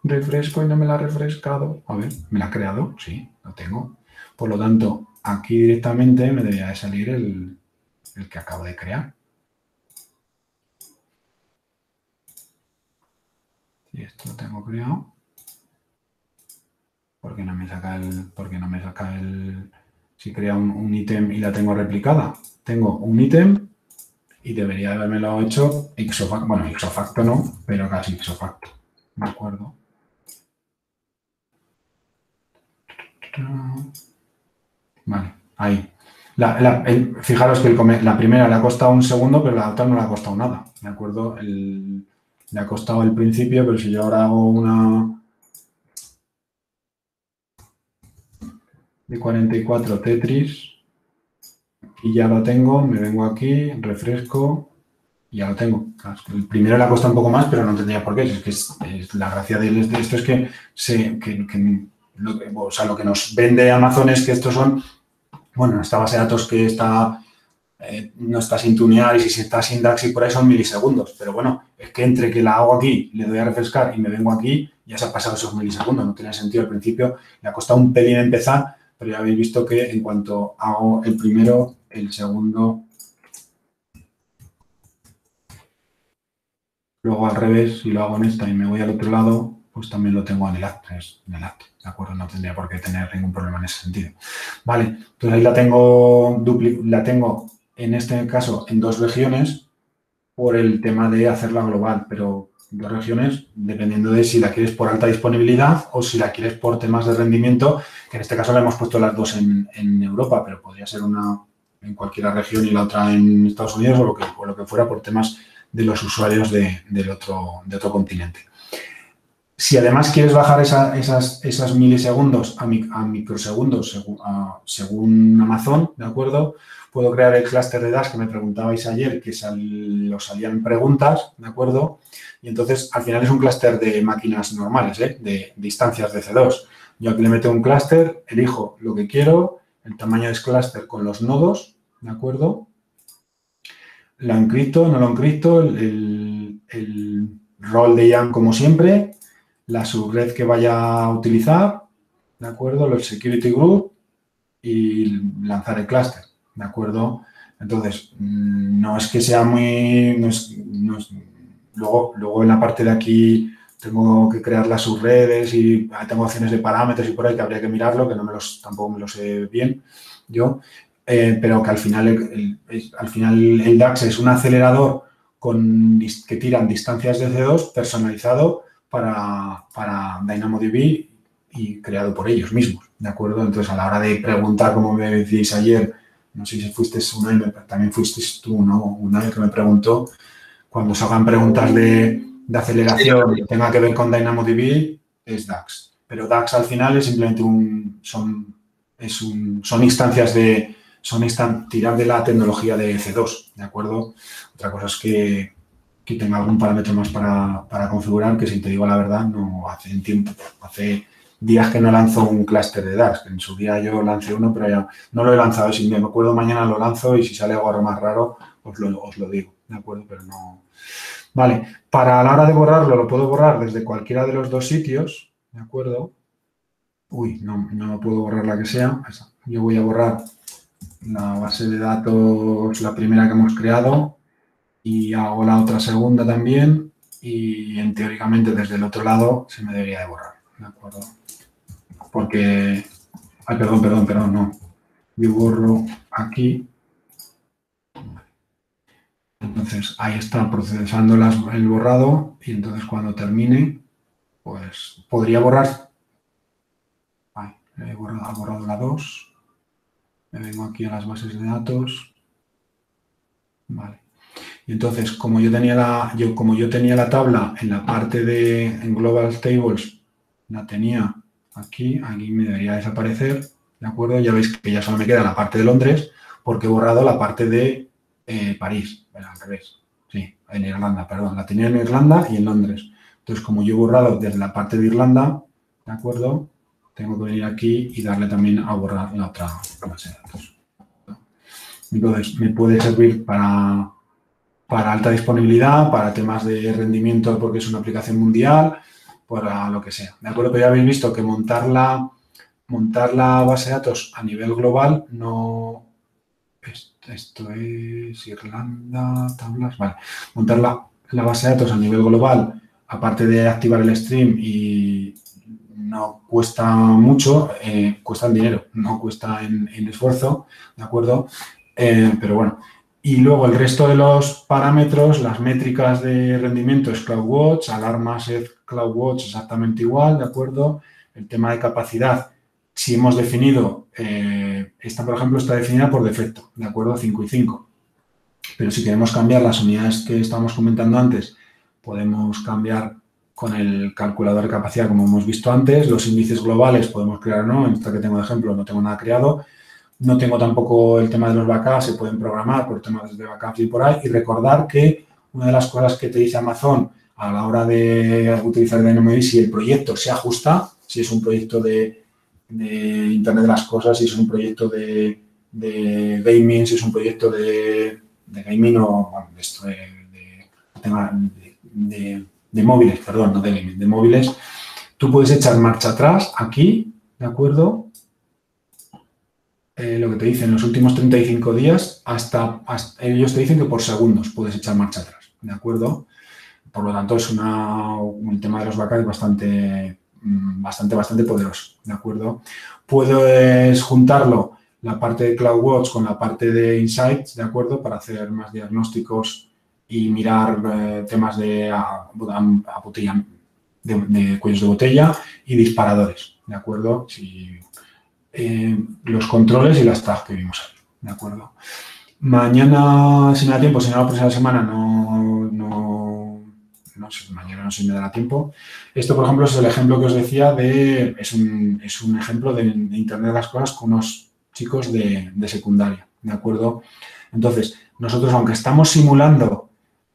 A: y no me la ha refrescado. A ver, ¿me la ha creado? Sí, lo tengo. Por lo tanto, aquí directamente me debería de salir el que acabo de crear. Y esto lo tengo creado. ¿Por qué no me saca si crea un ítem y la tengo replicada? Tengo un ítem y debería de habérmelo hecho ipso facto. Bueno, ipso facto no, pero casi ipso facto. ¿De acuerdo? Vale, ahí. Fijaros que la primera le ha costado un segundo, pero la otra no le ha costado nada. ¿De acuerdo? Le ha costado el principio, pero si yo ahora hago una de 44 Tetris y ya lo tengo, me vengo aquí, refresco y ya lo tengo. El primero le ha costado un poco más, pero no tendría por qué. Es la gracia de esto es que, lo que nos vende Amazon es que estos son, bueno, esta base de datos que está no está sin tunear y si está sin DAX y por ahí son milisegundos. Pero bueno, es que entre que la hago aquí, le doy a refrescar y me vengo aquí, ya se ha pasado esos milisegundos. No tiene sentido al principio. Le ha costado un pelín empezar, pero ya habéis visto que en cuanto hago el primero, el segundo, luego al revés, si lo hago en esta y me voy al otro lado, pues también lo tengo en el acto, ¿de acuerdo? No tendría por qué tener ningún problema en ese sentido. Vale, entonces ahí la tengo en este caso en 2 regiones por el tema de hacerla global, pero 2 regiones dependiendo de si la quieres por alta disponibilidad o si la quieres por temas de rendimiento, que en este caso le hemos puesto las 2 en Europa, pero podría ser una en cualquier región y la otra en Estados Unidos o lo que fuera por temas de los usuarios de otro continente. Si además quieres bajar esas milisegundos a microsegundos según Amazon, ¿de acuerdo? Puedo crear el clúster de Dash que me preguntabais ayer, que lo salían preguntas, ¿de acuerdo? Y entonces, al final es un clúster de máquinas normales, de instancias de C2. Yo aquí le meto un clúster, elijo lo que quiero, el tamaño del clúster con los nodos, ¿de acuerdo? Lo encripto, no lo encripto, el rol de YAML como siempre la subred que vaya a utilizar, ¿de acuerdo? El security group y lanzar el clúster, ¿de acuerdo? Entonces, no es que sea muy... Luego en la parte de aquí tengo que crear las subredes y tengo opciones de parámetros y por ahí que habría que mirarlo, que tampoco me lo sé bien yo, pero que al final el DAX es un acelerador que tiran distancias de C2 personalizado para DynamoDB y creado por ellos mismos, ¿de acuerdo? Entonces, a la hora de preguntar, como me decís ayer, no sé si fuiste también fuiste tú, ¿no? Una vez que me preguntó, cuando se hagan preguntas de aceleración que tenga que ver con DynamoDB, es DAX. Pero DAX al final es simplemente son instancias tirar de la tecnología de C2, ¿de acuerdo? Otra cosa es que tenga algún parámetro más para configurar, que si te digo la verdad, no hace días que no lanzo un clúster de DAX, que en su día yo lancé uno, pero ya no lo he lanzado. Si me acuerdo, mañana lo lanzo y si sale algo más raro, os lo digo, ¿de acuerdo? Pero no... Vale, para la hora de borrarlo, lo puedo borrar desde cualquiera de los dos sitios, ¿de acuerdo? Uy, no puedo borrar la que sea. Yo voy a borrar la base de datos, la primera que hemos creado, y hago la otra segunda también, y teóricamente desde el otro lado se me debería de borrar, ¿de acuerdo? Porque... Ay, perdón, no. Yo borro aquí. Entonces, ahí está procesando el borrado y entonces cuando termine, pues podría borrar. He borrado la 2. Me vengo aquí a las bases de datos. Vale. Y entonces, como yo tenía la tabla en la parte en Global Tables, la tenía aquí me debería desaparecer, ¿de acuerdo? Ya veis que ya solo me queda la parte de Londres porque he borrado la parte de París, al revés. Sí, en Irlanda, perdón. La tenía en Irlanda y en Londres. Entonces, como yo he borrado desde la parte de Irlanda, ¿de acuerdo? Tengo que venir aquí y darle también a borrar la otra base de datos. Entonces, me puede servir para alta disponibilidad, para temas de rendimiento porque es una aplicación mundial, para lo que sea. ¿De acuerdo? Pero ya habéis visto que montar la base de datos a nivel global no... Esto es Irlanda, tablas... Vale. Montar la base de datos a nivel global, aparte de activar el stream y no cuesta mucho, cuesta en dinero, no cuesta en esfuerzo, ¿de acuerdo? Pero bueno. Y luego el resto de los parámetros, las métricas de rendimiento es CloudWatch, alarmas es CloudWatch exactamente igual, ¿de acuerdo? El tema de capacidad, si hemos definido, esta por ejemplo está definida por defecto, ¿de acuerdo? 5 y 5. Pero si queremos cambiar las unidades que estábamos comentando antes, podemos cambiar con el calculador de capacidad como hemos visto antes. Los índices globales podemos crear, ¿no? En esta que tengo de ejemplo no tengo nada creado. No tengo tampoco el tema de los backups, se pueden programar por temas de backups y por ahí. Y recordar que una de las cosas que te dice Amazon a la hora de utilizar DynamoDB, si el proyecto se ajusta, si es un proyecto de Internet de las Cosas, si es un proyecto de gaming, si es un proyecto de gaming o de móviles, perdón, no de gaming, de móviles, tú puedes echar marcha atrás aquí, ¿de acuerdo? Lo que te dicen, los últimos 35 días, hasta ellos te dicen que por segundos puedes echar marcha atrás, ¿de acuerdo? Por lo tanto, es un tema de los backups bastante poderoso, ¿de acuerdo? Puedes juntarlo, la parte de CloudWatch con la parte de Insights, ¿de acuerdo? Para hacer más diagnósticos y mirar temas de cuellos de botella y disparadores, ¿de acuerdo? Los controles y las tags que vimos ahí, ¿de acuerdo? Mañana, si me da tiempo, si no la próxima semana, no sé, mañana no sé si me dará tiempo. Esto, por ejemplo, es el ejemplo que os decía es un ejemplo de Internet de las Cosas con unos chicos de secundaria, ¿de acuerdo? Entonces, nosotros, aunque estamos simulando,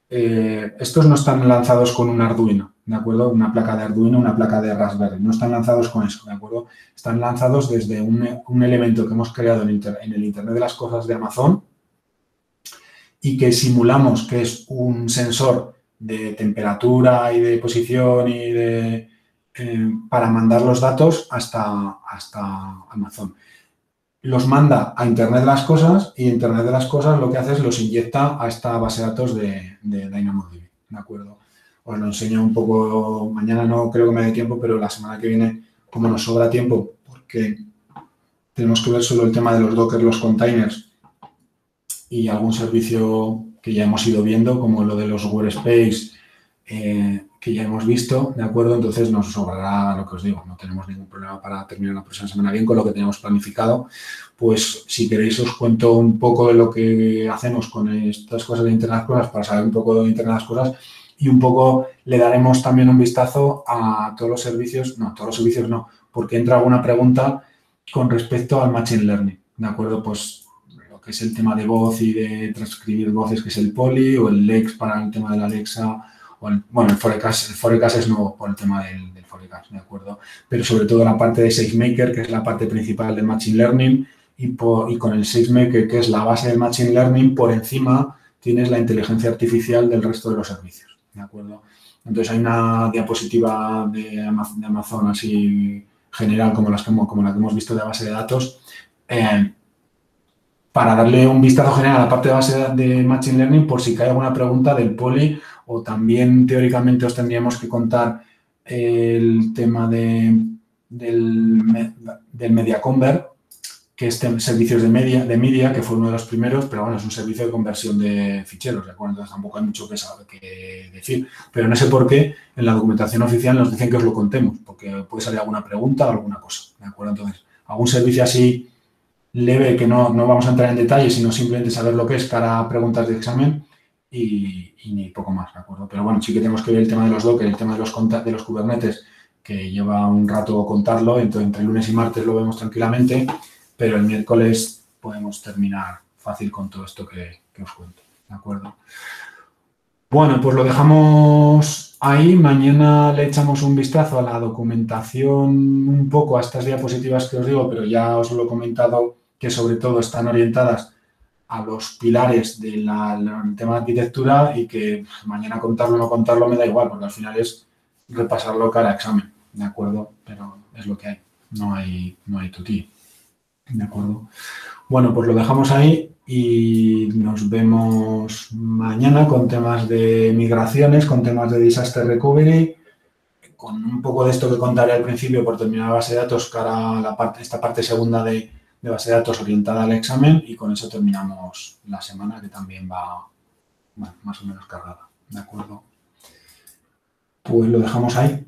A: estos no están lanzados con un Arduino, ¿de acuerdo? Una placa de Arduino, una placa de Raspberry. No están lanzados con eso, ¿de acuerdo? Están lanzados desde un elemento que hemos creado en el Internet de las Cosas de Amazon y que simulamos que es un sensor de temperatura y de posición y para mandar los datos hasta Amazon. Los manda a Internet de las Cosas y Internet de las Cosas lo que hace es los inyecta a esta base de datos de DynamoDB, ¿de acuerdo? Os lo enseño un poco, mañana no creo que me dé tiempo, pero la semana que viene, como nos sobra tiempo, porque tenemos que ver solo el tema de los Docker, los containers y algún servicio que ya hemos ido viendo, como lo de los Workspace, que ya hemos visto, ¿de acuerdo? Entonces nos sobrará lo que os digo, no tenemos ningún problema para terminar la próxima semana bien con lo que teníamos planificado. Pues si queréis os cuento un poco de lo que hacemos con estas cosas de Internet de las Cosas para saber un poco de Internet de las Cosas y un poco le daremos también un vistazo a todos los servicios, no, porque entra alguna pregunta con respecto al Machine Learning, ¿de acuerdo? Pues lo que es el tema de voz y de transcribir voces, que es el Poly, o el Lex para el tema de la Alexa. Bueno, el Forecast es nuevo por el tema del Forecast, ¿de acuerdo? Pero sobre todo la parte de SageMaker, que es la parte principal del Machine Learning, y con el SageMaker, que es la base del Machine Learning, por encima tienes la inteligencia artificial del resto de los servicios, ¿de acuerdo? Entonces hay una diapositiva de Amazon así general, como la que hemos visto de base de datos, para darle un vistazo general a la parte de base de Machine Learning por si cae alguna pregunta del Poly, o también teóricamente os tendríamos que contar el tema del MediaConvert, que es servicios de media, que fue uno de los primeros, pero bueno, es un servicio de conversión de ficheros, ¿de acuerdo? Entonces tampoco hay mucho que decir. Pero no sé por qué en la documentación oficial nos dicen que os lo contemos, porque puede salir alguna pregunta o alguna cosa, ¿de acuerdo? Entonces, algún servicio así leve que no vamos a entrar en detalle, sino simplemente saber lo que es cara a preguntas de examen y ni poco más, ¿de acuerdo? Pero bueno, sí que tenemos que ver el tema de los Docker, el tema de los Kubernetes, que lleva un rato contarlo, entonces entre lunes y martes lo vemos tranquilamente, pero el miércoles podemos terminar fácil con todo esto que os cuento, ¿de acuerdo? Bueno, pues lo dejamos ahí. Mañana le echamos un vistazo a la documentación, un poco a estas diapositivas que os digo, pero ya os lo he comentado que sobre todo están orientadas a los pilares del tema de arquitectura y que mañana contarlo o no contarlo me da igual, porque al final es repasarlo cara a examen, ¿de acuerdo? Pero es lo que hay, no hay tutí, ¿de acuerdo? Bueno, pues lo dejamos ahí y nos vemos mañana con temas de migraciones, con temas de disaster recovery, con un poco de esto que contaré al principio por terminar la base de datos cara a esta parte segunda de base de datos orientada al examen, y con eso terminamos la semana, que también va más o menos cargada, ¿de acuerdo? Pues lo dejamos ahí.